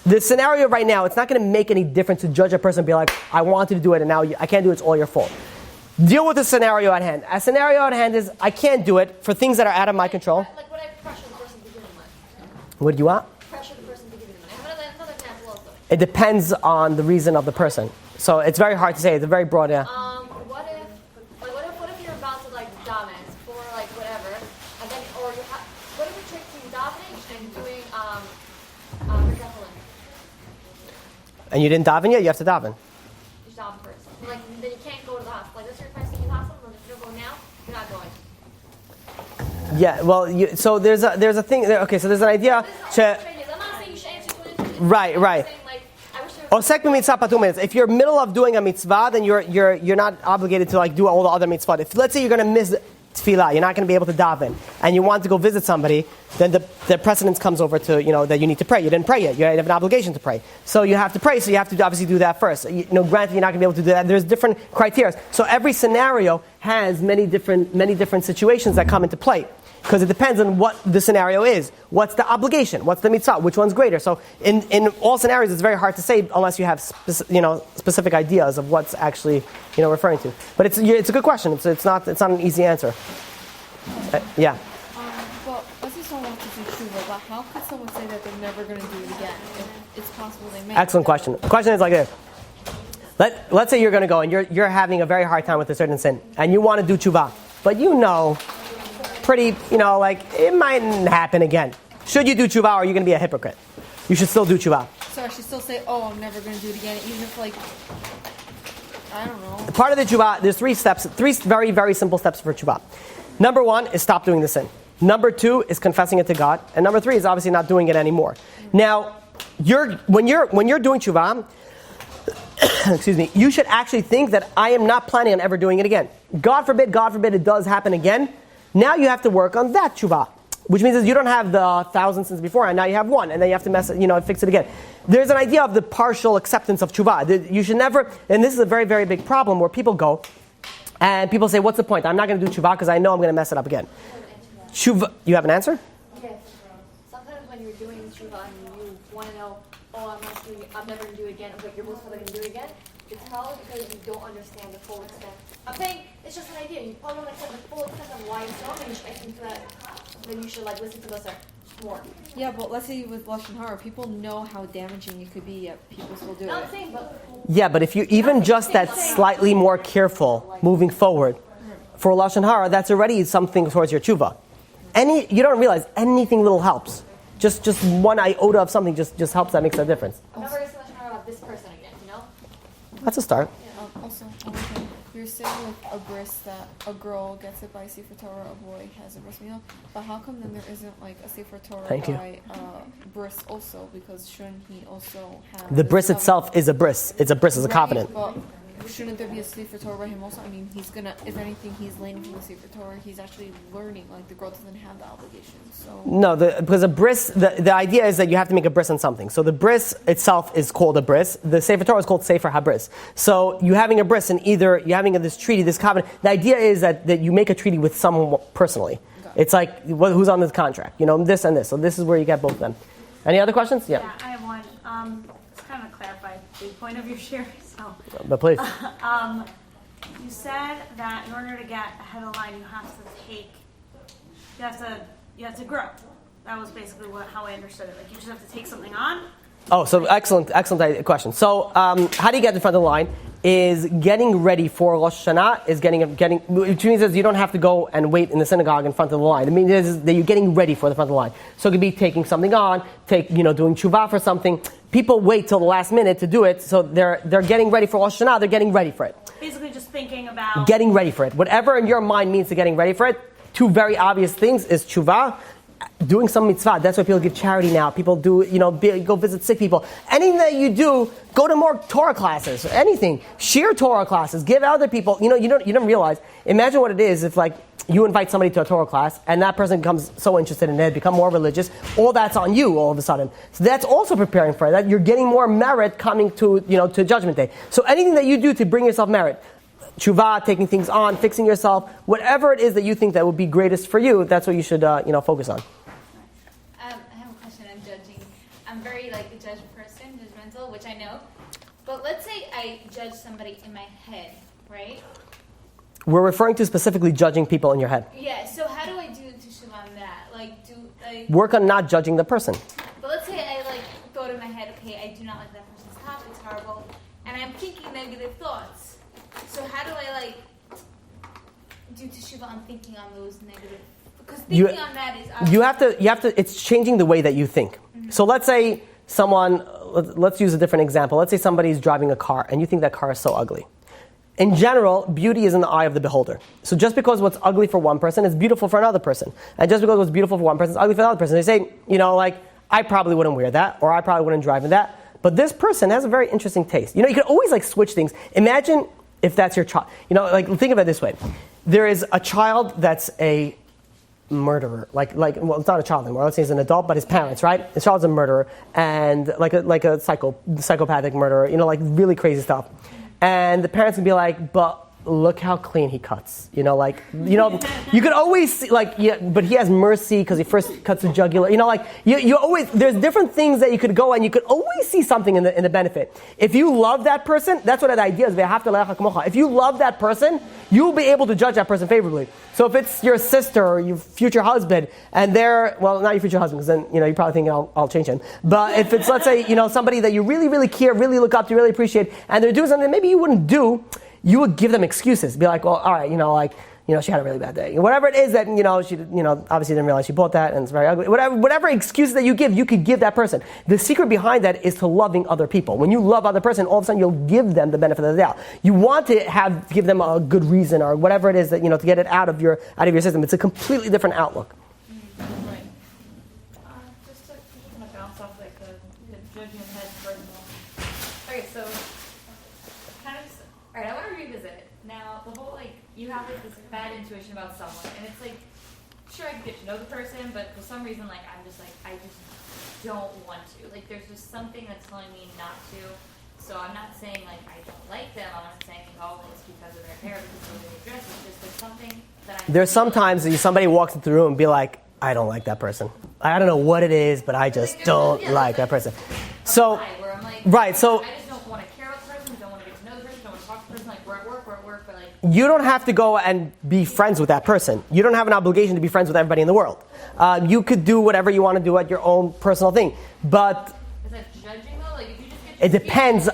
The scenario right now, it's not going to make any difference to judge a person and be like, I wanted to do it and now I can't do it, it's all your fault. Deal with the scenario at hand. A scenario at hand is, I can't do it for things that are out of my control. Like what I pressure the person to give me money. What do you want? Pressure the person to give me money. I have another example also. It depends on the reason of the person. So it's very hard to say. It's a very broad, What if you're about to like daven for like whatever, and then what if you're taking davening and doing recoupling? And you didn't daven yet? You have to daven. You daven first. Like then you can't go to the hospital. Like that's your first thing in the hospital. If you don't go now, you're not going. Yeah. Well, so there's a thing. Okay. So there's an idea. I'm not saying you should answer 20. Right. I'm saying, like, I wish there was Osek b'mitzvah patur minutes. If you're middle of doing a mitzvah, then you're not obligated to like do all the other mitzvah. If let's say you're going to miss tefillah, you're not going to be able to daven, and you want to go visit somebody, then the precedence comes over to that you need to pray. You didn't pray yet. You have an obligation to pray, so you have to pray. So you have to obviously do that first. Granted, you're not going to be able to do that. There's different criteria. So every scenario has many different situations that come into play. Because it depends on what the scenario is. What's the obligation? What's the mitzvah? Which one's greater? So in all scenarios, it's very hard to say unless you have specific ideas of what's actually referring to. But it's a good question. It's not an easy answer. Yeah. But let's say someone wants to do tshuva, but how could someone say that they're never going to do it again if it's possible they may? Excellent question. The question is like this. Let's say you're going to go and you're having a very hard time with a certain sin, and you want to do tshuva, but pretty, it might happen again. Should you do tshuva, or are you going to be a hypocrite? You should still do tshuva. So I should still say, I'm never going to do it again, even if, I don't know. Part of the tshuva, there's 3 steps, 3 very, very simple steps for tshuva. Number 1 is stop doing the sin. Number 2 is confessing it to God. And number 3 is obviously not doing it anymore. Now, when you're doing tshuva, excuse me, you should actually think that I am not planning on ever doing it again. God forbid it does happen again. Now you have to work on that tshuva. which means that you don't have the 1,000 sins before, and now you have one, and then you have to fix it again. There's an idea of the partial acceptance of tshuva. You should never, and this is a very, very big problem where people go, and people say, what's the point? I'm not going to do tshuva because I know I'm going to mess it up again. Tshuva, you have an answer? Yes. Sometimes when you're doing tshuva and you want to know, I'm never going to do it again, but you're most probably going to do it again, it's probably because you don't understand the full extent. I'm saying it's just an idea. You probably don't understand the full extent of why it's wrong, and I think that then you should listen to those more. Yeah, but let's say with Lashon Hara, people know how damaging it could be, yet people still do it. I'm saying, but Yeah, but if you even just that slightly more careful moving forward for Lashon Hara, that's already something towards your tshuva. You don't realize anything little helps. Just one iota of something just helps. That makes a difference. I'm never going to Lashon Hara about this person again, That's a start. Also, one thing. You're saying with a bris that a girl gets it by Sefer Torah, a boy has a bris meal, but how come then there isn't a Sefer Torah by bris also? Because shouldn't he also have The bris itself is a bris. It's a bris as a covenant. But shouldn't there be a Sefer Torah by him also? I mean, he's gonna, if anything, he's learning from the Sefer Torah. He's actually learning. The girl doesn't have the obligation. So No, because a bris, the idea is that you have to make a bris on something. So the bris itself is called a bris. The Sefer Torah is called Sefer HaBris. So you having a bris and either you having this treaty, this covenant. The idea is that you make a treaty with someone personally. Okay. It's like who's on this contract, this and this. So this is where you get both of them. Any other questions? Yeah, I have one. Just kind of clarify the point of your share. So, but please. You said that in order to get ahead of the line, you have to grow. That was basically how I understood it. You just have to take something on. Oh, so excellent question. So, how do you get in front of the line? Is getting ready for Rosh Hashanah is getting, which means that you don't have to go and wait in the synagogue in front of the line. It means that you're getting ready for the front of the line. So it could be taking something on, doing tshuva for something. People wait till the last minute to do it, so they're getting ready for Rosh Hashanah. They're getting ready for it. Basically, just thinking about getting ready for it. Whatever in your mind means to getting ready for it. Two very obvious things is tshuva. Doing some mitzvah. That's why people give charity now. People do, go visit sick people. Anything that you do, go to more Torah classes. Anything. Share Torah classes. Give other people. You don't realize. Imagine what it is if you invite somebody to a Torah class and that person becomes so interested in it, become more religious. All that's on you all of a sudden. So that's also preparing for that. You're getting more merit coming to Judgment Day. So anything that you do to bring yourself merit. Tshuva, taking things on, fixing yourself, whatever it is that you think that would be greatest for you, that's what you should, focus on. I have a question on judging. I'm very a judge person, judgmental, which I know. But let's say I judge somebody in my head, right? We're referring to specifically judging people in your head. Yeah. So how do I do teshuva on that? Work on not judging the person. But let's say I thought in my head, okay, I do not like that person's top. It's horrible, and I'm thinking negative thoughts. So how do I do teshuva on thinking on those negative? Because thinking on that is you have to. It's changing the way that you think. Mm-hmm. So let's say let's use a different example. Let's say somebody's driving a car and you think that car is so ugly. In general, beauty is in the eye of the beholder. So just because what's ugly for one person is beautiful for another person, and just because what's beautiful for one person is ugly for another person, they say, I probably wouldn't wear that, or I probably wouldn't drive in that. But this person has a very interesting taste. You can always switch things. Imagine if that's your child. Think of it this way. There is a child that's a murderer. Well, it's not a child anymore. Let's say he's an adult, but his parents, right? His child's a murderer, and like a psychopathic murderer, really crazy stuff. And the parents would be like, but look how clean he cuts. You could always see, but he has mercy because he first cuts the jugular. You always, there's different things that you could go and you could always see something in the benefit. If you love that person, that's what that idea is. If you love that person, you'll be able to judge that person favorably. So if it's your sister or your future husband, and not your future husband, because then, you're probably thinking I'll change him. But if it's, let's say, somebody that you really, really care, really look up to, really appreciate, and they're doing something that maybe you wouldn't do, you would give them excuses. Be like, well, all right, she had a really bad day. Whatever it is that, she, obviously didn't realize she bought that and it's very ugly. Whatever excuse that you could give that person. The secret behind that is to loving other people. When you love other person, all of a sudden you'll give them the benefit of the doubt. You want to give them a good reason or whatever it is that, to get it out of your system. It's a completely different outlook. Right. Just to bounce off the judging head first of all. Okay, so all right, I want to revisit it. Now, the whole, you have this bad intuition about someone, and it's sure I can get to know the person, but for some reason, like, I'm just like, I just don't want to. Like, there's just something that's telling me not to. So I'm not saying, like, I don't like them. I'm not saying, oh, it's because of their hair, because of the way they dress. It's just there's something that There's sometimes somebody walks into the room and be like, I don't like that person. I don't know what it is, but I just don't like that person. So, where I'm like, right, so I just don't want to care about the person, don't want to get to know the person, don't want to talk to the person. Like, we're at work, but like, you don't have to go and be friends with that person. You don't have an obligation to be friends with everybody in the world. You could do whatever you want to do at your own personal thing. But is that judging though? Like, if you just get it depends.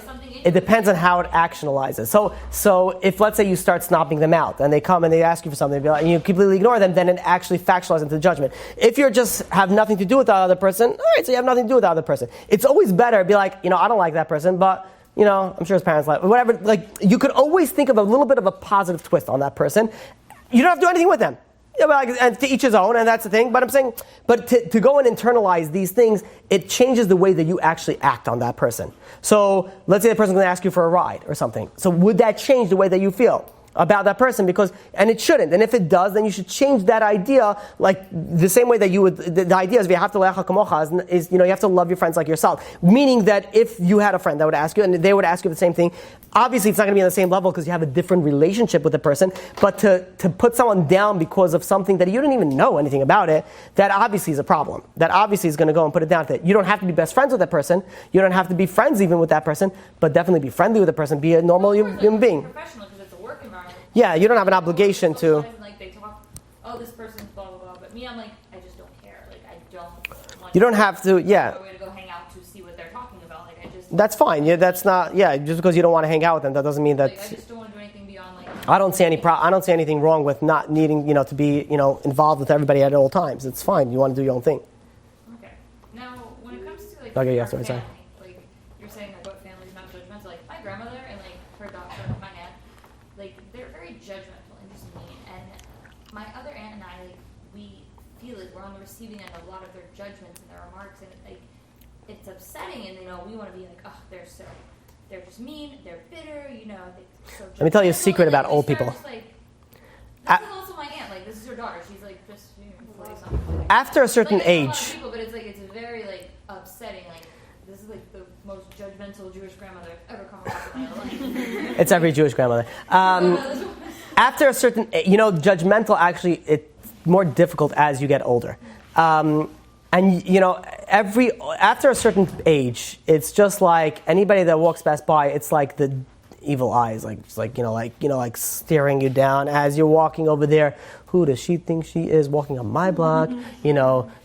It depends on how it actionalizes. So if, let's say, you start snobbing them out and they come and they ask you for something and you completely ignore them, then it actually factualizes into judgment. If you just have nothing to do with the other person, all right, so you have nothing to do with the other person. It's always better to be like, I don't like that person, but, I'm sure his parents like, whatever. Like, you could always think of a little bit of a positive twist on that person. You don't have to do anything with them. And to each his own, and that's the thing. But I'm saying, to go and internalize these things, it changes the way that you actually act on that person. So let's say the person's going to ask you for a ride or something. So would that change the way that you feel about that person? And it shouldn't. And if it does, then you should change that idea, like the same way that you would. The idea is you have to you have to love your friends like yourself. Meaning that if you had a friend that would ask you, and they would ask you the same thing, obviously it's not going to be on the same level because you have a different relationship with the person. But to put someone down because of something that you didn't even know anything about it, that obviously is a problem. That obviously is going to go and put it down to it. You don't have to be best friends with that person. You don't have to be friends even with that person. But definitely be friendly with the person. Be a normal human being. Professional, because it's a work environment. Yeah, you don't have an obligation to. Like, they talk, oh, this person's blah blah blah. But me, I'm like, I just don't care. Like, I don't want. You don't have to. Yeah. A way to go hang out to see what they're talking about. Like, I just. That's fine. Yeah, that's not. Yeah, just because you don't want to hang out with them, that doesn't mean that. Like, I just don't want to do anything beyond like. I don't see I don't see anything wrong with not needing, to be, involved with everybody at all times. It's fine. You want to do your own thing. Okay. Now, when it comes to like. Okay, yeah, our sorry. family, like you're saying that what family's not judgmental. Like my grandmother and like her daughter, my aunt, like they're very judgmental and just mean. And my other aunt and I, like, we feel like we're on the receiving end of a lot of their judgments and their remarks, and like it's upsetting. And we want to be like, oh, they're just mean, they're bitter, so Let me tell you a secret about old people. Just, like, this is also my aunt. Like, this is her daughter. She's like just something. After a certain like, a lot age. of people, but it's very like upsetting. Like, this is like the most judgmental Jewish grandmother I've ever come across in my life. It's every Jewish grandmother. After a certain, judgmental actually, it's more difficult as you get older. After a certain age, it's just like anybody that walks past by, it's like the evil eyes, like staring you down as you're walking over there. Who does she think she is walking on my block?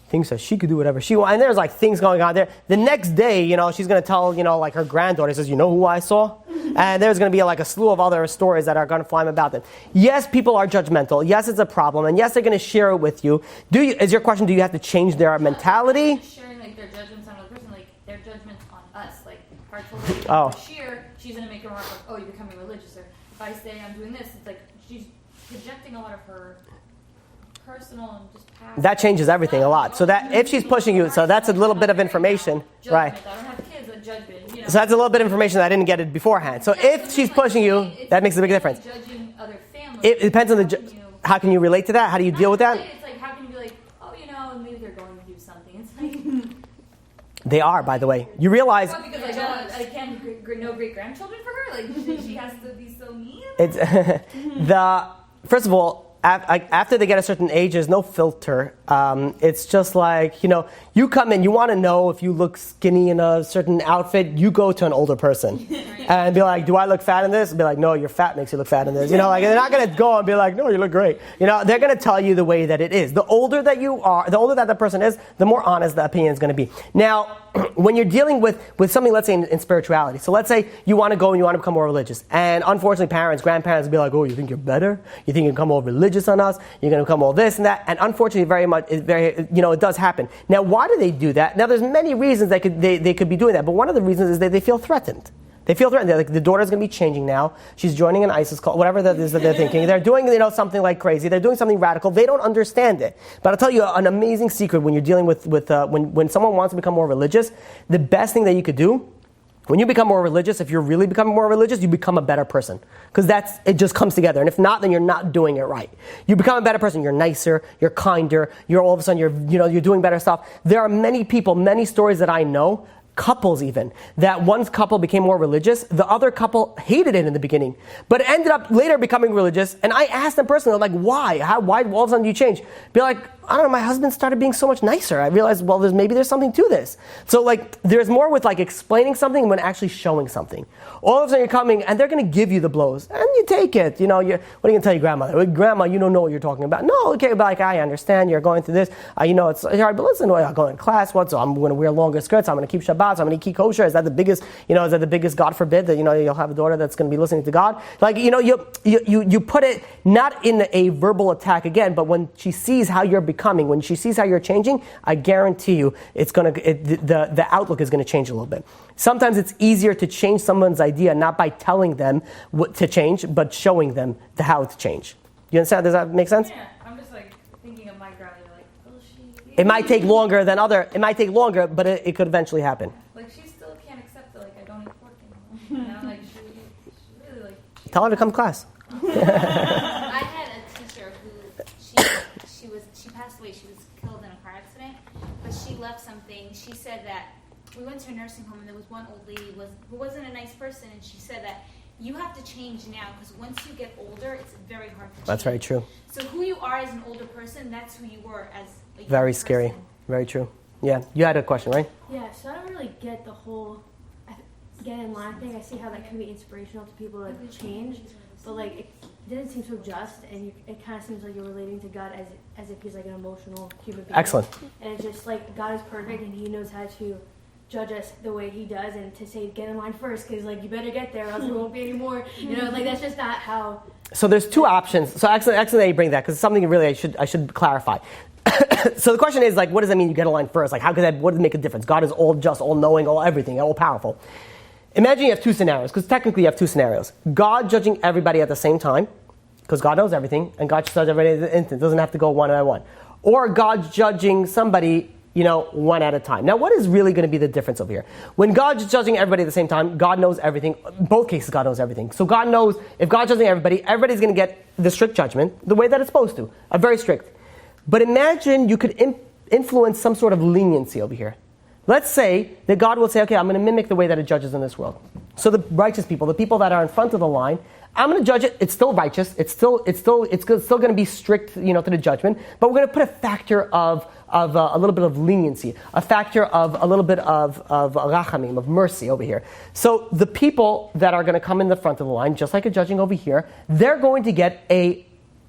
Thinks that she could do whatever she wants. And there's like things going on there. The next day, she's going to tell, like her granddaughter says, who I saw? And there's going to be like a slew of other stories that are going to fly about them. Yes, people are judgmental. Yes, it's a problem. And yes, they're going to share it with you. Is your question, do you have to change their mentality? Sharing like their judgments on another person, like their judgments on us. Like if I told her she's going to make a remark like, oh, you're becoming religious. Or if I say I'm doing this, it's like she's projecting a lot of her personal and just past. That changes everything a lot. So that if she's pushing you, so that's a little bit of information, right? I don't have kids that judge me. So that's a little bit of information that I didn't get it beforehand. So if she's pushing you, that makes a big difference. Judging other families. It depends on how can you relate to that? How do you deal with that? It's like, how can you be like, oh, maybe they're going to do something. It's like. They are, by the way. You realize. Well, because I can't no great grandchildren for her. Like she has to be so mean. It's first of all. After they get a certain age, there's no filter. It's just like, you come in, you want to know if you look skinny in a certain outfit, you go to an older person and be like, do I look fat in this? And be like, no, your fat makes you look fat in this. They're not going to go and be like, no, you look great. They're going to tell you the way that it is. The older that you are, the older that the person is, the more honest the opinion is going to be. Now, when you're dealing with something, let's say in spirituality, so let's say you want to go and you want to become more religious, and unfortunately grandparents will be like, oh, you think you're better? You think you can become more religious on us? You're going to become all this and that? And unfortunately, it does happen. Now, why do they do that? Now, there's many reasons they could be doing that, but one of the reasons is that they feel threatened. They feel threatened. They're like, the daughter's going to be changing now. She's joining an ISIS cult, whatever that is that they're thinking. They're doing, something like crazy. They're doing something radical. They don't understand it. But I'll tell you an amazing secret when you're dealing with when someone wants to become more religious. The best thing that you could do When you become more religious, if you're really becoming more religious, you become a better person. Because it just comes together. And if not, then you're not doing it right. You become a better person. You're nicer, you're kinder, you're all of a sudden, you're doing better stuff. There are many people, many stories that I know, couples even, that one couple became more religious, the other couple hated it in the beginning, but ended up later becoming religious, and I asked them personally, like, why all of a sudden you change? Be like, I don't know, my husband started being so much nicer. I realized, well, maybe there's something to this. So like, there's more with like explaining something than actually showing something. All of a sudden you're coming and they're going to give you the blows, and you take it. What are you going to tell your grandmother? Well, grandma, you don't know what you're talking about. No, okay, but like, I understand you're going through this. It's hard, but listen, I'm going to class. So I'm going to wear longer skirts. I'm going to keep Shabbat. So I'm going to keep kosher. Is that the biggest, God forbid, that, you'll have a daughter that's going to be listening to God? Like, you put it not in a verbal attack again, but when she sees how you're becoming, when she sees how you're changing, I guarantee you the outlook is going to change a little bit. Sometimes it's easier to change someone's idea not by telling them what to change, but showing them how to change. You understand? Does that make sense? Yeah, I'm just like thinking of my grandma, like, will she? It might take longer, but it could eventually happen. Like, she still can't accept it, like, I don't eat pork anymore. Like, she really, like... Tell her to come to class. I had a teacher who, she passed away, she was killed in a car accident, but she left something. She said that we went to a nursing home and there was one old lady who wasn't a nice person, and she said that you have to change now because once you get older, it's very hard to change. That's very true. So who you are as an older person, that's who you were as a young Very person. scary. Very true. Yeah, you had a question, right? Yeah, so I don't really get the whole get in line thing. I see how that can be inspirational to people to like change, but like it doesn't seem so just, and it kind of seems like you're relating to God as if he's like an emotional human being. Excellent. And it's just like God is perfect, and he knows how to judge us the way he does, and to say get in line first because like you better get there or else there won't be any more. Like that's just not how. So there's two options. So excellent that you bring that, because it's something really I should clarify. So the question is, like, what does that mean you get a line first? Like, what does it make a difference? God is all just, all knowing, all everything, all powerful. Imagine you have two scenarios, because technically you have two scenarios. God judging everybody at the same time, because God knows everything, and God judges everybody at the instant. It doesn't have to go one by one. Or God judging somebody, one at a time. Now, what is really going to be the difference over here? When God's judging everybody at the same time, God knows everything. In both cases, God knows everything. So God knows, if God's judging everybody's going to get the strict judgment, the way that it's supposed to, a very strict. But imagine you could influence some sort of leniency over here. Let's say that God will say, okay, I'm going to mimic the way that it judges in this world. So the righteous people, the people that are in front of the line, I'm going to judge it. It's still righteous. It's still going to be strict, to the judgment. But we're going to put a factor of a little bit of leniency, a factor of a little bit of rachamim, of mercy over here. So the people that are going to come in the front of the line, just like a judging over here, they're going to get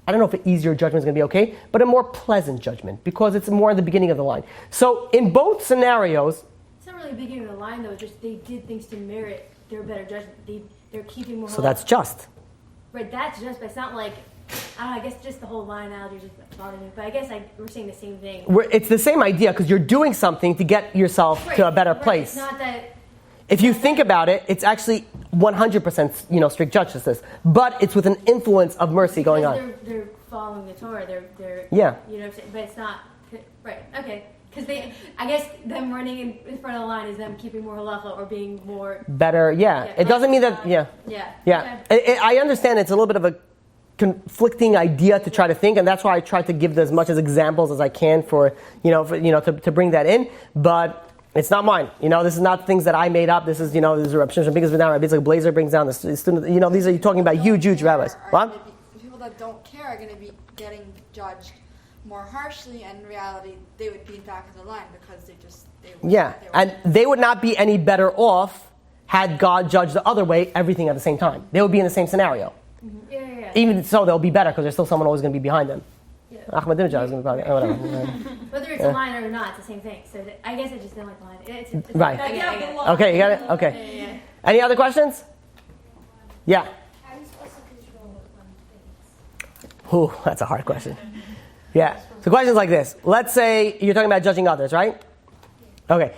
I don't know if an easier judgment is going to be okay, but a more pleasant judgment, because it's more in the beginning of the line. So in both scenarios... It's not really the beginning of the line, though. Just they did things to merit their better judgment. They're keeping more... So that's just. Right, that's just, but it's not like... I don't know, I guess just the whole line analogy just bothering me. But I guess we're saying the same thing. It's the same idea, because you're doing something to get yourself to a better place. It's not that... If you think about it, it's actually 100% strict justice, but it's with an influence of mercy going on. They're following the Torah. They're yeah. But it's not right. Okay, because I guess them running in front of the line is them keeping more halacha or being more better. Yeah, it doesn't mean that. Yeah. Okay. I understand it's a little bit of a conflicting idea to try to think, and that's why I try to give as much as examples as I can for to bring that in, but. It's not mine. This is not things that I made up. This is, this is Rabbi Shimshon Pincus down. Rabbi Yitzchak Blazer brings down the student. These are you talking about huge rabbis. What? People that don't care are going to be getting judged more harshly, and in reality, they would be back of the line because they would not be any better off had God judged the other way, everything at the same time. They would be in the same scenario. Mm-hmm. Yeah. Even so, they'll be better because there's still someone always going to be behind them. Ahmadinejad is going to be whatever. Whether it's a line or not, it's the same thing. So I guess I just don't like the line. It's right. I get it. Okay, you got it? Okay. Yeah. Any other questions? Yeah. How are you supposed to control things? Ooh, that's a hard question. Yeah. So questions like this. Let's say you're talking about judging others, right? Okay.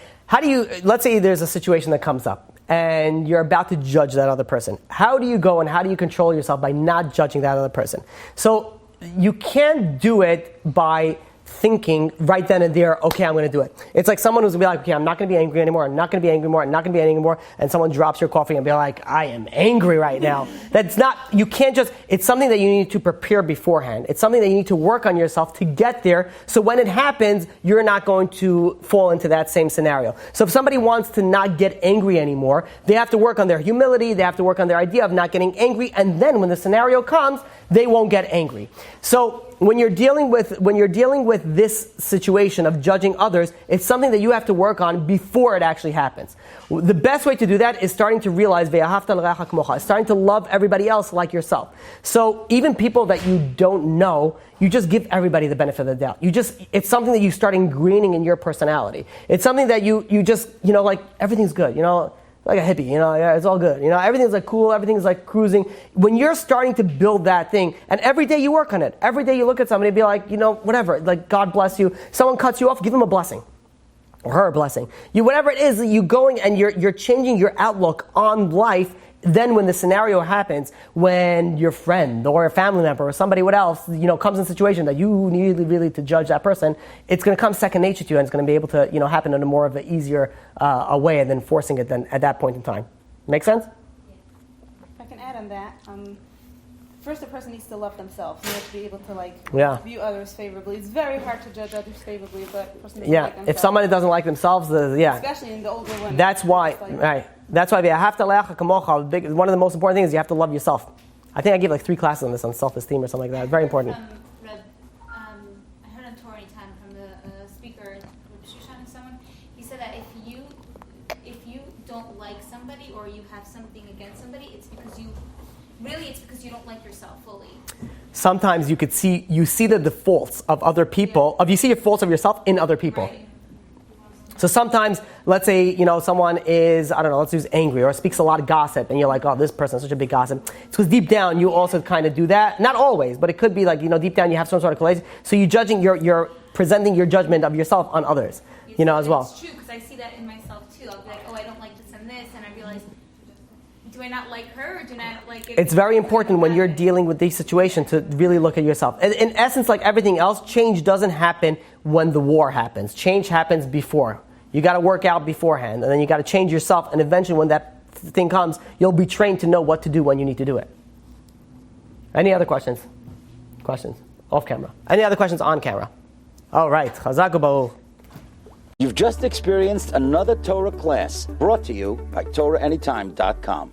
Let's say there's a situation that comes up and you're about to judge that other person. How do you go and how do you control yourself by not judging that other person? So you can't do it by thinking right then and there, okay, I'm going to do it. It's like someone who's going to be like, okay, I'm not going to be angry anymore, I'm not going to be angry anymore, I'm not going to be angry anymore, and someone drops your coffee and be like, I am angry right now. That's not, you can't just, it's something that you need to prepare beforehand. It's something that you need to work on yourself to get there, so when it happens, you're not going to fall into that same scenario. So if somebody wants to not get angry anymore, they have to work on their humility, they have to work on their idea of not getting angry, and then when the scenario comes, they won't get angry. So when you're dealing with this situation of judging others, it's something that you have to work on before it actually happens. The best way to do that is starting to realize ve'ahavta l'reacha kamocha, starting to love everybody else like yourself. So even people that you don't know, you just give everybody the benefit of the doubt. It's something that you start ingraining in your personality. It's something that you just, like everything's good, like a hippie, yeah, it's all good. Everything's like cool, everything's like cruising. When you're starting to build that thing, and every day you work on it, every day you look at somebody and be like, whatever, like God bless you. Someone cuts you off, give them a blessing. Or her a blessing. Whatever it is, you going and you're changing your outlook on life. Then when the scenario happens, when your friend or a family member or somebody else, comes in a situation that you need really to judge that person, it's going to come second nature to you, and it's going to be able to, happen in a more of an easier a way than forcing it then at that point in time. Make sense? If I can add on that, first the person needs to love themselves. They have to be able to view others favorably. It's very hard to judge others favorably, but the person doesn't like themselves. If somebody doesn't like themselves, especially in the older women. That's why, right. That's why one of the most important things is you have to love yourself. I think I gave like 3 classes on this, on self-esteem or something like that. Very important. I heard on Torah time from the speaker, Shushan and someone. He said that if you don't like somebody or you have something against somebody, it's because you don't like yourself fully. Sometimes you see the defaults of other people, you see your faults of yourself in other people. Right. So sometimes, let's say, someone is, let's use angry or speaks a lot of gossip, and you're like, oh, this person is such a big gossip. It's because deep down you also kind of do that. Not always, but it could be like, deep down you have some sort of collation. So you're presenting your judgment of yourself on others, as well. It's true, because I see that in myself too. I'll be like, oh, I don't like this and this, and I realize, do I not like her, or do I not like it? It's very important when you're dealing with these situations to really look at yourself. In essence, like everything else, change doesn't happen when the war happens. Change happens before. You got to work out beforehand, and then you got to change yourself, and eventually when that thing comes, you'll be trained to know what to do when you need to do it. Any other questions? Questions? Off camera. Any other questions on camera? All right. Chazak u'ba'ur. You've just experienced another Torah class brought to you by TorahAnytime.com.